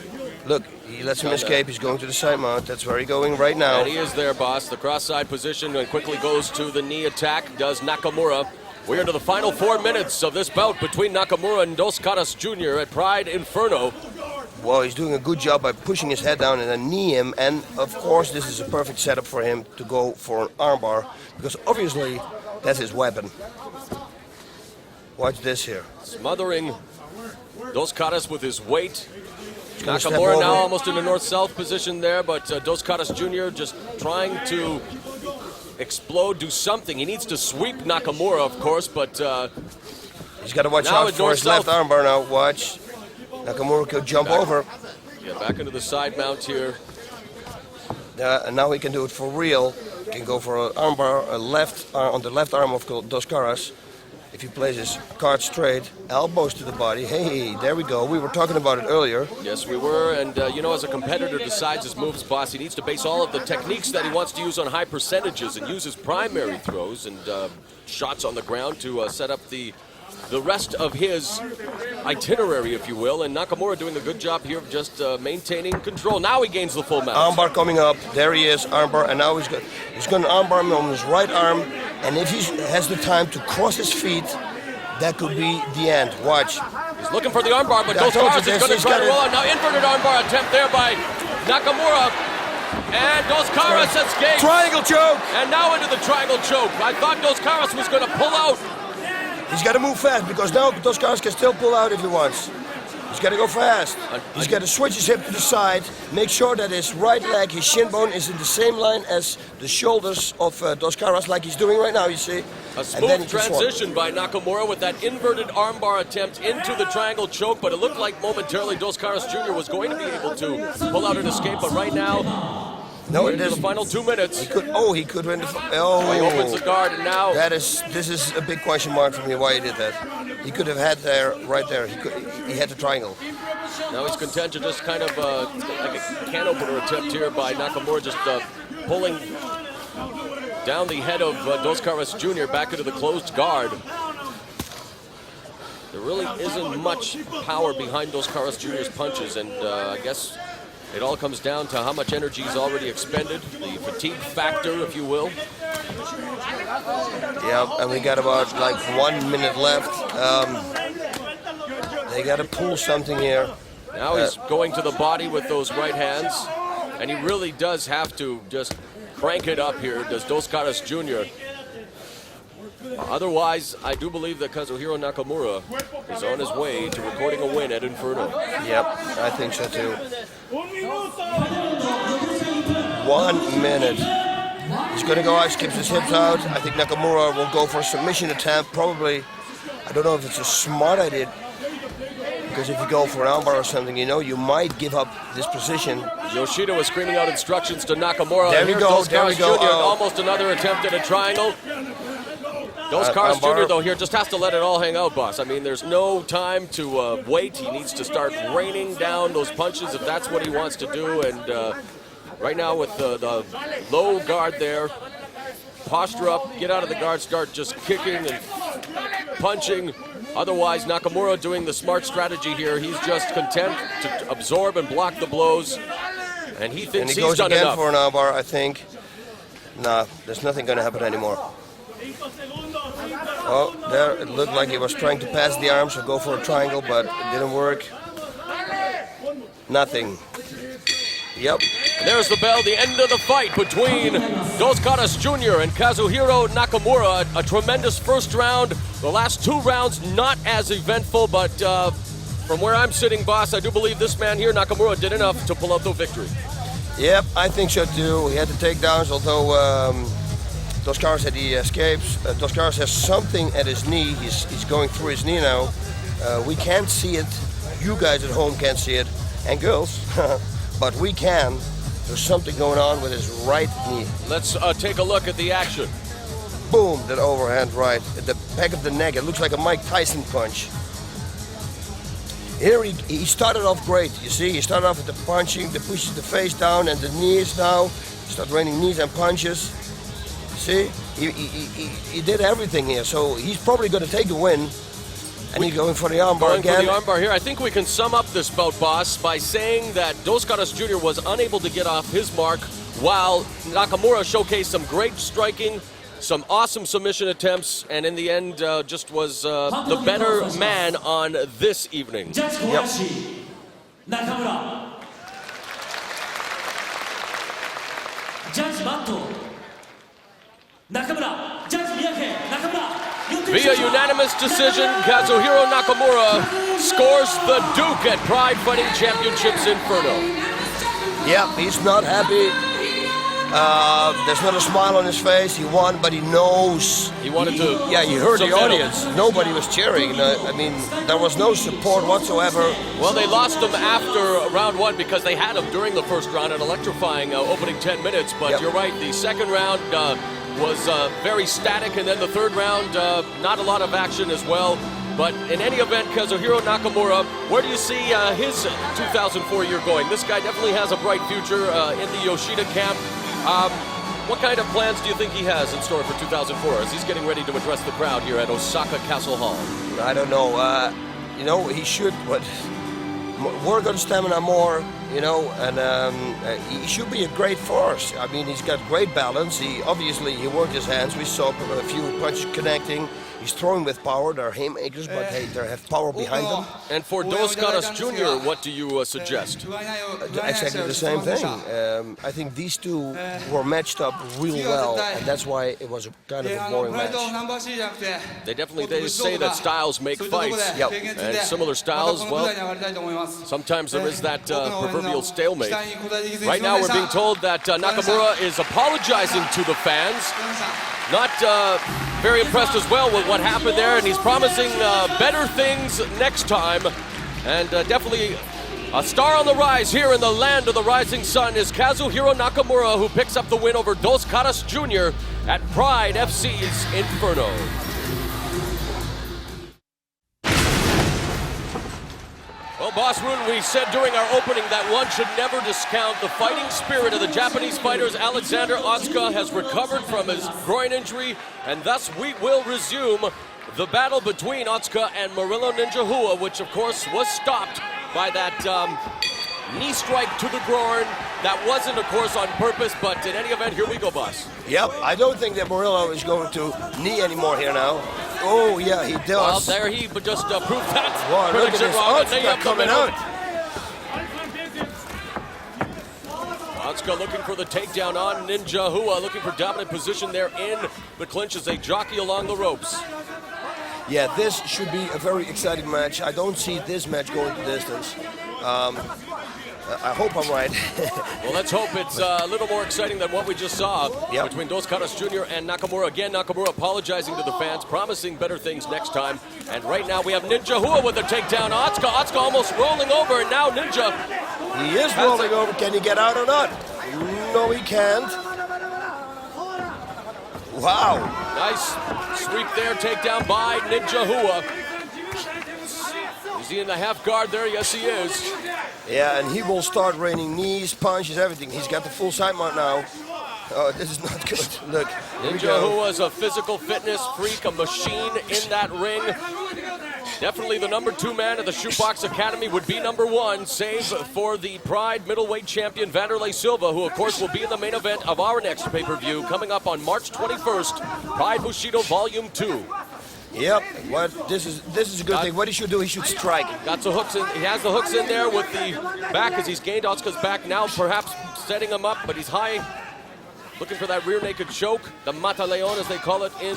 Look, he lets him escape. He's going to the side mount. That's where he's going right now. And he is there, boss. The cross-side position and quickly goes to the knee attack, does Nakamura. We're into the final 4 minutes of this bout between Nakamura and Dos Caras Jr. at Pride Inferno. Well, he's doing a good job by pushing his head down and then knee him. And, of course, this is a perfect setup for him to go for an armbar because, obviously, that's his weapon. Watch this here. Smothering Dos Caras with his weight. gonna step Nakamura now over. almost in the north-south position there, but Dos Caras Jr. just trying to explode, do something. He needs to sweep Nakamura, of course, but he's got to watch now out it's for his left armbar now. Watch. Nakamura could jump over. Yeah, back into the side mount here. And now he can do it for real. He can go for an armbar on the left arm of Dos Caras. If he plays his card straight, elbows to the body. Hey, there we go. We were talking about it earlier. Yes, we were. And, you know, as a competitor decides his moves, boss, he needs to base all of the techniques that he wants to use on high percentages and use his primary throws and shots on the ground to set up the rest of his itinerary, if you will. And Nakamura doing a good job here of just maintaining control. Now he gains the full mount. Armbar coming up. There he is, armbar. And now he's going to armbar him on his right arm. And if he has the time to cross his feet, that could be the end. Watch. He's looking for the armbar, but Dos Caras is going to try to roll out. Now inverted armbar attempt there by Nakamura. And Dos Caras escapes. Triangle choke. And now into the triangle choke. I thought Dos Caras was going to pull out. He's got to move fast because now Dos Caras can still pull out if he wants. He's got to go fast. He's got to switch his hip to the side, make sure that his right leg, his shin bone, is in the same line as the shoulders of Dos Caras, like he's doing right now, you see. A smooth transition by Nakamura with that inverted armbar attempt into the triangle choke, but it looked like momentarily Dos Caras Jr. was going to be able to pull out an escape, but right now, no, into the final 2 minutes. He could win the. He opens the guard, and now this is a big question mark for me why he did that. He could have had right there. He had the triangle. Now he's content to just kind of like a can opener attempt here by Nakamura, just pulling down the head of Dos Caras Jr. back into the closed guard. There really isn't much power behind Dos Caras Jr.'s punches, and I guess it all comes down to how much energy he's already expended, the fatigue factor, if you will. Yeah, and we got about like 1 minute left. They got to pull something here. Now he's going to the body with those right hands, and he really does have to just crank it up here, does Dos Caras Jr. Otherwise, I do believe that Kazuhiro Nakamura is on his way to recording a win at Inferno. Yep, I think so too. 1 minute. He's going to go out, skips his hips out. I think Nakamura will go for a submission attempt. Probably, I don't know if it's a smart idea. because if you go for an armbar or something, you know, you might give up this position. Yoshida was screaming out instructions to Nakamura. There we go, there we go. Jr. Almost another attempt at a triangle. Caras Jr. though here just has to let it all hang out, boss. I mean, there's no time to wait. He needs to start raining down those punches if that's what he wants to do. And right now with the low guard there, posture up, get out of the guard, start just kicking and punching. Otherwise, Nakamura doing the smart strategy here. He's just content to absorb and block the blows. And he thinks he's done enough. And he goes again for an armbar, I think. Nah, there's nothing going to happen anymore. Oh, there, it looked like he was trying to pass the arms or go for a triangle, but it didn't work. Nothing. Yep. And there's the bell, the end of the fight between Caras Jr. and Kazuhiro Nakamura. A tremendous first round. The last 2 rounds not as eventful, but from where I'm sitting, boss, I do believe this man here, Nakamura, did enough to pull out the victory. Yep, I think so too. He had the takedowns, although Caras had the escapes. Caras has something at his knee. He's going through his knee now. We can't see it. You guys at home can't see it. And girls. But we can. There's something going on with his right knee. Let's take a look at the action. Boom, that overhand right at the back of the neck. It looks like a Mike Tyson punch. Here he started off great. You see, he started off with the punching, the pushes the face down and the knees now. Start raining knees and punches. See, he did everything here. So he's probably going to take the win. And he's going for the armbar again. For the armbar here. I think we can sum up this bout, boss, by saying that Caras Jr. was unable to get off his mark, while Nakamura showcased some great striking, some awesome submission attempts, and in the end just was the better man on this evening. Judge Kobayashi, Nakamura. Judge Mato, Nakamura. Judge Miyake, Nakamura. Via unanimous decision, Kazuhiro Nakamura scores the Duke at Pride Fighting Championships Inferno. Yeah, he's not happy. There's not a smile on his face. He won, but he knows. He wanted to. Yeah, he heard the audience. Nobody was cheering. I mean, there was no support whatsoever. Well, they lost him after round 1 because they had him during the first round, an electrifying opening 10 minutes. But you're right, the second round was very static, and then the third round, not a lot of action as well. But in any event, Kazuhiro Nakamura, where do you see his 2004 year going? This guy definitely has a bright future in the Yoshida camp. What kind of plans do you think he has in store for 2004 as he's getting ready to address the crowd here at Osaka Castle Hall? I don't know. You know, he should work on stamina more, you know, and he should be a great force. I mean, he's got great balance. He worked his hands. We saw a few punches connecting. He's throwing with power. They're haymakers, but hey, they have power behind them. And for Caras Jr., what do you suggest? Exactly the same thing. I think these two were matched up real well, and that's why it was kind of a boring match. They say that styles make fights. Yep. And similar styles, well, sometimes there is that proverbial stalemate. Right now we're being told that Nakamura is apologizing to the fans. Not very impressed as well with what happened there, and he's promising better things next time. And definitely a star on the rise here in the land of the rising sun is Kazuhiro Nakamura, who picks up the win over Caras Jr. at Pride FC's Inferno. Well, Boss Rune, we said during our opening that one should never discount the fighting spirit of the Japanese fighters. Alexander Otsuka has recovered from his groin injury, and thus we will resume the battle between Otsuka and Murillo Ninja Rua, which of course was stopped by that knee strike to the groin. That wasn't, of course, on purpose, but in any event, here we go, boss. Yep, I don't think that Murillo is going to knee anymore here now. Oh, yeah, he does. Well, there he just proved that. Wow, look at this Otsuka coming out. Otsuka looking for the takedown on Ninja Rua, looking for dominant position there in the clinch as they jockey along the ropes. Yeah, this should be a very exciting match. I don't see this match going the distance. I hope I'm right. Well, let's hope it's a little more exciting than what we just saw between Dos Caras Jr. and Nakamura. Again, Nakamura apologizing to the fans, promising better things next time. And right now we have Ninja Hua with the takedown. Otsuka almost rolling over, and now Ninja. He is rolling over. Can he get out or not? No, he can't. Wow. Nice sweep there, takedown by Ninja Hua. Is he in the half guard there? Yes, he is. Yeah, and he will start raining knees, punches, everything. He's got the full side mount now. Oh, this is not good. Look, Ninja Hua is a physical fitness freak, a machine in that ring. Definitely the #2 man at the Shootbox Academy, would be #1, save for the Pride middleweight champion Vanderlei Silva, who of course will be in the main event of our next pay-per-view coming up on March 21st, Pride Bushido Volume 2. Yep, this is a good thing. What he should do, he should strike. Got some hooks in, he has the hooks in there with the back as he's gained Otsuka's back now, perhaps setting him up, but he's high, looking for that rear naked choke, the Mata Leon as they call it in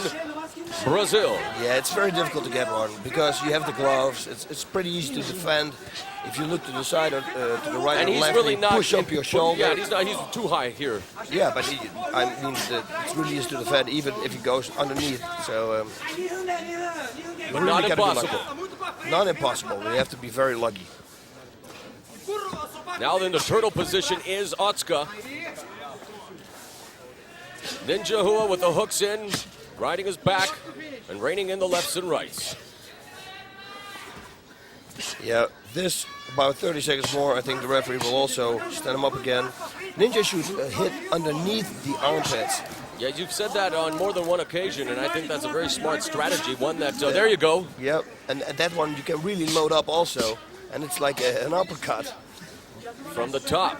Brazil. Yeah, it's very difficult to get one because you have the gloves. It's pretty easy to defend. If you look to the side or to the right and or he's left, really you not push up your shoulder. Yeah, he's too high here. Yeah, but I mean, it's really easy to defend even if he goes underneath. So, but not impossible. Not impossible. We have to be very lucky. Now in the turtle position is Otsuka. Ninja Hua with the hooks in, riding his back and reining in the lefts and rights. Yeah, this about 30 seconds more. I think the referee will also stand him up again. Ninja should hit underneath the armpits. Yeah, you've said that on more than one occasion, and I think that's a very smart strategy. One that, there you go. Yep, and that one you can really load up also, and it's like an uppercut. From the top.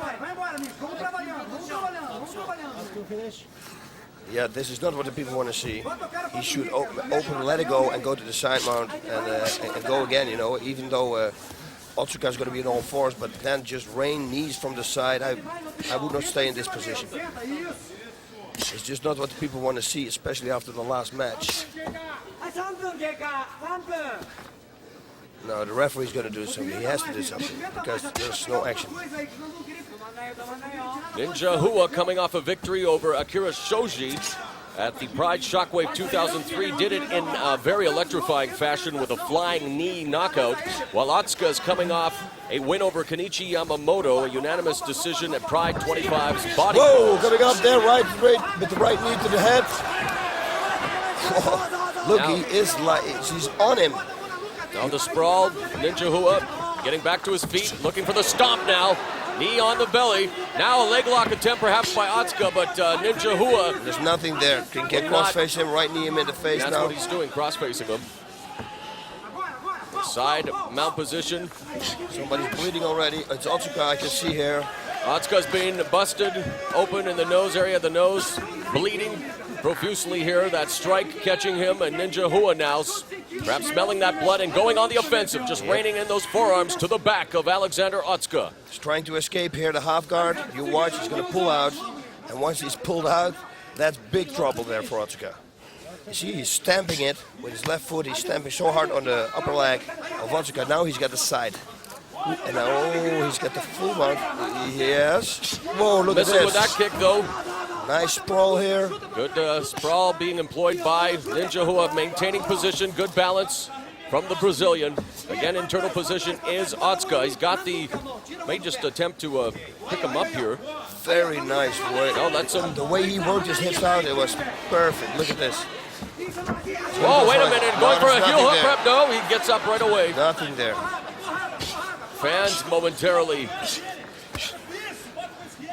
Yeah, this is not what the people want to see. He should open, let it go, and go to the side mount and go again, you know, even though Otsuka is going to be in all fours, but then just rain knees from the side. I would not stay in this position. It's just not what the people want to see, especially after the last match. No, the referee's going to do something. He has to do something because there's no action. Ninja Hua coming off a victory over Akira Shoji at the Pride Shockwave 2003. Did it in a very electrifying fashion with a flying knee knockout, while Otsuka is coming off a win over Kenichi Yamamoto, a unanimous decision at Pride 25's body. Whoa, coming up there, right with the right knee to the head. Look, now, he is like, she's on him. Now the sprawl, Ninja Hua getting back to his feet, looking for the stomp now. Knee on the belly. Now a leg lock attempt perhaps by Otsuka, but Ninja Hua. There's nothing there. Can get cross-face him, right knee him in the face now. That's what he's doing, cross-facing him. Side mount position. Somebody's bleeding already. It's Otsuka, I can see here. Otsuka's being busted open in the nose area of the nose, bleeding profusely here. That strike catching him, and Ninja Hua now perhaps smelling that blood and going on the offensive, just raining in those forearms to the back of Alexander Otsuka. He's trying to escape here, the half guard. You watch, he's going to pull out, and once he's pulled out, that's big trouble there for Otsuka. You see, he's stamping it with his left foot. He's stamping so hard on the upper leg of Otsuka. Now he's got the side. And now, he's got the full mount. Yes. Whoa, look at this. Missing with that kick, though. Nice sprawl here. Good sprawl being employed by Ninja Hua, maintaining position, good balance from the Brazilian. Again, internal position is Otsuka. He's got may just attempt to pick him up here. Very nice way. No, that's him. The way he worked his hips out, it was perfect. Look at this. Oh, wait a minute. Going for a heel hook prep. No, he gets up right away. Nothing there. Fans momentarily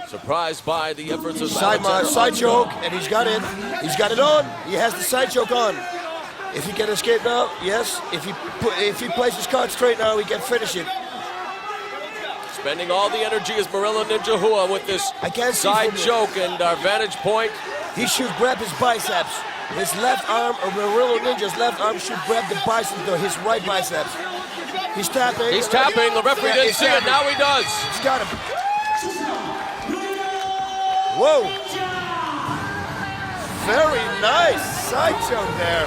surprised by the efforts of side choke, and he's got it. He's got it on. He has the side choke on. If he can escape now, yes. If he plays his card straight now, he can finish it. Spending all the energy is Murillo Ninja Hua with this side choke, and our vantage point. He should grab his biceps. His left arm, or Murillo Ninja's left arm, should grab the biceps, or his right biceps. He's tapping. He's tapping. The referee didn't see it. Now he does. He's got him. Whoa. Very nice side choke there.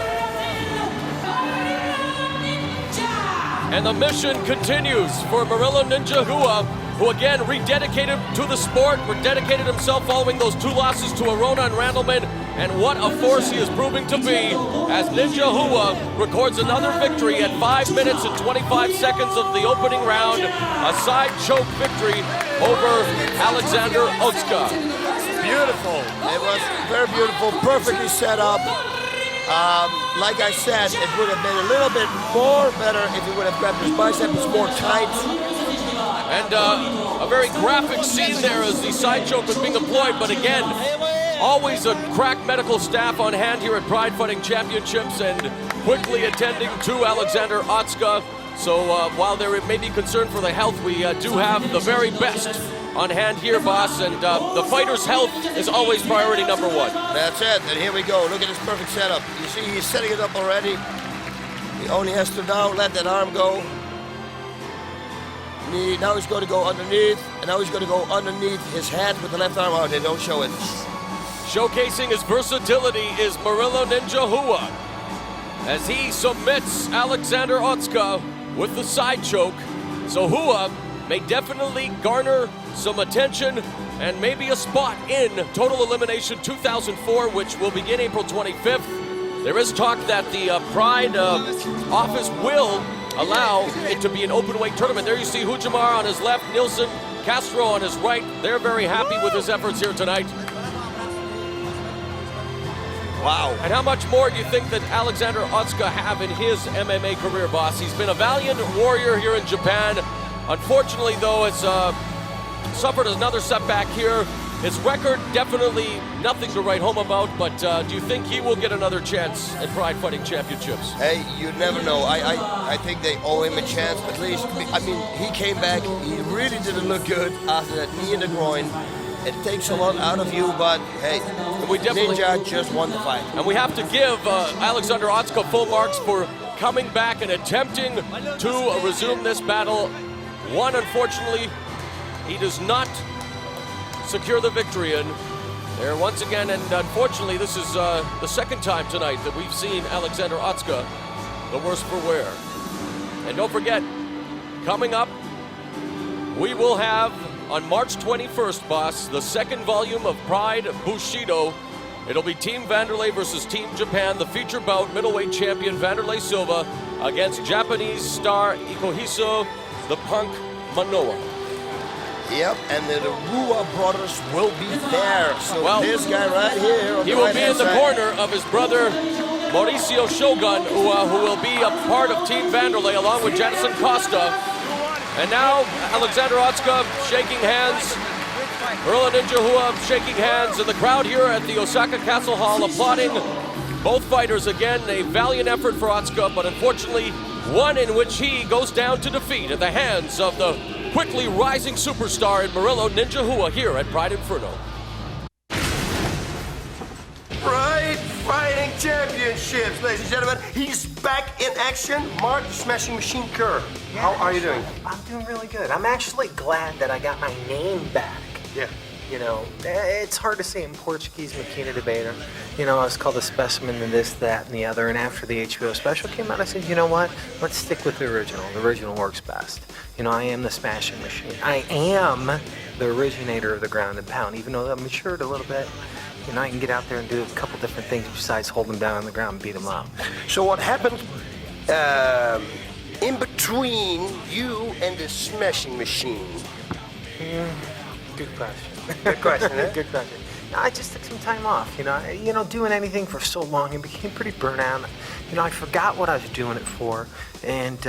And the mission continues for Murillo Ninja Hua. who again rededicated to the sport, rededicated himself following those 2 losses to Arona and Randleman, and what a force he is proving to be as Ninja Hua records another victory at 5 minutes and 25 seconds of the opening round, a side choke victory over Alexander Otsuka. Beautiful. It was very beautiful, perfectly set up. Like I said, it would have been a little bit more better if he would have grabbed his biceps more tight. And a very graphic scene there as the side choke was being employed, but again, always a crack medical staff on hand here at Pride Fighting Championships and quickly attending to Alexander Otsuka. So while there may be concern for the health, we do have the very best on hand here, boss, and the fighter's health is always priority number 1. That's it, and here we go. Look at this perfect setup. You see, he's setting it up already. He only has to now let that arm go. Knee, now he's going to go underneath, and now he's going to go underneath his head with the left arm out. They don't show it. Showcasing his versatility is Murillo Ninja Hua as he submits Alexander Otsuka with the side choke. So Hua may definitely garner some attention and maybe a spot in Total Elimination 2004, which will begin April 25th. There is talk that the Pride office will allow it to be an open weight tournament. There you see Hujimar on his left, Nielsen, Castro on his right. They're very happy with his efforts here tonight. Wow. And how much more do you think that Alexander Otsuka have in his MMA career, boss? He's been a valiant warrior here in Japan. Unfortunately, though, it's suffered another setback here. His record, definitely nothing to write home about, but do you think he will get another chance at Pride Fighting Championships? Hey, you never know. I think they owe him a chance, at least. I mean, he came back. He really didn't look good after that knee in the groin. It takes a lot out of you, but hey, Ninja just won the fight. And we have to give Alexander Otsuka full marks for coming back and attempting to resume this battle. One, unfortunately, he does not secure the victory in there once again, and unfortunately, this is the second time tonight that we've seen Alexander Otsuka the worse for wear. And don't forget, coming up, we will have on March 21st, boss, the second volume of Pride Bushido. It'll be Team Vanderlei versus Team Japan, the feature bout, middleweight champion Vanderlei Silva against Japanese star Ikohiso the Punk Manoa. Yep, and the Rua brothers will be there. So this guy right here on he will be in the corner of his brother Mauricio Shogun, who will be a part of Team Vanderlei along with Jadison Costa. And now Alexander Otsuka shaking hands, Murillo Ninja Hua shaking hands, and the crowd here at the Osaka Castle Hall applauding both fighters. Again, a valiant effort for Otsuka, but unfortunately one in which he goes down to defeat at the hands of the quickly rising superstar in Murillo Ninja Hua here at Pride Inferno. Pride Fighting Championships, ladies and gentlemen. He's back in action. Mark the Smashing Machine Kerr. How are you doing? I'm doing really good. I'm actually glad that I got my name back. Yeah. You know, it's hard to say in Portuguese, Makina Debater. You know, I was called a specimen in this, that, and the other. And after the HBO special came out, I said, you know what? Let's stick with the original. The original works best. You know, I am the Smashing Machine. I am the originator of the ground and pound. Even though I've matured a little bit, you know, I can get out there and do a couple different things besides hold them down on the ground and beat them up. So what happened in between you and the Smashing Machine? Good question. Good question, eh? Good question. I just took some time off, you know, doing anything for so long, it became pretty burnt out. You know, I forgot what I was doing it for, and,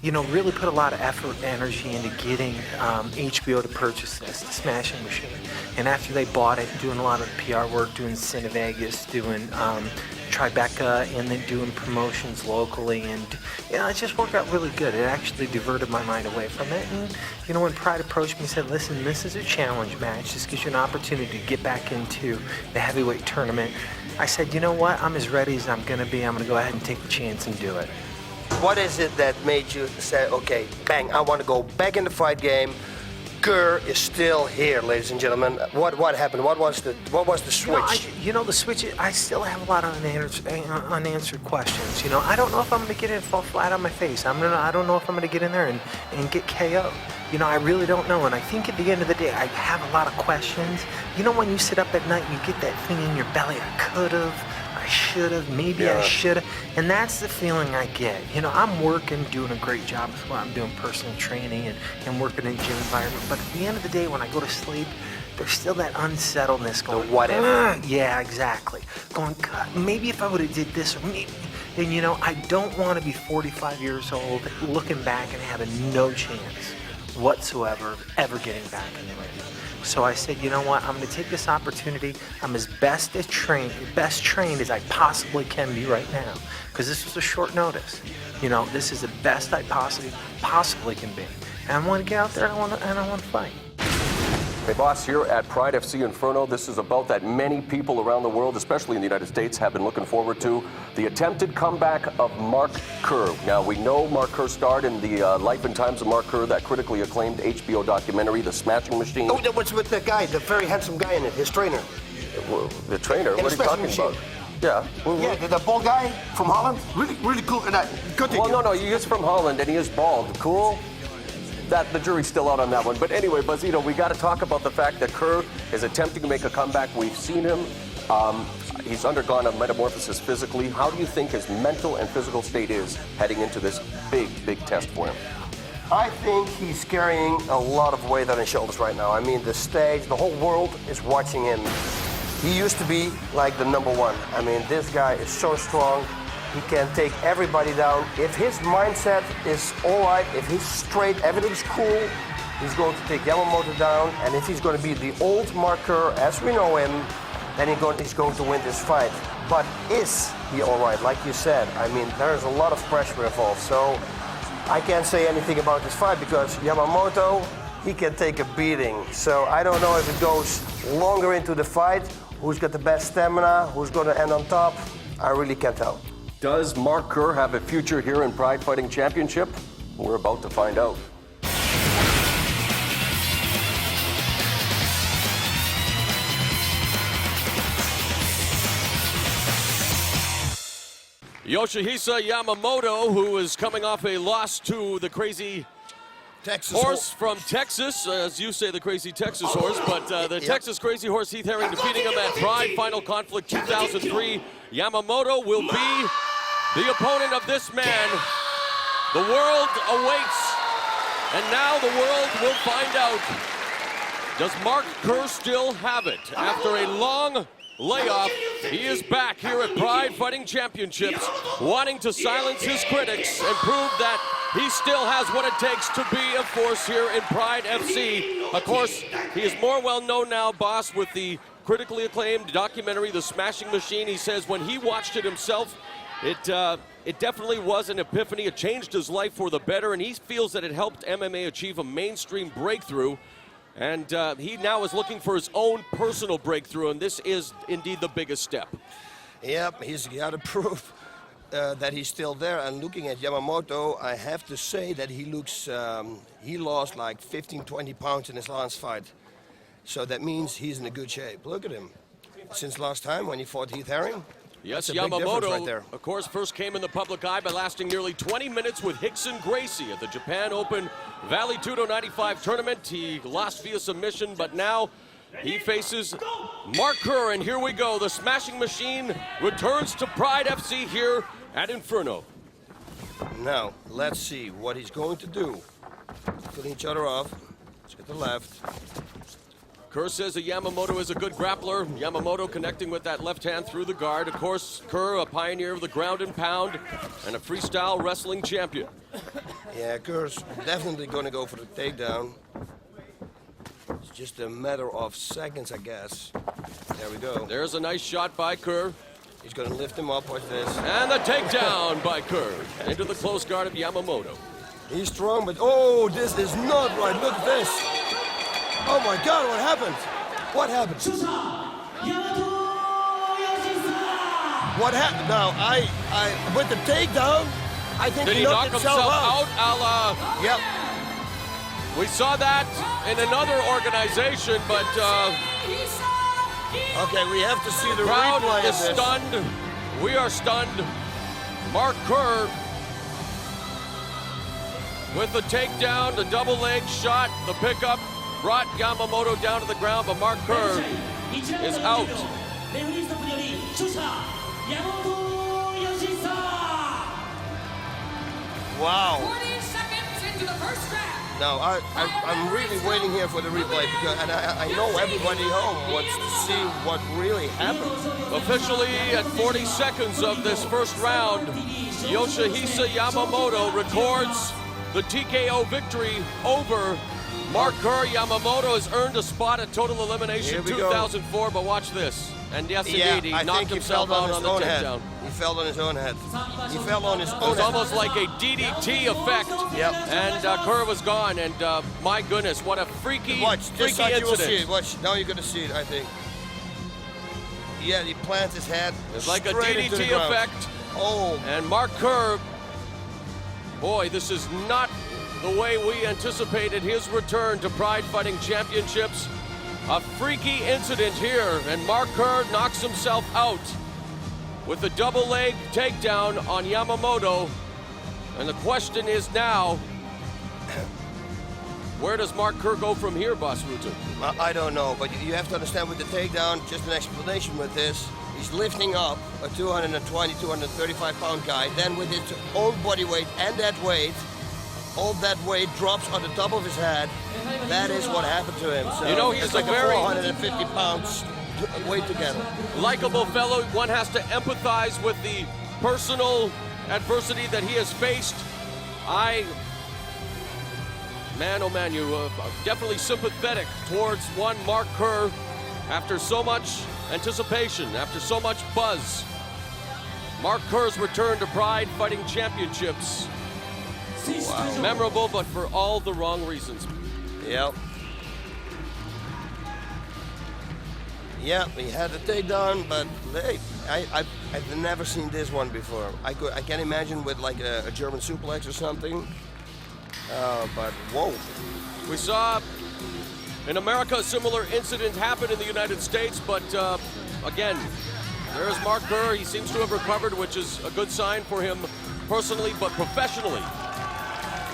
you know, really put a lot of effort and energy into getting HBO to purchase this, the Smashing Machine. And after they bought it, doing a lot of PR work, doing Cine Vegas, doing Tribeca, and then doing promotions locally, and, you know, it just worked out really good. It actually diverted my mind away from it, and, you know, when Pride approached me and said, listen, this is a challenge match, this gives you an opportunity to get back into the heavyweight tournament, I said, you know what, I'm as ready as I'm going to be. I'm going to go ahead and take the chance and do it. What is it that made you say, okay, bang, I want to go back in the fight game? Kerr is still here, ladies and gentlemen. What happened? What was the switch? You know, the switch, I still have a lot of unanswered questions. You know, I don't know if I'm going to get in, fall flat on my face. I don't know if I'm going to get in there and get KO'd. You know, I really don't know. And I think at the end of the day, I have a lot of questions. You know, when you sit up at night and you get that thing in your belly, I could have, I should have, maybe I should have. And that's the feeling I get. You know, I'm working, doing a great job with what I'm doing, personal training and working in a gym environment. But at the end of the day, when I go to sleep, there's still that unsettledness going, what if? Yeah, exactly. Going, God, maybe if I would have did this, or maybe. And you know, I don't want to be 45 years old, looking back and having no chance whatsoever of ever getting back in the ring. So I said, you know what, I'm going to take this opportunity. I'm as best trained as I possibly can be right now, because this was a short notice. You know, this is the best I possibly can be. And I want to get out there and I want to fight. Hey, boss, here at Pride FC Inferno, this is a bout that many people around the world, especially in the United States, have been looking forward to. The attempted comeback of Mark Kerr. Now, we know Mark Kerr starred in the Life and Times of Mark Kerr, that critically acclaimed HBO documentary, The Smashing Machine. Oh, what's with the guy, the very handsome guy in it, his trainer? The trainer? What are you talking about? Yeah. Yeah, the bald guy from Holland? Really cool. Well, no, he is from Holland and he is bald. Cool? That the jury's still out on that one. But anyway, Buzzito, we got to talk about the fact that Kerr is attempting to make a comeback. We've seen him. He's undergone a metamorphosis physically. How do you think his mental and physical state is heading into this big test for him? I think he's carrying a lot of weight on his shoulders right now. I mean, the stage, the whole world is watching him. He used to be like the number one. I mean, this guy is so strong. He can take everybody down. If his mindset is all right, if he's straight, everything's cool, he's going to take Yamamoto down. And if he's going to be the old Mark Kerr as we know him, then he's going to win this fight. But is he all right? Like you said, I mean, there's a lot of pressure involved. So I can't say anything about this fight because Yamamoto, he can take a beating. So I don't know if it goes longer into the fight, who's got the best stamina, who's going to end on top. I really can't tell. Does Mark Kerr have a future here in Pride Fighting Championship? We're about to find out. Yoshihisa Yamamoto, who is coming off a loss to the crazy Texas horse from Texas, as you say, the crazy Texas horse, but the Texas crazy horse Heath Herring defeating him at Pride Final Conflict 2003. Yamamoto will be the opponent of this man. The world awaits, and now the world will find out. Does Mark Kerr still have it? After a long layoff, he is back here at Pride Fighting Championships, wanting to silence his critics and prove that he still has what it takes to be a force here in Pride FC. Of course, he is more well known now, boss, with the critically acclaimed documentary, The Smashing Machine. He says when he watched it himself, it definitely was an epiphany. It changed his life for the better, and he feels that it helped MMA achieve a mainstream breakthrough. And he now is looking for his own personal breakthrough, and this is indeed the biggest step. Yep, he's got to prove that he's still there. And looking at Yamamoto, I have to say that he looks, he lost like 15, 20 pounds in his last fight. So that means he's in a good shape. Look at him. Since last time when he fought Heath Herring. Yes, Yamamoto, right there. Of course, first came in the public eye by lasting nearly 20 minutes with Rickson Gracie at the Japan Open Vale Tudo 95 tournament. He lost via submission, but now he faces Mark Kerr, and here we go. The Smashing Machine returns to Pride FC here at Inferno. Now, let's see what he's going to do. Filling each other off. Let's get the left. Kerr says that Yamamoto is a good grappler. Yamamoto connecting with that left hand through the guard. Of course, Kerr, a pioneer of the ground and pound and a freestyle wrestling champion. Yeah, Kerr's definitely going to go for the takedown. It's just a matter of seconds, I guess. There we go. There's a nice shot by Kerr. He's going to lift him up. Watch this. And the takedown by Kerr into the close guard of Yamamoto. He's strong, but oh, this is not right. Look at this. Oh my God, what happened? What happened? What happened? Now, I with the takedown, I think he knocked himself out? Yep. We saw that in another organization, but okay, we have to see the crowd replay is of this. stunned. We are stunned. Mark Kerr with the takedown, the double leg shot, the pickup brought Yamamoto down to the ground, but Mark Kerr is out. Wow. 20 seconds into the first round. Now, I'm really waiting here for the replay, because, and I know everybody home wants to see what really happened. Officially at 40 seconds of this first round, Yoshihisa Yamamoto records the TKO victory over Mark Kerr. Yamamoto has earned a spot at Total Elimination 2004, but watch this. And yes, indeed, he knocked himself out on the takedown. He fell on his own head. He fell on his own head. It was almost like a DDT effect. Yep. And Kerr was gone, and my goodness, what a freaky, Watch, this side incident. you will see it. Watch, now you're going to see it, I think. Yeah, he plants his head It's like a straight into the DDT ground. effect. Oh. And Mark Kerr, boy, this is not the way we anticipated his return to Pride Fighting Championships. A freaky incident here, and Mark Kerr knocks himself out with a double leg takedown on Yamamoto. And the question is now, where does Mark Kerr go from here, Boss Rutan? I don't know, but you have to understand with the takedown, just an explanation with this. He's lifting up a 220, 235 pound guy, then with his own body weight and that weight, all that weight drops on the top of his head. That is what happened to him. So you know, he's it's like a very 450 pounds weight together. Likable fellow. One has to empathize with the personal adversity that he has faced. Man, oh man, you are definitely sympathetic towards one Mark Kerr after so much anticipation, after so much buzz. Mark Kerr's return to Pride Fighting Championships. Wow. Memorable, but for all the wrong reasons. Yep. Yeah, he had the takedown, but hey, I've never seen this one before. I can imagine with like a German suplex or something. But whoa. We saw in America a similar incident happen in the United States, but again, there's Mark Kerr. He seems to have recovered, which is a good sign for him personally, but professionally.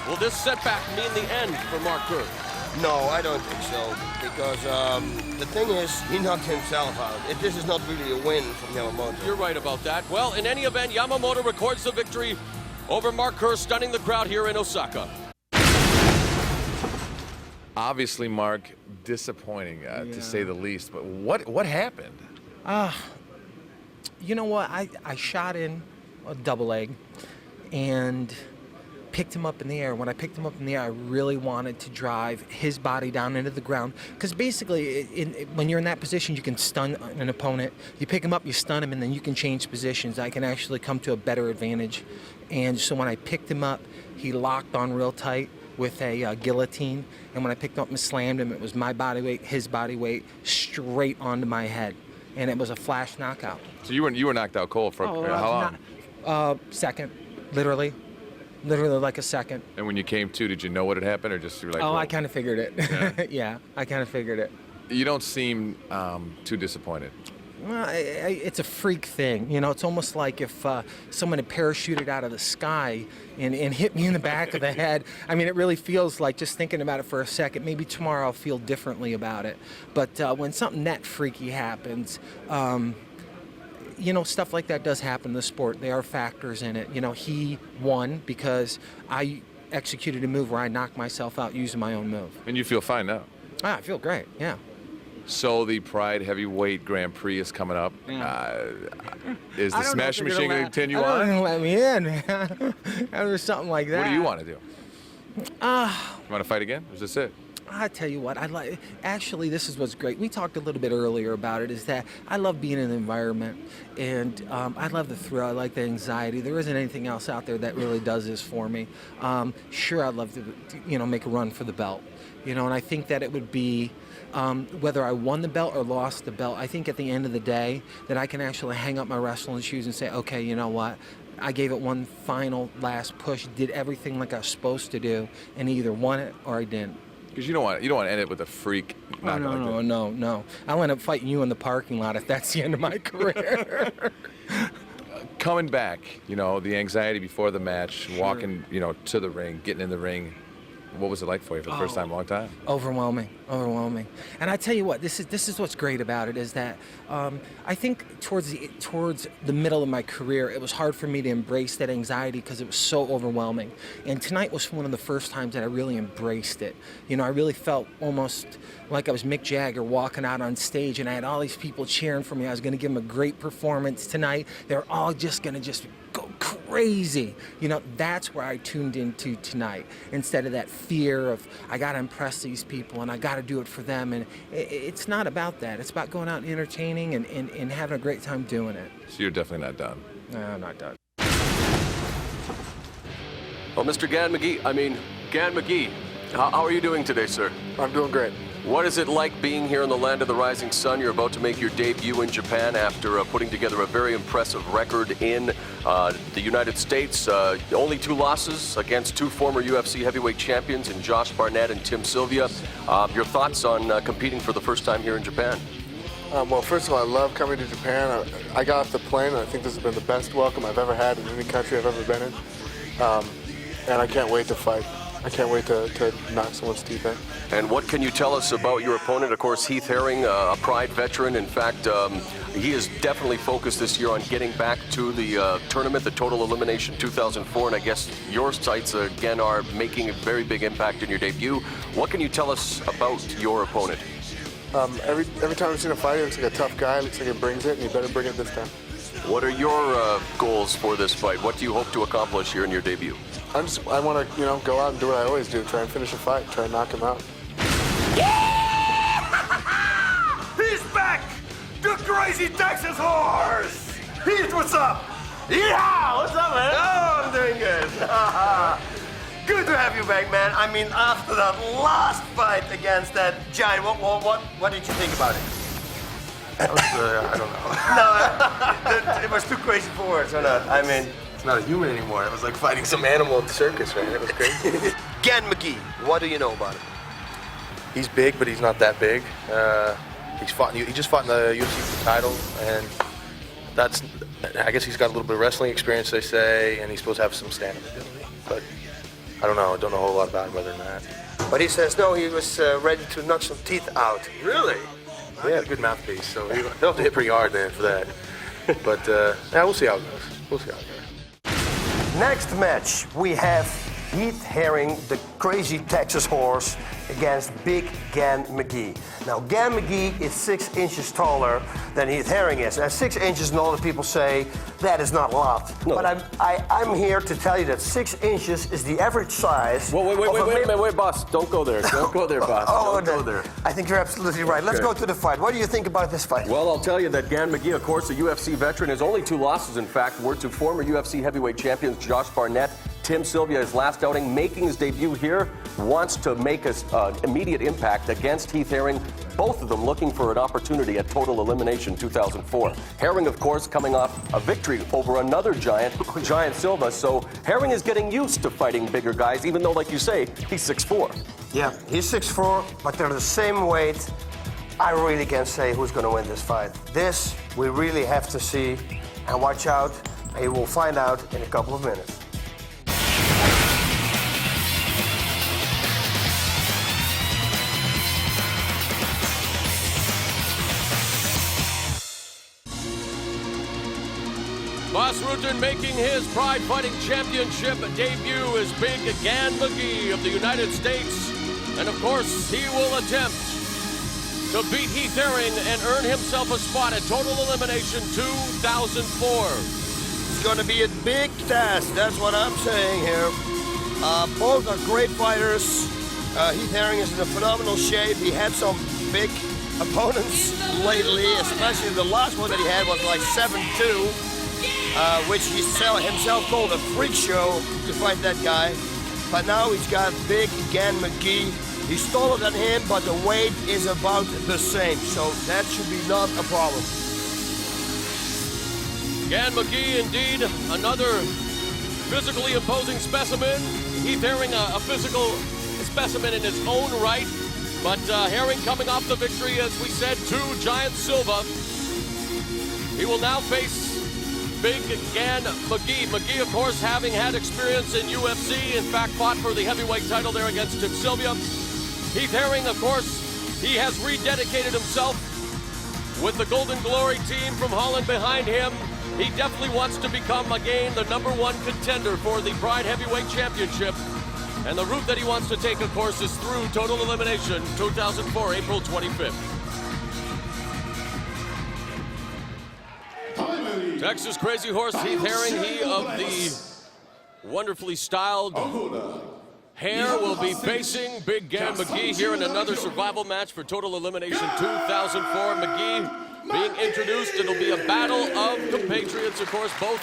Will this setback mean the end for Mark Kerr? No, I don't think so, because the thing is, he knocked himself out. This is not really a win from Yamamoto. You're right about that. Well, in any event, Yamamoto records the victory over Mark Kerr, stunning the crowd here in Osaka. Obviously, Mark, disappointing to say the least. But what happened? You know what? I shot in a double leg and picked him up in the air. When I picked him up in the air, I really wanted to drive his body down into the ground, because basically when you're in that position, you can stun an opponent. You pick him up, you stun him, and then you can change positions. I can actually come to a better advantage. And so when I picked him up, he locked on real tight with a guillotine, and when I picked him up and slammed him, it was my body weight, his body weight, straight onto my head, and it was a flash knockout. So you were knocked out cold for how long? Second, literally like a second. And when you came to, did you know what had happened, or just you were like? Oh, well, I kind of figured it. Yeah. Yeah, I kind of figured it. You don't seem too disappointed. Well, it's a freak thing. You know, it's almost like if someone had parachuted out of the sky and hit me in the back of the head. I mean, it really feels like, just thinking about it for a second, maybe tomorrow I'll feel differently about it. But when something that freaky happens, you know, stuff like that does happen in the sport. There are factors in it. You know, he won because I executed a move where I knocked myself out using my own move. And you feel fine now? I feel great, yeah. So the Pride Heavyweight Grand Prix is coming up. Yeah. Is the Smashing Machine going to continue on? on? They let me in, man. Or something like that. What do you want to do? You want to fight again? Or is this it? I tell you what, actually, this is what's great. We talked a little bit earlier about it, is that I love being in the environment, and I love the thrill. I like the anxiety. There isn't anything else out there that really does this for me. Sure, I'd love to, you know, make a run for the belt, you know, and I think that it would be, whether I won the belt or lost the belt, I think at the end of the day that I can actually hang up my wrestling shoes and say, okay, you know what? I gave it one final last push, did everything like I was supposed to do, and either won it or I didn't. Because you don't want to end it with a freak knockout. No. I'll end up fighting you in the parking lot if that's the end of my career. Coming back, you know, the anxiety before the match, walking, you know, to the ring, getting in the ring. What was it like for you for the first time in a long time? Overwhelming. And I tell you what, this is what's great about it is that I think towards the middle of my career, it was hard for me to embrace that anxiety because it was so overwhelming. And tonight was one of the first times that I really embraced it. You know, I really felt almost like I was Mick Jagger walking out on stage, and I had all these people cheering for me. I was going to give them a great performance tonight. They were all just going to go crazy. You know, that's where I tuned into tonight, instead of that fear of I got to impress these people and I got to do it for them. And it's not about that. It's about going out and entertaining and having a great time doing it. So you're definitely not done. No, I'm not done. Well, Mr. Gan McGee, how are you doing today, sir? I'm doing great. What is it like being here in the land of the rising sun? You're about to make your debut in Japan after putting together a very impressive record in the United States. Only 2 losses against 2 former UFC heavyweight champions in Josh Barnett and Tim Sylvia. Your thoughts on competing for the first time here in Japan? Well, first of all, I love coming to Japan. I got off the plane, and I think this has been the best welcome I've ever had in any country I've ever been in. And I can't wait to fight. I can't wait to knock someone's teeth in. And what can you tell us about your opponent? Of course, Heath Herring, a Pride veteran. In fact, he is definitely focused this year on getting back to the tournament, the Total Elimination 2004. And I guess your sights, again, are making a very big impact in your debut. What can you tell us about your opponent? Every time I've seen a fight, he looks like a tough guy. Looks like he brings it, and he better bring it this time. What are your goals for this fight? What do you hope to accomplish here in your debut? I want to, go out and do what I always do. Try and finish a fight. Try and knock him out. He's back! The crazy Texas horse! Heath, what's up? Yeah! What's up, man? Oh, I'm doing good. Good to have you back, man. I mean, after that last fight against that giant, what did you think about it? That was, I don't know. No, it was too crazy for words, or not? I mean, It's not a human anymore. It was like fighting some animal at the circus, right? It was crazy. Gan McGee, what do you know about him? He's big, but he's not that big. He just fought in the UFC for the title, and I guess he's got a little bit of wrestling experience, they say, and he's supposed to have some stand-up ability. But I don't know. I don't know a whole lot about him other than that. But he says no, he was ready to knock some teeth out. Really? He had a good mouthpiece, so he'll have to hit pretty hard then for that. But yeah, we'll see how it goes. Next match, we have Heath Herring, the crazy Texas horse, against big Gan McGee. Now, Gan McGee is 6 inches taller than Heath Herring is. Now, 6 inches, and a lot of people say that is not a lot. No. But I'm here to tell you that 6 inches is the average size. Wait, boss. Don't go there. Don't go there, boss. Don't go there. I think you're absolutely right. Let's go to the fight. What do you think about this fight? Well, I'll tell you that Gan McGee, of course, a UFC veteran, his only 2 losses, in fact, were to former UFC heavyweight champions Josh Barnett, Tim Sylvia, his last outing, making his debut here, wants to make an immediate impact against Heath Herring, both of them looking for an opportunity at Total Elimination 2004. Herring, of course, coming off a victory over another giant, Silva, so Herring is getting used to fighting bigger guys, even though, like you say, he's 6'4". Yeah, he's 6'4", but they're the same weight. I really can't say who's going to win this fight. This, we really have to see, and watch out, and we'll find out in a couple of minutes. Bas Rutten making his Pride Fighting Championship debut is big Gan McGee of the United States. And of course, he will attempt to beat Heath Herring and earn himself a spot at Total Elimination 2004. It's going to be a big test, that's what I'm saying here. Both are great fighters. Heath Herring is in a phenomenal shape. He had some big opponents lately, especially the last one that he had was like 7-2. Which he himself called a freak show to fight that guy. But now he's got big Gan McGee. He's taller than him, but the weight is about the same. So that should be not a problem. Gan McGee, indeed, another physically imposing specimen. Heath Herring, a physical specimen in his own right. But Herring coming off the victory, as we said, to Giant Silva. He will now face Big Gan McGee. McGee, of course, having had experience in UFC, in fact, fought for the heavyweight title there against Tim Sylvia. Heath Herring, of course, he has rededicated himself with the Golden Glory team from Holland behind him. He definitely wants to become, again, the #1 contender for the Pride Heavyweight Championship. And the route that he wants to take, of course, is through total elimination, 2004, April 25th. Texas Crazy Horse Heath Herring, he of the wonderfully styled hair, will be facing Big Gan McGee here in another survival match for Total Elimination 2004. McGee being introduced. It'll be a battle of compatriots, of course, both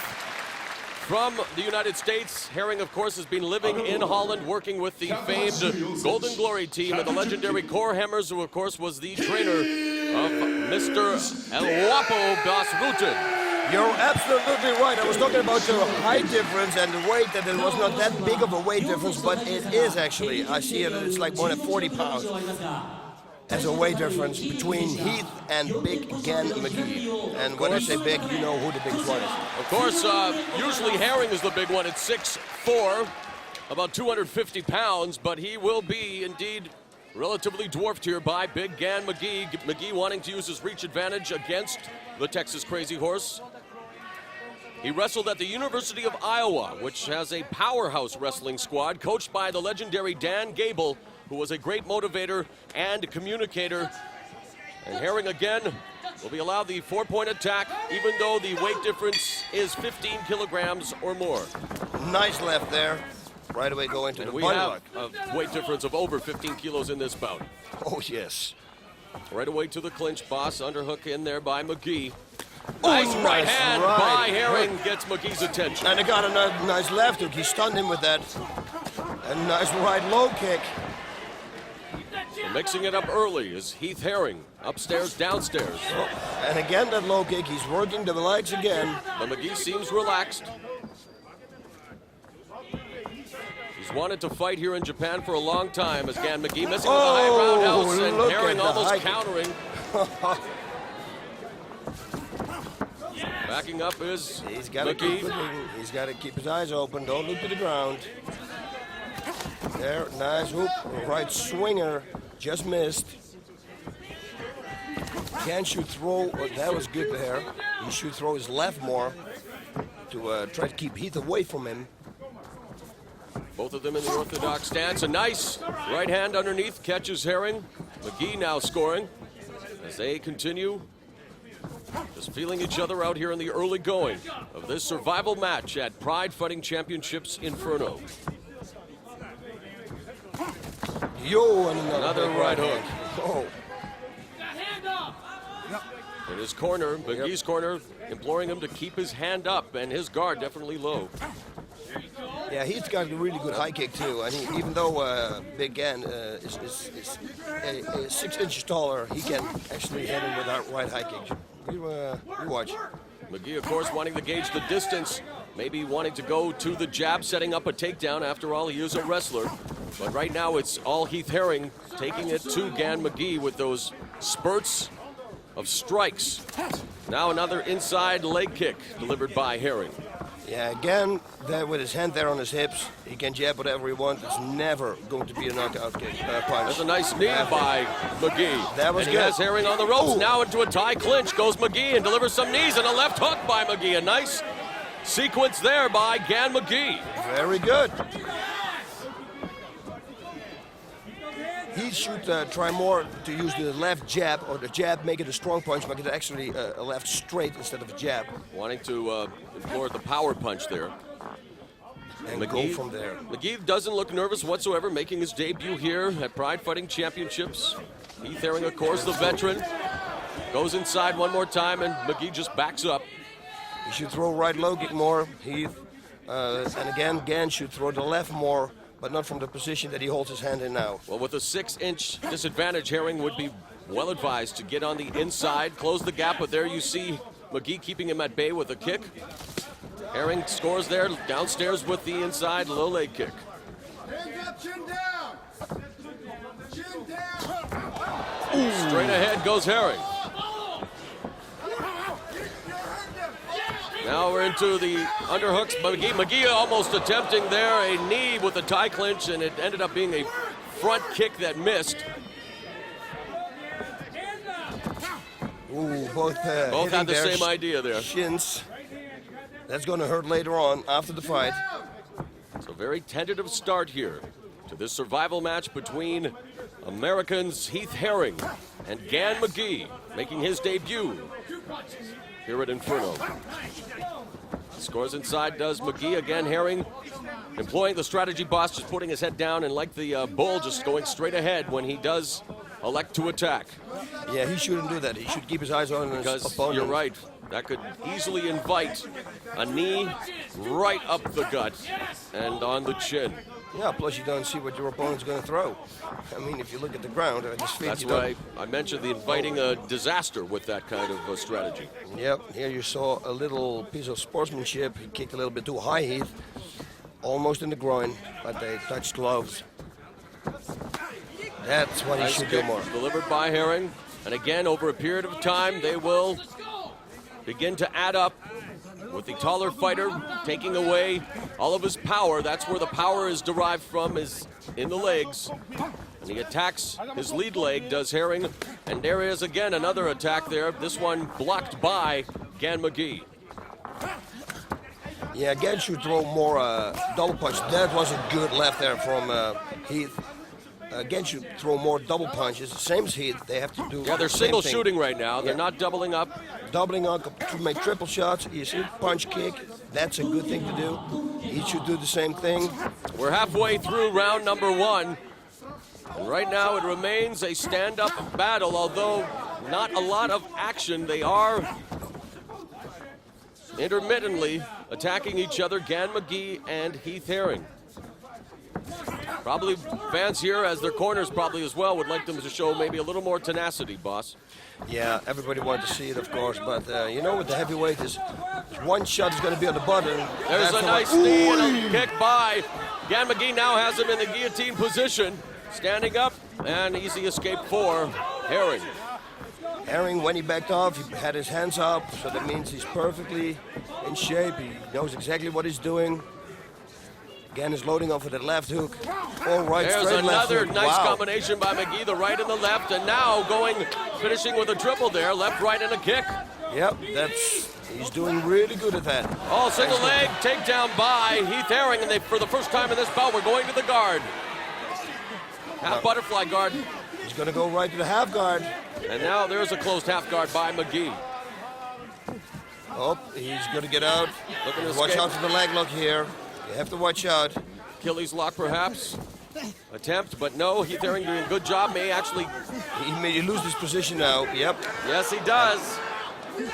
from the United States. Herring, of course, has been living in Holland, working with the famed Golden Glory team and the legendary Cor Hemmers, who, of course, was the trainer of Mr. El Guapo Das Ruten. You're absolutely right. I was talking about the height difference and the weight, that it was not that big of a weight difference, but it is actually. I see it, it's like more than 40 pounds as a weight difference between Heath and Big Gan McGee. And when I say big, you know who the biggest one is. Of course, usually Herring is the big one at 6'4", about 250 pounds, but he will be indeed relatively dwarfed here by Big Gan McGee. McGee wanting to use his reach advantage against the Texas Crazy Horse. He wrestled at the University of Iowa, which has a powerhouse wrestling squad coached by the legendary Dan Gable, who was a great motivator and communicator. And Herring again will be allowed the 4-point attack, even though the weight difference is 15 kilograms or more. Nice left there. Right away go into the we have a weight difference of over 15 kilos in this bout. Oh, yes. Right away to the clinch, boss. Underhook in there by McGee. Oh, Nice right nice hand right by Herring hook. gets McGee's attention. And he got a nice left hook. He stunned him with that. A nice right low kick. And mixing it up early is Heath Herring. Upstairs, downstairs. And again that low kick. He's working the legs again. But McGee seems relaxed. He's wanted to fight here in Japan for a long time, as Gan McGee missing with a high roundhouse and look Herring at the almost high countering. Backing up is He's got to keep McGee. looking. He's got to keep his eyes open. Don't look to the ground. There, nice whoop. Right swinger, just missed. Gan should throw. That was good there. He should throw his left more to try to keep Heath away from him. Both of them in the orthodox stance. A nice right hand underneath catches Herring. McGee now scoring as they continue just feeling each other out here in the early going of this survival match at Pride Fighting Championships Inferno. Yo, and another right hook. Oh. In his corner, McGee's corner, imploring him to keep his hand up, and his guard definitely low. Yeah, he's got a really good high kick too. I mean, even though Big Gan is 6 inches taller, he can actually hit him with that right high kick. You watch. McGee, of course, wanting to gauge the distance, maybe wanting to go to the jab, setting up a takedown. After all, he is a wrestler. But right now, it's all Heath Herring taking it to Gan McGee with those spurts of strikes. Now another inside leg kick delivered by Herring. Yeah, again, there with his hand there on his hips, he can jab whatever he wants. It's never going to be a knockout kick, punch. That's a nice knee by McGee. That was and good. He has Herring on the ropes. Ooh. Now into a tie clinch goes McGee and delivers some knees and a left hook by McGee. A nice sequence there by Gan McGee. Very good. He should try more to use the left jab, or the jab, make it a strong punch, make it actually a left straight instead of a jab. Wanting to implore the power punch there. And go from there. McGee doesn't look nervous whatsoever, making his debut here at Pride Fighting Championships. Heath Herring, of course, the veteran. Goes inside one more time, and McGee just backs up. He should throw right low kick more, Heath. And again, Gan should throw the left more, but not from the position that he holds his hand in now. Well, with a 6-inch disadvantage, Herring would be well advised to get on the inside, close the gap, but there you see McGee keeping him at bay with a kick. Herring scores there, downstairs with the inside low leg kick. Hands up, chin down. Chin down. Straight ahead goes Herring. Now we're into the underhooks. McGee almost attempting there a knee with a tie clinch, and it ended up being a front kick that missed. Ooh, both had the same idea there. Shins. That's going to hurt later on after the fight. So very tentative start here to this survival match between Americans Heath Herring and Gan McGee, making his debut here at Inferno. Scores inside does McGee. Again, Herring employing the strategy boss, just putting his head down, and like the bull, just going straight ahead when he does elect to attack. Yeah, he shouldn't do that. He should keep his eyes on his opponent. You're right. That could easily invite a knee right up the gut and on the chin. Yeah, plus you don't see what your opponent's going to throw. I mean, if you look at the ground, at his feet, that's why I mentioned the inviting a disaster with that kind of strategy. Yep, here you saw a little piece of sportsmanship. He kicked a little bit too high, Heath. Almost in the groin, but they touched gloves. That's what he should do more. Delivered by Herring. And again, over a period of time, they will begin to add up with the taller fighter taking away all of his power. That's where the power is derived from, is in the legs. And he attacks his lead leg, does Herring. And there is again another attack there. This one blocked by Gan McGee. Yeah, Gan should throw more double punch. That was a good left there from Heath. Gan should throw more double punches. Same as Heath, they have to do. Yeah, they're single shooting right now. They're not doubling up. Doubling up to make triple shots. You see, punch kick. That's a good thing to do. He should do the same thing. We're halfway through round number 1. And right now it remains a stand-up battle, although not a lot of action. They are intermittently attacking each other, Gan McGee and Heath Herring. Probably fans here, as their corners probably as well, would like them to show maybe a little more tenacity, boss. Yeah, everybody wanted to see it, of course, but you know, with the heavyweight, is one shot is going to be on the button. There's a nice knee and a kick by Gan McGee. Now has him in the guillotine position, standing up, and easy escape for Herring. Herring, when he backed off, he had his hands up, so that means he's perfectly in shape. He knows exactly what he's doing. Gan is loading off with that left hook. All right, there's straight another left hook. nice Wow. combination by McGee, the right and the left, and now finishing with a triple there, left, right, and a kick. Yep, he's doing really good at that. Oh, single leg takedown by Heath Herring, and for the first time in this bout, we're going to the guard. Half butterfly guard. He's going to go right to the half guard. And now there's a closed half guard by McGee. Oh, he's going to get out. Watch out for the leg lock here. You have to watch out. Achilles lock, perhaps. Attempt, but no. Heath Herring doing a good job. May actually. He may lose his position now. Yep. Yes, he does.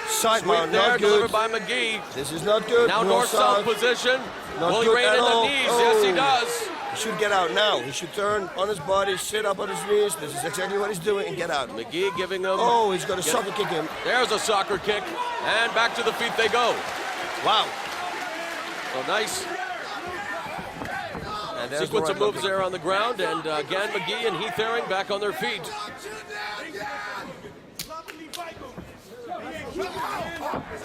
Side mount, there, not delivered good. by McGee. This is not good. Now north-south position. Will he rein in the knees? Oh. Yes, he does. He should get out now. He should turn on his body, sit up on his knees. This is exactly what he's doing, and get out. McGee giving him. Oh, he's going to soccer kick him. There's a soccer kick, and back to the feet they go. Wow. So nice. Sequence of moves there on the ground, and Gan McGee and Heath Herring back on their feet.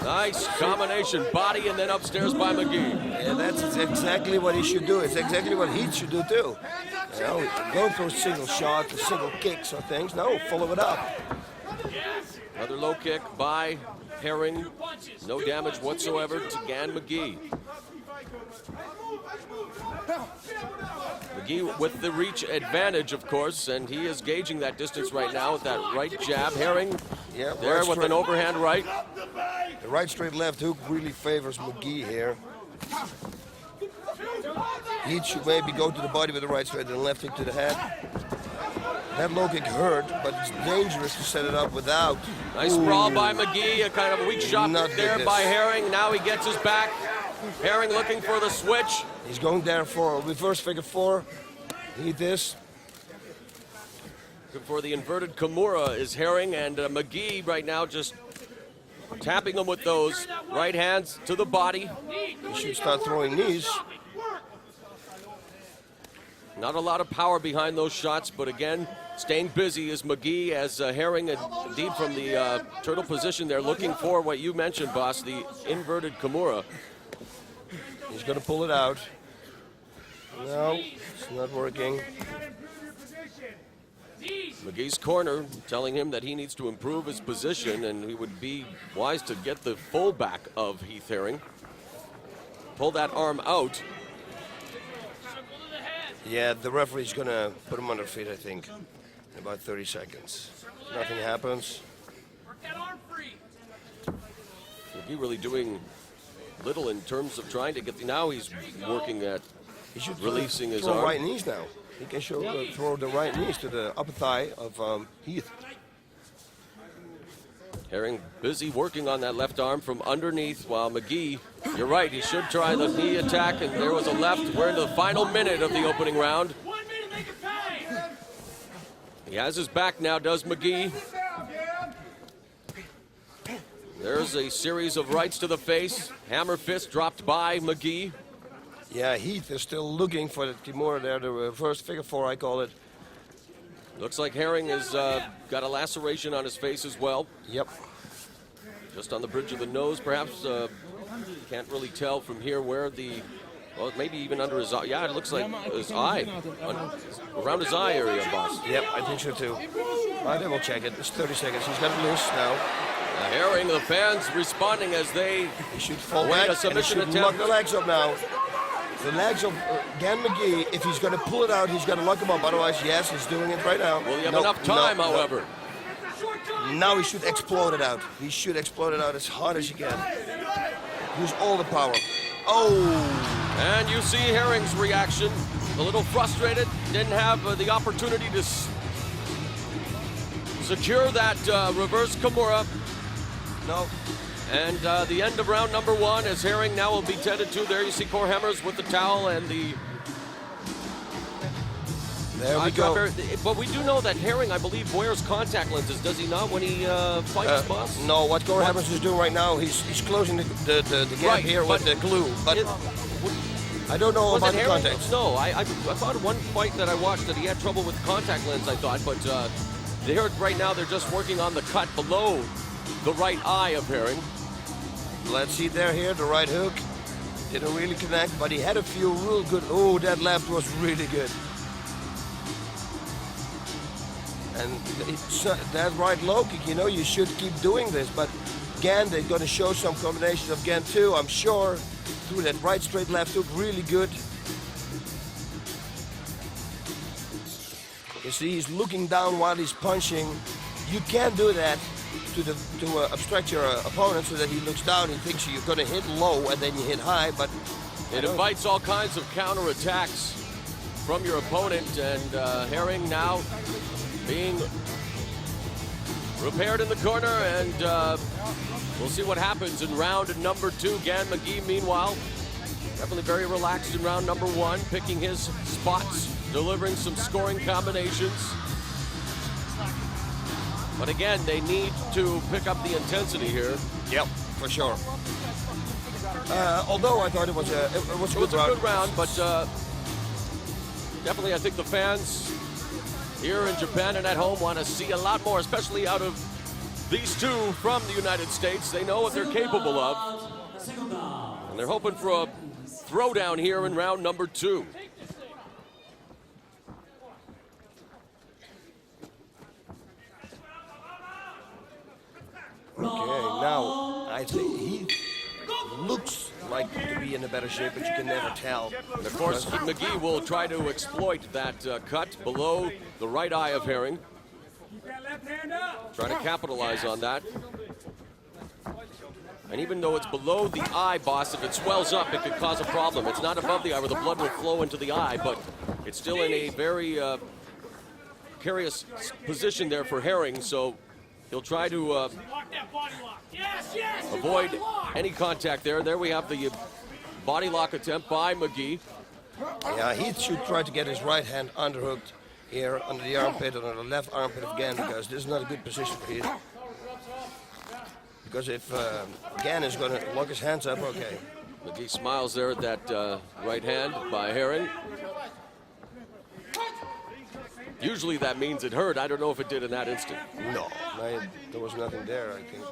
Nice combination, body and then upstairs by McGee. Yeah, that's exactly what he should do. It's exactly what Heath should do too. You know, go for single shots or single kicks or things. No, follow it up. Another low kick by Herring. No damage whatsoever to Gan McGee. McGee with the reach advantage, of course, and he is gauging that distance right now with that right jab. Herring there right with an overhand right. The right straight left hook really favors McGee here. He should maybe go to the body with the right straight and the left hook to the head. That low kick hurt, but it's dangerous to set it up without. Nice sprawl by McGee, a kind of a weak shot there by Herring. Now he gets his back. Herring looking for the switch. He's going there for a reverse figure four. Need this. Looking for the inverted Kimura is Herring, and McGee right now just tapping him with those right hands to the body. He should start throwing knees. Not a lot of power behind those shots, but again, staying busy is McGee, as Herring, indeed from the turtle position there, looking for what you mentioned, boss, the inverted Kimura. He's going to pull it out. No, it's not working. McGee's corner telling him that he needs to improve his position, and he would be wise to get the full back of Heath Herring. Pull that arm out. Yeah, the referee's going to put him on their feet, I think, in about 30 seconds. Nothing happens. McGee really doing little in terms of trying to get the... Now he's working at releasing his arm. Right knees now. He can throw the right knees to the upper thigh of Heath. Herring busy working on that left arm from underneath, while McGee, you're right, he should try the knee attack, and there was a left. We're into the final minute of the opening round. He has his back now, does McGee. There's a series of rights to the face. Hammer fist dropped by McGee. Yeah, Heath is still looking for the Kimura there, the reverse figure four, I call it. Looks like Herring has got a laceration on his face as well. Yep. Just on the bridge of the nose, perhaps. Can't really tell from here where the... Well, maybe even under his eye. Yeah, it looks like his eye. Around his eye area, boss. Yep, I think so too. I will check it. It's 30 seconds. He's got it loose now. Herring, the fans responding as they should fall await back a submission and he should attempt. lock the legs up now. The legs of Gan McGee, if he's going to pull it out, he's going to lock him up. Otherwise, yes, he's doing it right now. Will he have enough time, however? Now he should explode it out. He should explode it out as hard as he can. Use all the power. Oh! And you see Herring's reaction. A little frustrated. Didn't have the opportunity to secure that reverse Kimura. No. And the end of round number one, as Herring now will be tended to. There you see Core Hammers with the towel and the... There we go. But we do know that Herring, I believe, wears contact lenses, does he not, when he fights, boss? No, what Core Hammers is doing right now, he's closing the gap here with the glue. But I don't know about the contacts. No, I thought one fight that I watched that he had trouble with contact lens, I thought. But right now they're just working on the cut below the right eye of Herring. Let's see there here, the right hook. Didn't really connect, but he had a few real good. Oh, that left was really good. And that right low kick, you know, you should keep doing this. But again, they're going to show some combinations of Gan too, I'm sure. Through that right straight left hook, really good. You see, he's looking down while he's punching. You can't do that to abstract your opponent so that he looks down. He thinks you're going to hit low and then you hit high, but it invites all kinds of counter attacks from your opponent. And Herring now being repaired in the corner, and we'll see what happens in round number two. Gan McGee, meanwhile, definitely very relaxed in round number one, picking his spots, delivering some scoring combinations. But again, they need to pick up the intensity here. Yep, for sure. Although I thought it was a good round, but definitely I think the fans here in Japan and at home want to see a lot more, especially out of these two from the United States. They know what they're capable of, and they're hoping for a throwdown here in round number two. Okay, now I think he looks like to be in a better shape, but you can never tell. And of course, McGee will try to exploit that cut below the right eye of Herring. Try to capitalize on that. And even though it's below the eye, boss, if it swells up, it could cause a problem. It's not above the eye where the blood will flow into the eye, but it's still in a very precarious position there for Herring, so he'll try to avoid any contact there. There we have the body lock attempt by McGee. Yeah, he should try to get his right hand underhooked here under the armpit or the left armpit of Gan, because this is not a good position for Heath. Because if Gan is going to lock his hands up, okay. McGee smiles there at that right hand by Herring. Usually that means it hurt. I don't know if it did in that instant. No, there was nothing there, I think.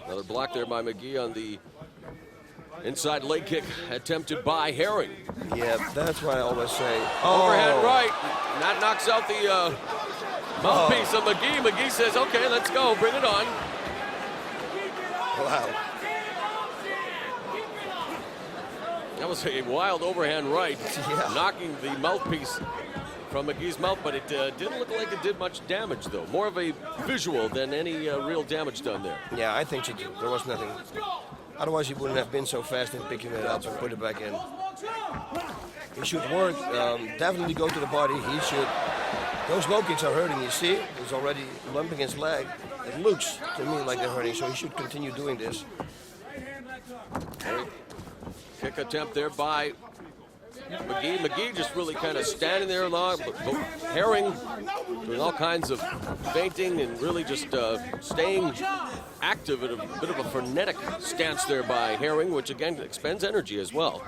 Another block there by McGee on the inside leg kick attempted by Herring. Yeah, that's what I always say. Overhand right. And that knocks out the mouthpiece of McGee. McGee says, okay, let's go. Bring it on. Wow. That was a wild overhand right, knocking the mouthpiece from McGee's mouth, but it didn't look like it did much damage, though. More of a visual than any real damage done there. Yeah, I think there was nothing. Otherwise, he wouldn't have been so fast in picking it up and put it back in. He should work, definitely go to the body. He should. Those low kicks are hurting, you see? He's already lumping his leg. It looks to me like they're hurting, so he should continue doing this. Kick attempt there by McGee. McGee just really kind of standing there long. Herring doing all kinds of feinting and really just staying active in a bit of a frenetic stance there by Herring, which again expends energy as well.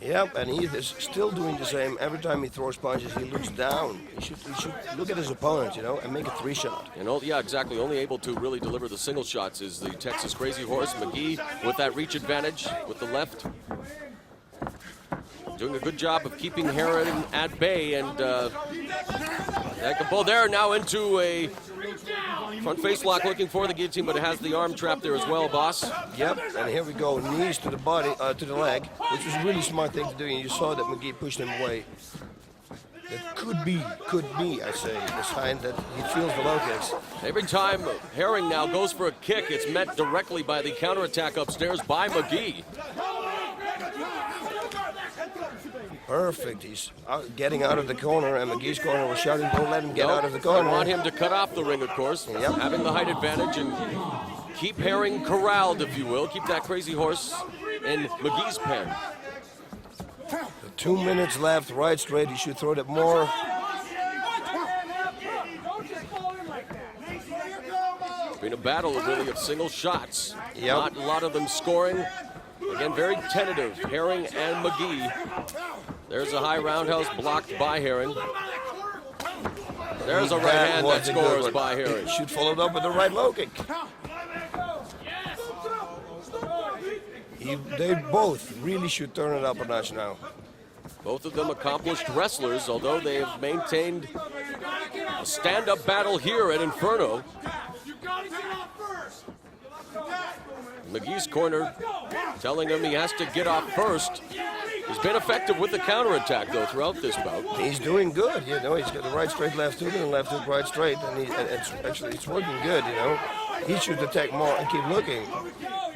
Yep, and he is still doing the same. Every time he throws punches, he looks down. He should look at his opponent, and make a 3-shot. And yeah, exactly. Only able to really deliver the single shots is the Texas Crazy Horse. McGee with that reach advantage with the left. Doing a good job of keeping Herring at bay, and Nakamura there now into a front face lock looking for the guillotine, but it has the arm trap there as well, boss. Yep, and here we go, knees to the body, to the leg, which was a really smart thing to do, and you saw that McGee pushed him away. It could be, I say, the sign that he feels the low kicks. Every time Herring now goes for a kick, it's met directly by the counterattack upstairs by McGee. Perfect. He's getting out of the corner, and McGee's corner was shouting, don't let him get out of the corner. I want him to cut off the ring, of course, having the height advantage, and keep Herring corralled, if you will. Keep that Crazy Horse in McGee's pen. 2 minutes left, right straight. He should throw that more. It's been a battle, really, of single shots. Yep. Not a lot of them scoring. Again, very tentative, Herring and McGee. There's a high roundhouse blocked by Herring. There's a right hand that scores by Herring. Should follow it up with a right low kick. They both really should turn it up a notch now. Both of them accomplished wrestlers, although they have maintained a stand-up battle here at Inferno. McGee's corner telling him he has to get off first. He's been effective with the counterattack, though, throughout this bout. He's doing good, he's got the right straight, left hook, and left hook, right straight, and it's working good, He should attack more and keep looking.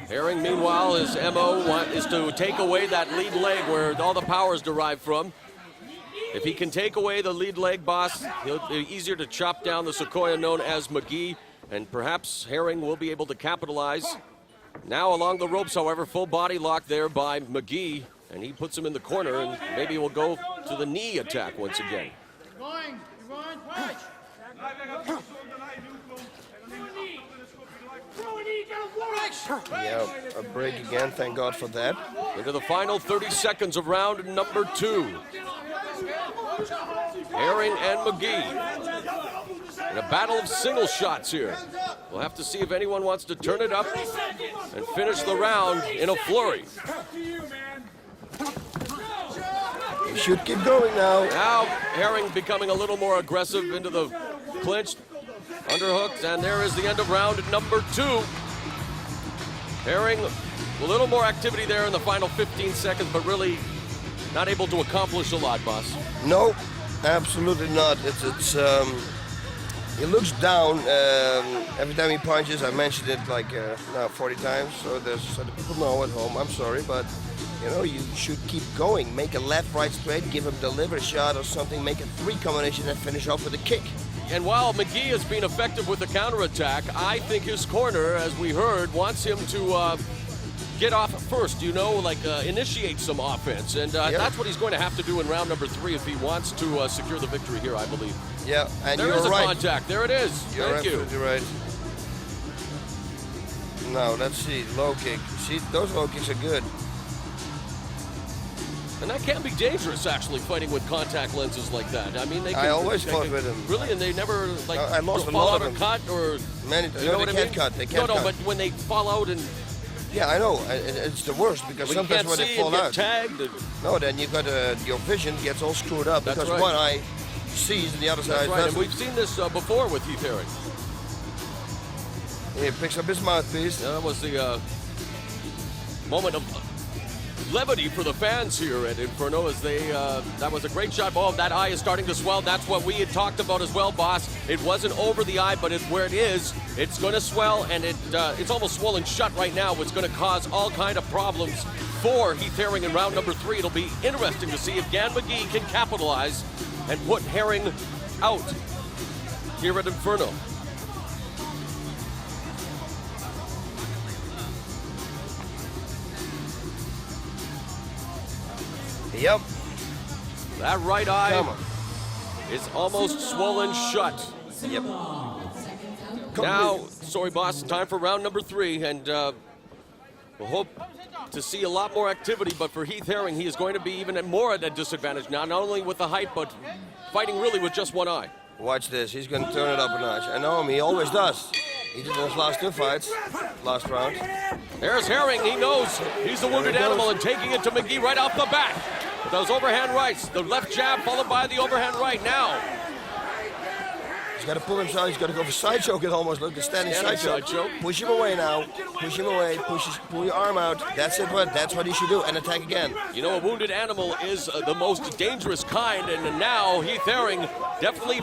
Herring, meanwhile, his MO is to take away that lead leg where all the power is derived from. If he can take away the lead leg, boss, he'll be easier to chop down the Sequoia known as McGee, and perhaps Herring will be able to capitalize. Now along the ropes, however, full body lock there by McGee, and he puts him in the corner, and maybe we'll go to the knee attack once again. Yeah, a break again, thank God for that. Into the final 30 seconds of round number 2. Herring and McGee in a battle of single shots here. We'll have to see if anyone wants to turn it up and finish the round in a flurry. He should keep going now. Now Herring becoming a little more aggressive into the clinch, underhooks, and there is the end of round number 2. Herring, a little more activity there in the final 15 seconds, but really not able to accomplish a lot, boss. No, absolutely not. He looks down every time he punches. I mentioned it like now 40 times, so the people know at home. I'm sorry, but you should keep going. Make a left, right, straight, give him a deliver shot or something, make a 3 combination and finish off with a kick. And while McGee has been effective with the counterattack, I think his corner, as we heard, wants him to get off first, initiate some offense. And that's what he's going to have to do in round number 3 if he wants to secure the victory here, I believe. Yeah, and there is a contact. There it is. Thank you. You're absolutely right. Now, let's see. Low kick. See, those low kicks are good. And that can be dangerous, actually, fighting with contact lenses like that. I mean, they can, I always fought with them. Really? And they never, like, I lost a fall lot out of or them. cut or... Many, you know what they I can't mean? cut. They can't no, cut. but when they fall out and... Yeah, I know. It's the worst because When you sometimes can't when they see fall and get out... tagged and... No, then you got your vision gets all screwed up That's because right. one eye sees and the other That's side right, and doesn't. we've seen this before with Heath Herring. He picks up his mouthpiece. That was the moment of levity for the fans here at Inferno as they, that was a great shot. Oh, that eye is starting to swell. That's what we had talked about as well, boss. It wasn't over the eye, but where it is, it's going to swell, and it's almost swollen shut right now, which is going to cause all kind of problems for Heath Herring in round number 3. It'll be interesting to see if Gan McGee can capitalize and put Herring out here at Inferno. Yep. That right eye is almost swollen shut. Yep. Now, sorry, boss, time for round number 3, and we'll hope to see a lot more activity, but for Heath Herring, he is going to be even more at a disadvantage now, not only with the height, but fighting really with just one eye. Watch this. He's going to turn it up a notch. I know him. He always does. He did in his last 2 fights, last round. There's Herring. He knows he's the wounded animal and taking it to McGee right off the bat. With those overhand rights, the left jab followed by the overhand right now. He's got to pull himself. He's got to go for side choke. It almost looked a standing side choke. Push him away now. Push him away. Pull your arm out. That's it. That's what he should do. And attack again. You know, a wounded animal is the most dangerous kind, and now Heath Herring definitely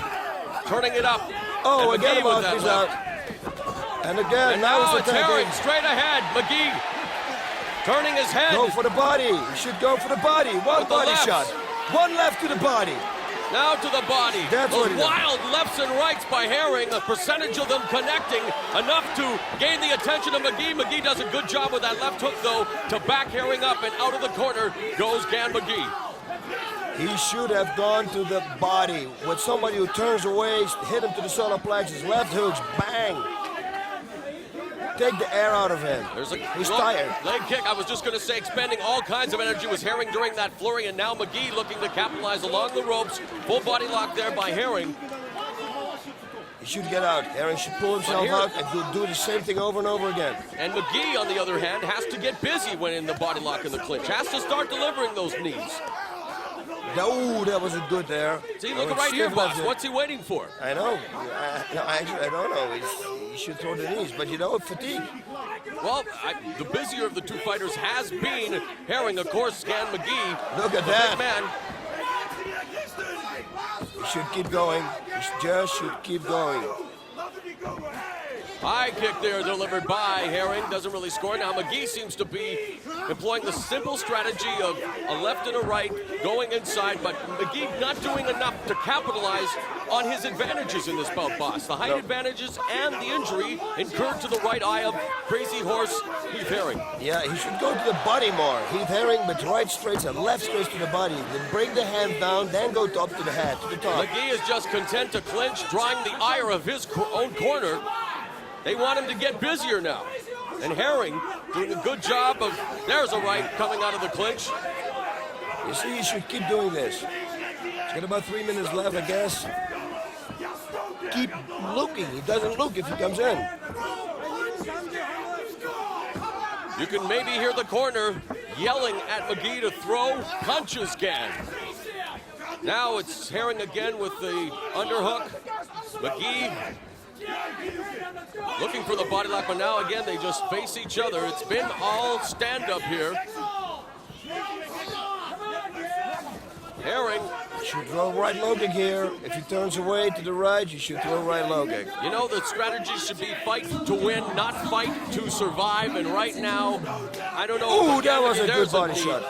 turning it up. Oh, and again, McGee with he's that out. And again, and now now it's it's Herring attacking. straight ahead. McGee turning his head. Go for the body. He should go for the body. One With the body left. shot. One left to the body. Now to the body. That's Those what he does. wild lefts and rights by Herring, a percentage of them connecting enough to gain the attention of McGee. McGee does a good job with that left hook, though, to back Herring up, and out of the corner goes Gan McGee. He should have gone to the body. With somebody who turns away, hit him to the solar plexus. Left hooks, bang. Take the air out of him. He's tired. Leg kick, I was just going to say, expending all kinds of energy was Herring during that flurry, and now McGee looking to capitalize along the ropes. Full body lock there by Herring. He should get out. Herring should pull himself out and do the same thing over and over again. And McGee, on the other hand, has to get busy when in the body lock and the clinch. Has to start delivering those knees. Oh, that was a good there. See, look right here, boss. What's he waiting for? I know. I don't know. He should throw the knees, but you know, fatigue. Well, the busier of the two fighters has been Herring, of course. Gan McGee. Look at the that. Big man. He should keep going. He just should keep going. High kick there delivered by Herring. Doesn't really score. Now McGee seems to be employing the simple strategy of a left and a right going inside, but McGee not doing enough to capitalize on his advantages in this bout, boss. The height advantages and the injury incurred to the right eye of Crazy Horse Heath Herring. Yeah, he should go to the body more. Heath Herring, but right straights and left straights to the body. Then bring the hand down, then go up to the head, to the top. McGee is just content to clinch, drawing the ire of his own corner. They want him to get busier now. And Herring doing a good job of, there's a right coming out of the clinch. You see, he should keep doing this. He's got about 3 minutes left, I guess. Keep looking. He doesn't look if he comes in. You can maybe hear the corner yelling at McGee to throw punches again. Now it's Herring again with the underhook. McGee looking for the body lock, but now again they just face each other. It's been all stand-up here. Herring should throw right low kick here. If he turns away to the right, you should throw right low kick. You know, the strategy should be fight to win, not fight to survive. And right now, I don't know. Ooh, that was a good body shot.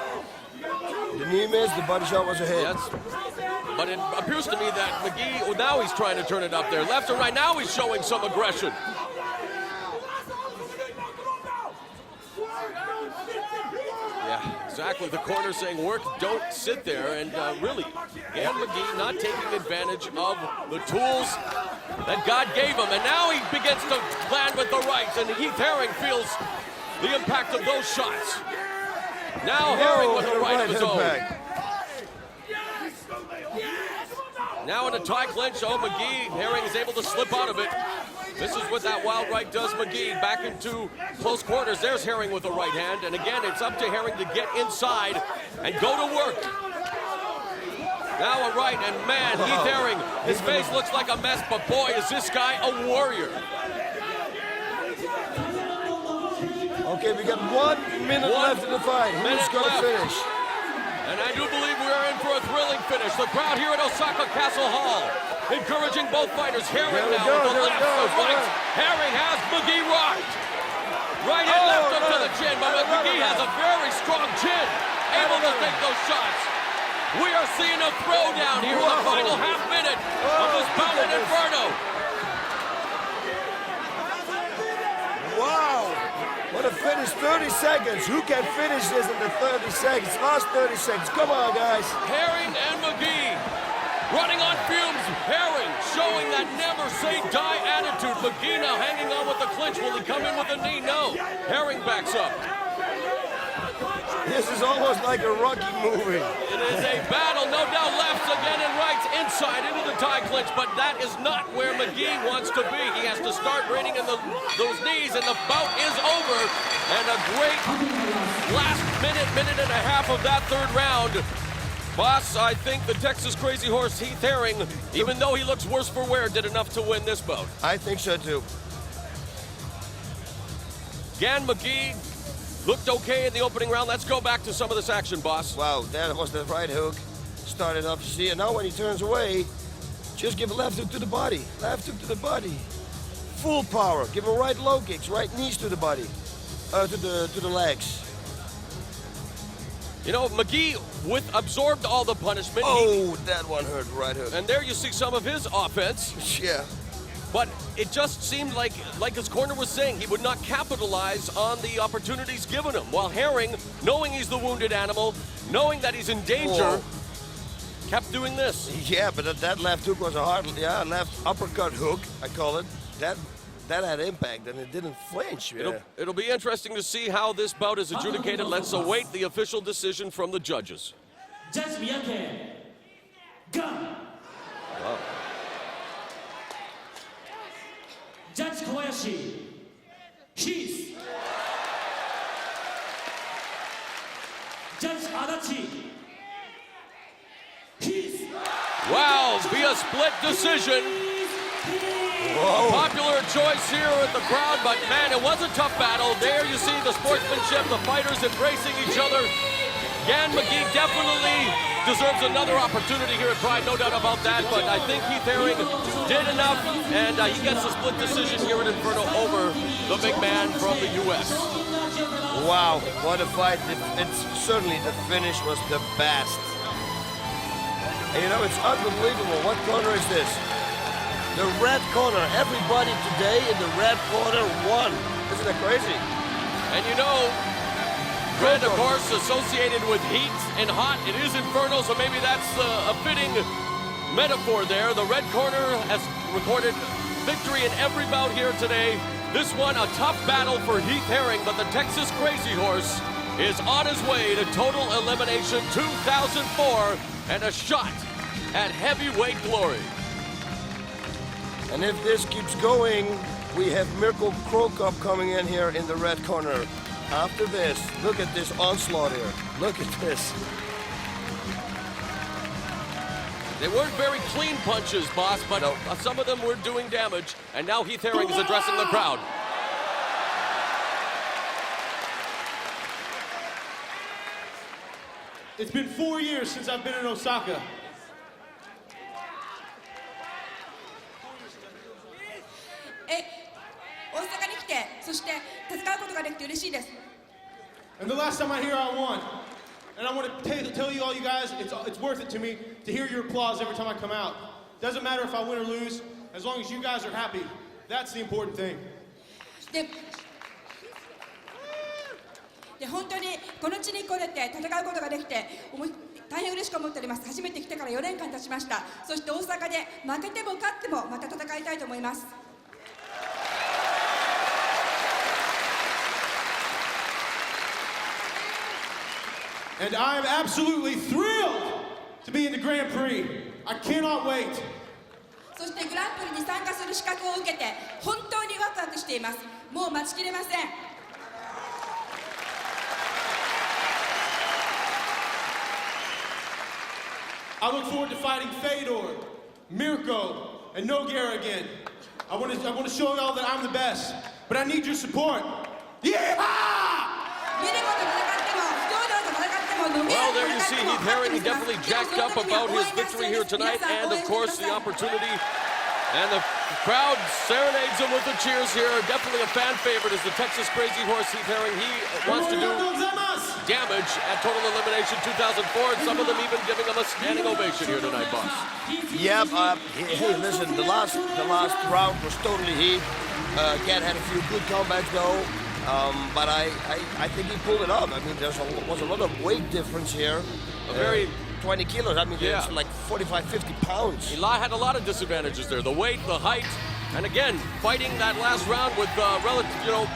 The knee missed, the body shot was a hit. Yes. But it appears to me that McGee, now he's trying to turn it up there. Left and right, now he's showing some aggression. Yeah, exactly. The corner saying, work, don't sit there. And really, Gan McGee not taking advantage of the tools that God gave him. And now he begins to land with the right. And Heath Herring feels the impact of those shots. Now Herring with the right of his own. Now in a tie clinch, McGee, Herring is able to slip out of it. This is what that wild right does, McGee, back into close quarters. There's Herring with a right hand, and again, it's up to Herring to get inside and go to work. Now a right, and man, Heath Herring, his face looks like a mess, but boy, is this guy a warrior. Okay, we got 1 minute left in the fight. Who's going to finish? And I do believe we are in for a thrilling finish. The crowd here at Osaka Castle Hall encouraging both fighters. Herring now with the left, the right. Herring has McGee rocked. Right and left up to the chin, but McGee has a very strong chin, able to take those shots. We are seeing a throwdown here in the final half minute of this bout at Inferno. Wow! What a finish, 30 seconds. Who can finish this in the 30 seconds? Last 30 seconds. Come on, guys. Herring and McGee running on fumes. Herring showing that never say die attitude. McGee now hanging on with the clinch. Will he come in with a knee? No. Herring backs up. This is almost like a Rocky movie. It is a battle, no doubt, lefts again and rights inside into the tie clinch, but that is not where McGee wants to be. He has to start reining in those knees, and the bout is over. And a great last minute and a half of that third round. Boss, I think the Texas Crazy Horse, Heath Herring, even though he looks worse for wear, did enough to win this bout. I think so, too. Again, McGee looked okay in the opening round. Let's go back to some of this action, boss. Wow, that was the right hook. Started off, see, and now when he turns away, just give a left hook to the body. Left hook to the body. Full power. Give him right low kicks, right knees to the body. To the legs. You know, McGee absorbed all the punishment. Oh, that one hurt, right hook. And there you see some of his offense. Yeah. But it just seemed like his corner was saying, he would not capitalize on the opportunities given him. While Herring, knowing he's the wounded animal, knowing that he's in danger, kept doing this. Yeah, but that left hook was a hard, left uppercut hook, I call it. That had impact, and it didn't flinch. Yeah. It'll be interesting to see how this bout is adjudicated. Let's await the official decision from the judges. Judge Miyake, gun. Wow. Judge Kobayashi, Heath. Judge Adachi, Heath. Wow, via split decision. Whoa. Popular choice here with the crowd, but man, it was a tough battle. There you see the sportsmanship, the fighters embracing each other. Again, McGee definitely deserves another opportunity here at Pride, no doubt about that, but I think Heath Herring did enough, and he gets a split decision here at Inferno over the big man from the U.S. Wow, what a fight. It's certainly the finish was the best. And you know, it's unbelievable. What corner is this? The red corner. Everybody today in the red corner won. Isn't that crazy? And you know, red, of course, associated with heat and hot. It is Inferno, so maybe that's a fitting metaphor there. The red corner has recorded victory in every bout here today. This one, a tough battle for Heath Herring, but the Texas Crazy Horse is on his way to total elimination 2004 and a shot at heavyweight glory. And if this keeps going, we have Mirko Cro Cop coming in here in the red corner. After this, look at this onslaught here. Look at this. They weren't very clean punches, boss, but some of them were doing damage. And now Heath Herring is addressing the crowd. It's been 4 years since I've been in Osaka. And the last time I here, I won. And I want to tell you all, you guys, it's worth it to me to hear your applause every time I come out. Doesn't matter if I win or lose, as long as you guys are happy. That's the important thing. 本当にこの地に来れて戦うことができて大変嬉しく思っております。初めて来てから4年間経ちました。そして大阪で負けても勝ってもまた戦いたいと思います。 And I am absolutely thrilled to be in the Grand Prix. I cannot wait. そしてグランプリに参加する資格を受けて本当にワクワクしています。もう待ちきれません。I look forward to fighting Fedor, Mirko, and Nogueira again. I want to show y'all that I'm the best, but I need your support. Yeah! Well, there you see Heath Herring definitely jacked up about his victory here tonight, and of course the opportunity. And the crowd serenades him with the cheers here. Definitely a fan favorite is the Texas Crazy Horse, Heath Herring. He wants to do damage at Total Elimination 2004, and some of them even giving him a standing ovation here tonight, boss. Yep. Hey, listen, the last round was totally Heath. Gat had a few good comebacks though, but I think he pulled it off. I mean, there was a lot of weight difference here. A very 20 kilos. I mean, it's like 45, 50 pounds. He had a lot of disadvantages there. The weight, the height, and again, fighting that last round with relative,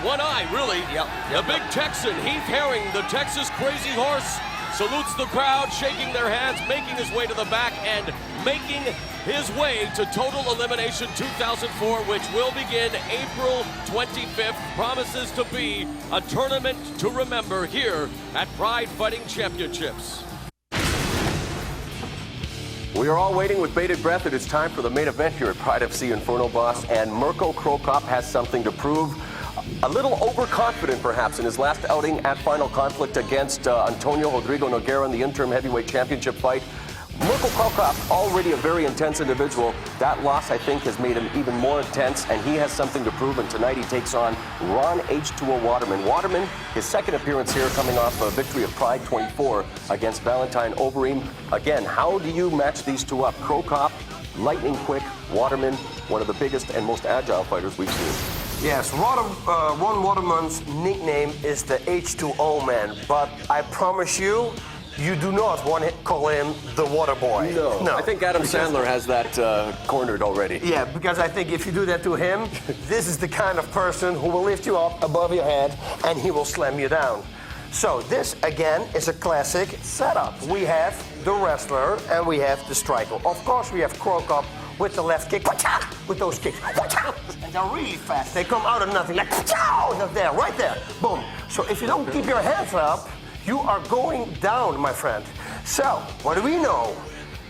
one eye, really. Yep. The big Texan, Heath Herring, the Texas Crazy Horse, salutes the crowd, shaking their hands, making his way to the back, and making his way to Total Elimination 2004, which will begin April 25th. Promises to be a tournament to remember here at Pride Fighting Championships. We are all waiting with bated breath. It is time for the main event here at Pride FC Inferno, boss, and Mirko Cro Cop has something to prove. A little overconfident, perhaps, in his last outing at Final Conflict against Antonio Rodrigo Nogueira in the interim heavyweight championship fight. Mirko Cro Cop, already a very intense individual. That loss, I think, has made him even more intense, and he has something to prove, and tonight he takes on Ron H2O Waterman. Waterman, his second appearance here, coming off a victory at Pride 24 against Valentine Overeem. Again, how do you match these two up? Cro Cop, lightning quick, Waterman, one of the biggest and most agile fighters we've seen. Yes, Ron Waterman's nickname is the H2O man, but I promise you, you do not want to call him the Water Boy. No. I think Adam Sandler has that cornered already. Yeah, because I think if you do that to him, this is the kind of person who will lift you up above your head and he will slam you down. So this, again, is a classic setup. We have the wrestler and we have the striker. Of course, we have Crocop with the left kick, with those kicks, and they're really fast. They come out of nothing, like, they're there, right there, boom. So if you don't keep your hands up, you are going down, my friend. So, what do we know?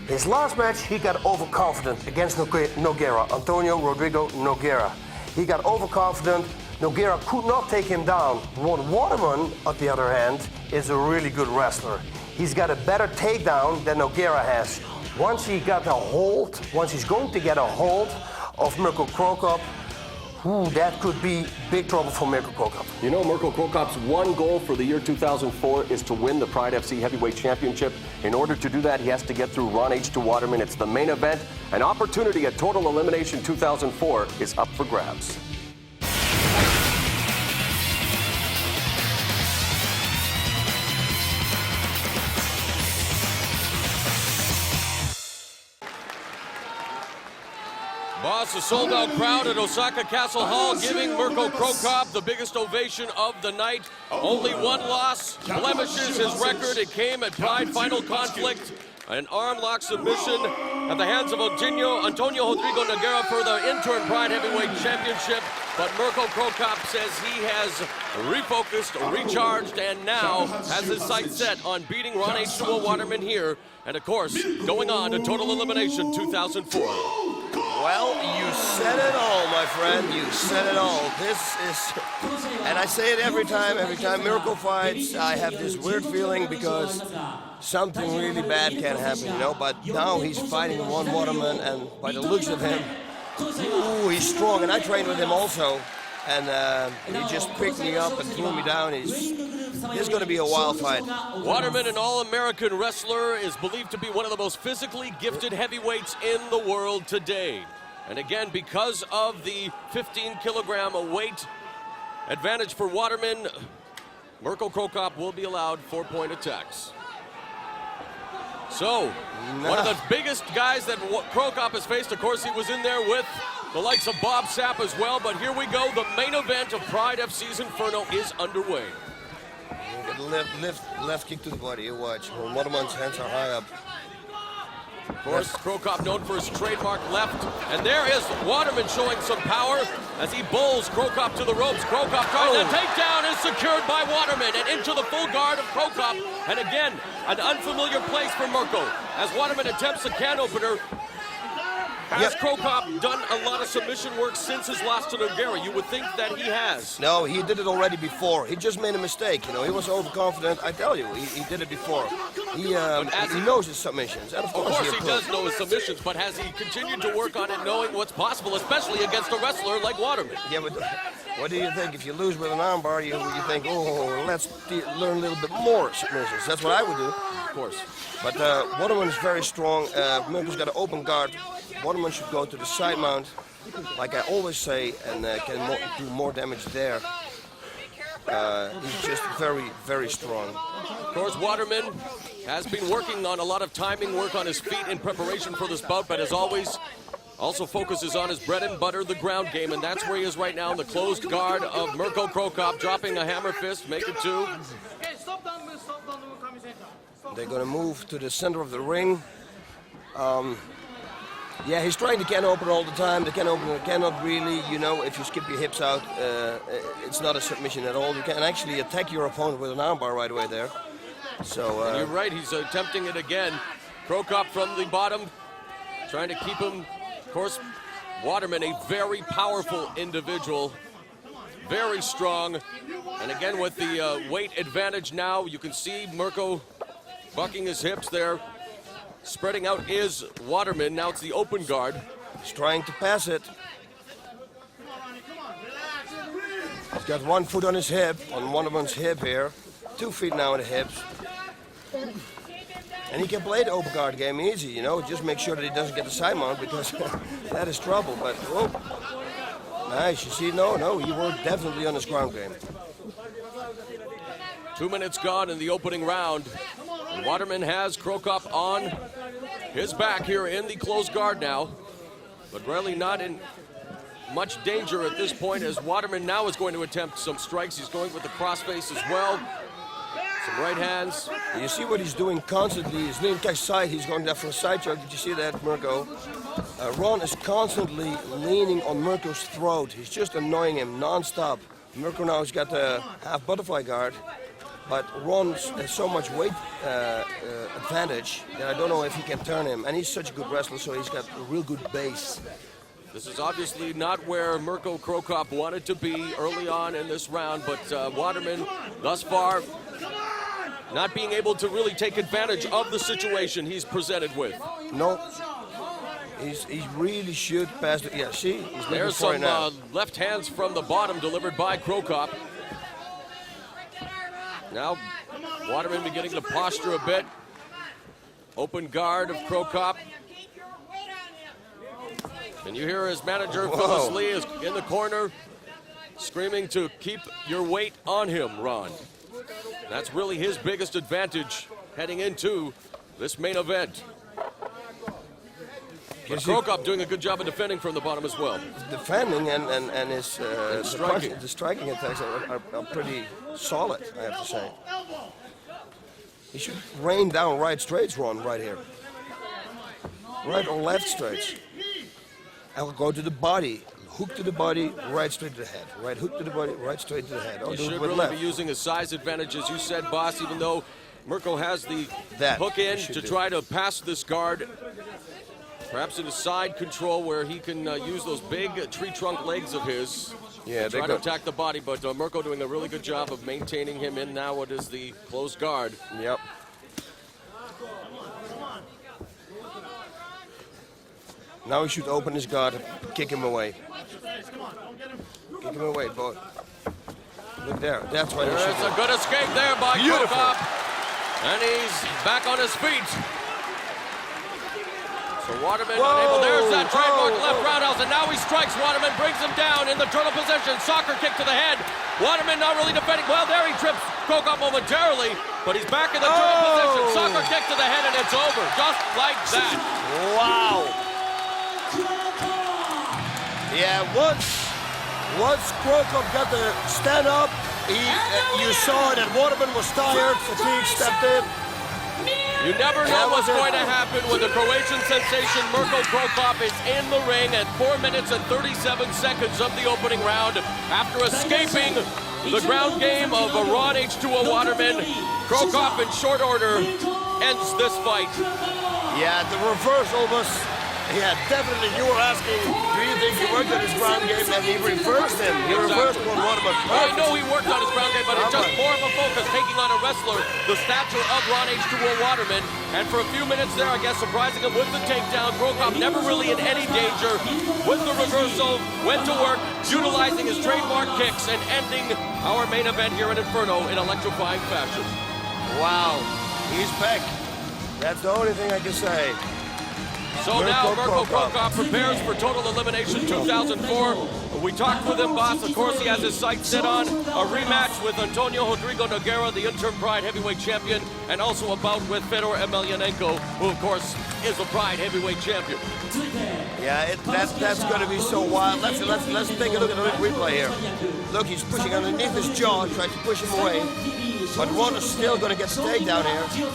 His last match, he got overconfident against Nogueira, Antonio Rodrigo Nogueira. He got overconfident. Nogueira could not take him down. Ron Waterman, on the other hand, is a really good wrestler. He's got a better takedown than Nogueira has. Once he's going to get a hold of Mirko Cro Cop, that could be big trouble for Mirko Cro Cop. You know, Mirko Cro Cop's one goal for the year 2004 is to win the Pride FC Heavyweight Championship. In order to do that, he has to get through Ron H2 Waterman. It's the main event. An opportunity at Total Elimination 2004 is up for grabs. Boss, a sold-out crowd at Osaka Castle Hall giving Mirko Cro Cop the biggest ovation of the night. Only one loss blemishes his record. It came at Pride Final Conflict. An arm lock submission at the hands of Antonio Rodrigo Nogueira for the interim Pride Heavyweight Championship. But Mirko Cro Cop says he has refocused, recharged, and now has his sights set on beating Ron H2O Waterman here. And of course, going on to Total Elimination 2004. Well, you said it all, my friend. You said it all. This is, and I say it every time Mirko fights, I have this weird feeling because something really bad can happen, you know. But now he's fighting Ron Waterman, and by the looks of him, ooh, he's strong. And I trained with him also, and he just picked me up and threw me down. It's going to be a wild fight. Waterman, an all-American wrestler, is believed to be one of the most physically gifted heavyweights in the world today. And again, because of the 15-kilogram weight advantage for Waterman, Mirko Cro Cop will be allowed 4-point attacks. So, one of the biggest guys that Cro Cop has faced, of course, he was in there with the likes of Bob Sapp as well. But here we go. The main event of Pride FC's Inferno is underway. Left kick to the body, you watch. Waterman's hands are high up. Of course, Crocop known for his trademark left. And there is Waterman showing some power as he bowls Crocop to the ropes. Crocop trying to take down is secured by Waterman and into the full guard of Crocop. And again, an unfamiliar place for Mirko as Waterman attempts a can opener. Has Crocop done a lot of submission work since his loss to Nogueira? You would think that he has. No, he did it already before. He just made a mistake. You know, he was overconfident. I tell you, he did it before. He knows his submissions. And of course he does know his submissions, but has he continued to work on it knowing what's possible, especially against a wrestler like Waterman? Yeah, but what do you think? If you lose with an armbar, you think, oh, let's learn a little bit more submissions. That's what I would do. Of course. But Waterman is very strong. Mirko's got an open guard. Waterman should go to the side mount, like I always say, and can do more damage there. He's just very, very strong. Of course, Waterman has been working on a lot of timing work on his feet in preparation for this bout, but as always, also focuses on his bread and butter, the ground game, and that's where he is right now in the closed guard of Mirko Cro Cop, dropping a hammer fist, make it 2. They're going to move to the center of the ring. Yeah, he's trying to can open all the time. The can opener cannot really, you know, if you skip your hips out, it's not a submission at all. You can actually attack your opponent with an armbar right away there. So and you're right, he's attempting it again. Crocop from the bottom, trying to keep him. Of course, Waterman, a very powerful individual, very strong. And again, with the weight advantage now, you can see Mirko bucking his hips there. Spreading out is Waterman. Now it's the open guard. He's trying to pass it. He's got 1 foot on his hip, on Waterman's hip here. 2 feet now on the hips. And he can play the open guard game easy, you know. Just make sure that he doesn't get the side mount because that is trouble. But, whoa. Nice, you see, no, he worked definitely on his ground game. 2 minutes gone in the opening round. Waterman has Crocop on his back here in the closed guard now, but really not in much danger at this point as Waterman now is going to attempt some strikes. He's going with the crossface as well. Some right hands. You see what he's doing constantly. He's leaning catch side. He's going there for a side choke. Did you see that, Mirko? Ron is constantly leaning on Mirko's throat. He's just annoying him non-stop. Mirko now has got the half butterfly guard. But Ron has so much weight advantage that I don't know if he can turn him. And he's such a good wrestler, so he's got a real good base. This is obviously not where Mirko Cro Cop wanted to be early on in this round, but Waterman, thus far, not being able to really take advantage of the situation he's presented with. No. He really should pass it. Yeah, see? He's There's some left hands from the bottom delivered by Cro Cop. Now, Waterman beginning to posture a bit. Open guard of Cro Cop. And you hear his manager, Phyllis Lee, is in the corner, screaming to keep your weight on him, Ron. That's really his biggest advantage heading into this main event. But Cro Cop doing a good job of defending from the bottom as well. Defending and his striking. The striking attacks are pretty solid, I have to say. He should rain down right straights, Ron, right here. Right or left straights. I'll go to the body. Hook to the body, right straight to the head. Right hook to the body, right straight to the head. He should really be using a size advantage, as you said, boss, even though Mirko has the hook in to try to pass this guard. Perhaps in a side control where he can use those big tree trunk legs of his. Yeah, try to attack the body, but Mirko doing a really good job of maintaining him in now what is the closed guard. Yep. Now he should open his guard and kick him away. Kick him away, boy. Look there. That's why There's a good escape there by Cro Cop. And he's back on his feet. So Waterman unable. There's that trademark left roundhouse, and now he strikes Waterman, brings him down in the turtle position. Soccer kick to the head. Waterman not really defending. Well, there he trips Crocop momentarily, but he's back in the turtle position. Soccer kick to the head, and it's over, just like that. Wow. Yeah, once Crocop got the stand up, you saw that Waterman was tired, fatigue stepped in. You never know what's going to happen when the Croatian sensation Mirko Cro Cop is in the ring at 4 minutes and 37 seconds of the opening round after escaping the ground game of a Ron H2O Waterman. Cro Cop in short order ends this fight. Yeah, the reverse almost. Yeah, definitely. You were asking, do you think he worked on his ground game? And he reversed him. He reversed Ron Waterman. I know he worked on his ground game, but it's just more of a focus taking on a wrestler the stature of Ron H2O Waterman. And for a few minutes there, I guess, surprising him with the takedown. Cro Cop never really in any danger. With the reversal, went to work, utilizing his trademark kicks and ending our main event here in Inferno in electrifying fashion. Wow, he's back. That's the only thing I can say. So now Mirko Cro Cop prepares for Total Elimination 2004. We talked with him, boss. Of course, he has his sights set on a rematch with Antonio Rodrigo Nogueira, the interim Pride Heavyweight Champion, and also a bout with Fedor Emelianenko, who, of course, is the Pride Heavyweight Champion. Yeah, that's going to be so wild. Let's take a look at the replay here. Look, he's pushing underneath his jaw, trying to push him away. But Ron is still going to get the takedown here.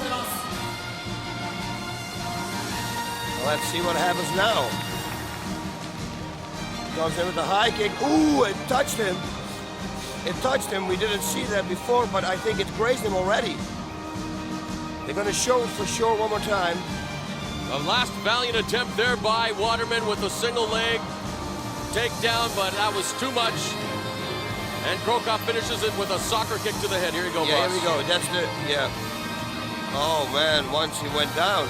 Let's see what happens now. Goes in with the high kick. Ooh, it touched him. It touched him. We didn't see that before, but I think it grazed him already. They're going to show it for sure one more time. A last valiant attempt there by Waterman with a single leg takedown, but that was too much. And Cro Cop finishes it with a soccer kick to the head. Here you go, yeah, boss. Here we go. That's the, yeah. Oh, man, once he went down.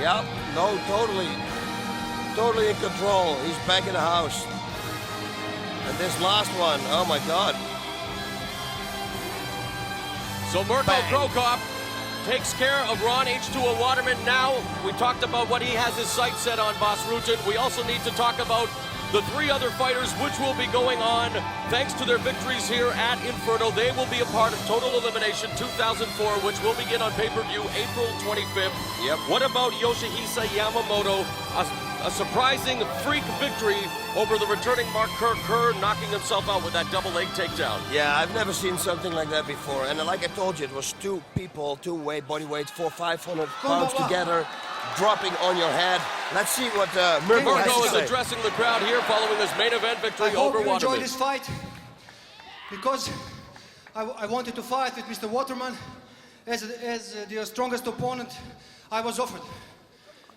Yep, no, totally in control. He's back in the house. And this last one, oh my God. So Mirko Cro Cop takes care of Ron H2O Waterman. Now, we talked about what he has his sights set on, Boss Rutan. We also need to talk about the three other fighters which will be going on thanks to their victories here at Inferno. They will be a part of Total Elimination 2004, which will begin on pay-per-view April 25th. Yep. What about Yoshihisa Yamamoto? A surprising freak victory over the returning Mark Kerr, knocking himself out with that double leg takedown. Yeah, I've never seen something like that before. And like I told you, it was two people, body weights, 400-500 pounds together, dropping on your head. Let's see what Mirko is addressing the crowd here following his main event victory over Waterman. I hope you enjoyed this fight because I wanted to fight with Mr. Waterman as the strongest opponent I was offered.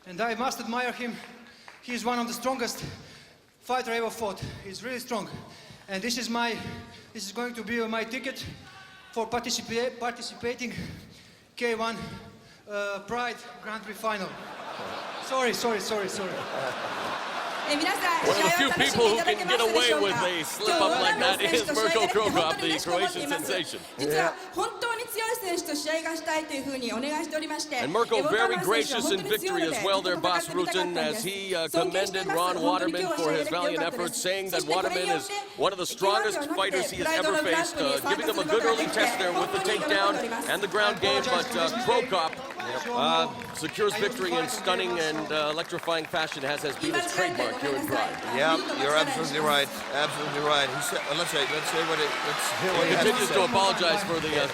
And I must admire him. He's one of the strongest fighter I ever fought. He's really strong. And this is going to be my ticket for participating K1 Pride Grand Prix final. Sorry. One of the few people who can get away with a slip-up like that is Mirko Cro Cop, the Croatian sensation. And Mirko very gracious in victory as well there, Boss Rutan, as he commended Ron Waterman for his valiant efforts, saying that Waterman is one of the strongest fighters he has ever faced, giving him a good early test there with the takedown and the ground game, but Cro Cop secures victory in stunning and electrifying fashion, as has been his trademark here in Pride. Yeah, you're absolutely right. Absolutely right. He said, let's hear what he continues to apologize for the.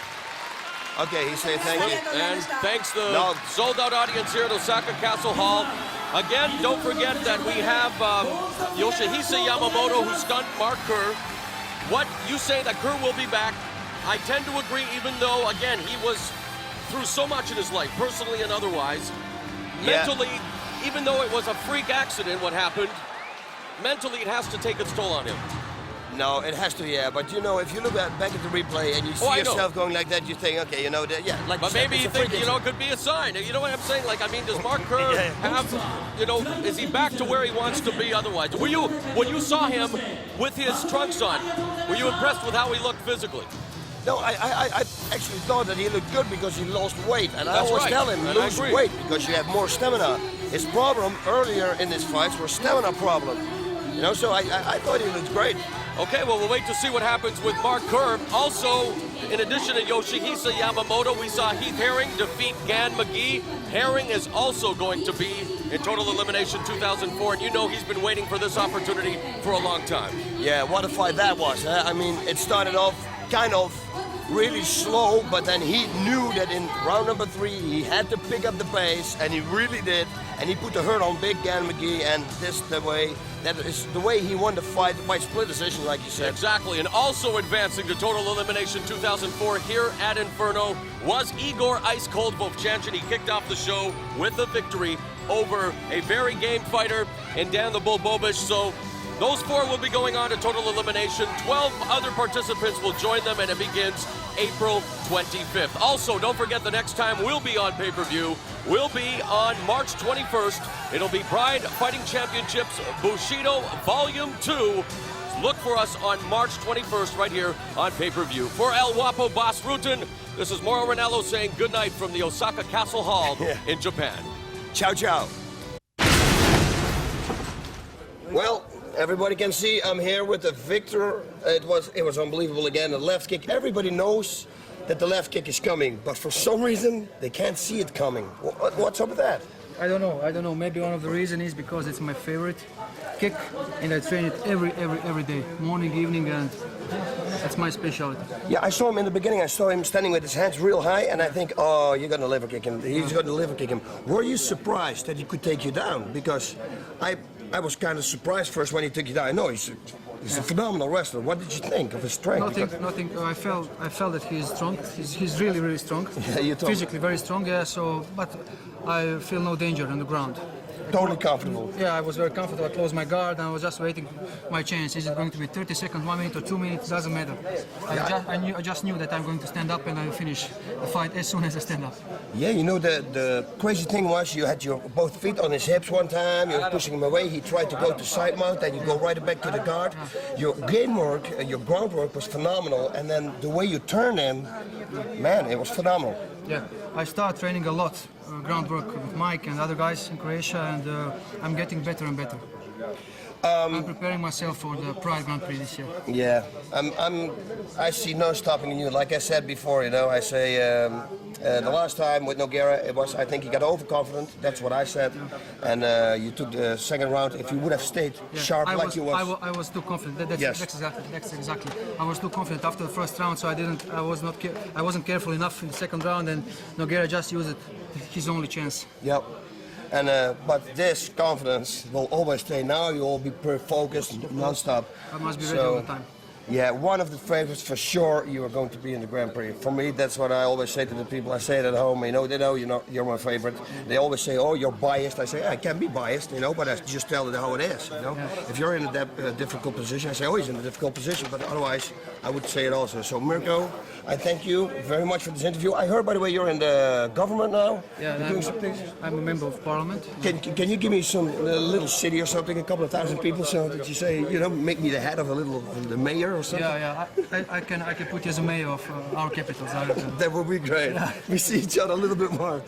Okay, he said thank you. And thanks to the sold-out audience here at Osaka Castle Hall. Again, don't forget that we have Yoshihisa Yamamoto, who stunned Mark Kerr. What you say that Kerr will be back, I tend to agree, even though, again, he was through so much in his life, personally and otherwise. Mentally, even though it was a freak accident, what happened, mentally it has to take its toll on him. No, it has to, yeah. But you know, if you look back at the replay and you see yourself going like that, you think, okay, you know, like. But maybe you think, it could be a sign. You know what I'm saying? Like, I mean, does Mark Kerr have, is he back to where he wants to be otherwise? When you saw him with his trunks on, were you impressed with how he looked physically? No, I actually thought that he looked good because he lost weight. And I always tell him, lose weight because you have more stamina. His problem earlier in his fights was stamina problem. You know, so I thought he looked great. Okay, well, we'll wait to see what happens with Mark Kerr. Also, in addition to Yoshihisa Yamamoto, we saw Heath Herring defeat McGee. Herring is also going to be in Total Elimination 2004, and you know he's been waiting for this opportunity for a long time. Yeah, what a fight that was. I mean, it started off kind of really slow, but then he knew that in round number 3 he had to pick up the pace, and he really did, and he put the hurt on Big Gan McGee, and that is the way he won the fight by split decision, like you said. Exactly, and also advancing to Total Elimination 2004 here at Inferno was Igor Ice Cold Vovchanchyn. He kicked off the show with a victory over a very game fighter in Dan the Bull Bobish. So those 4 will be going on to Total Elimination. 12 other participants will join them, and it begins April 25th. Also, don't forget the next time we'll be on pay-per-view will be on March 21st. It'll be Pride Fighting Championships Bushido Volume 2. Look for us on March 21st right here on pay-per-view. For El Guapo Boss Rutan, this is Mauro Ranallo saying good night from the Osaka Castle Hall in Japan. Ciao, ciao. Well, everybody can see I'm here with the victor. It was unbelievable again. The left kick. Everybody knows that the left kick is coming, but for some reason they can't see it coming. What's up with that? I don't know. Maybe one of the reasons is because it's my favorite kick, and I train it every day, morning, evening, and that's my specialty. Yeah, I saw him in the beginning. I saw him standing with his hands real high, and I think, oh, you're gonna liver kick him. He's gonna liver kick him. Were you surprised that he could take you down? Because I was kind of surprised first when he took you down. I know he's a phenomenal wrestler. What did you think of his strength? Nothing. I felt that he's strong. He's really strong. Yeah, you told physically very strong. Yeah. So, but I feel no danger on the ground. Totally comfortable. Yeah, I was very comfortable. I closed my guard and I was just waiting my chance. Is it going to be 30 seconds, 1 minute or 2 minutes? Doesn't matter. I just knew that I'm going to stand up and I will finish the fight as soon as I stand up. Yeah, you know, the crazy thing was you had your both feet on his hips one time, you were pushing him away, he tried to go to side mount, then you go right back to the guard. Your game work, your ground work was phenomenal, and then the way you turned him, man, it was phenomenal. Yeah, I started training a lot, groundwork with Mike and other guys in Croatia, and I'm getting better and better. I'm preparing myself for the Pride Grand Prix this year. Yeah, I see no stopping you. Like I said before, you know, I say the last time with Nogueira, I think he got overconfident. That's what I said. And you took the second round. If you would have stayed sharp like you was. I was too confident. That's exactly. I was too confident after the first round, so I wasn't careful enough in the second round, and Nogueira just used his only chance. Yep. And but this confidence will always stay. Now you will be focused non-stop. I must be ready all the time. Yeah, one of the favorites for sure. You are going to be in the Grand Prix. For me, that's what I always say to the people. I say it at home. You know, they know you're my favorite. They always say, "Oh, you're biased." I say, I can't be biased, you know, but I just tell it how it is. You know, if you're in a difficult position, I say, "Oh, he's in a difficult position," but otherwise, I would say it also. So, Mirko, I thank you very much for this interview. I heard, by the way, you're in the government now. Yeah, I'm a member of parliament. Can you give me some little city or something, a couple of thousand people, so that you say, you know, make me the head of the mayor or something? Yeah. I can put you as a mayor of our capitals. That would be great. Yeah. We see each other a little bit more.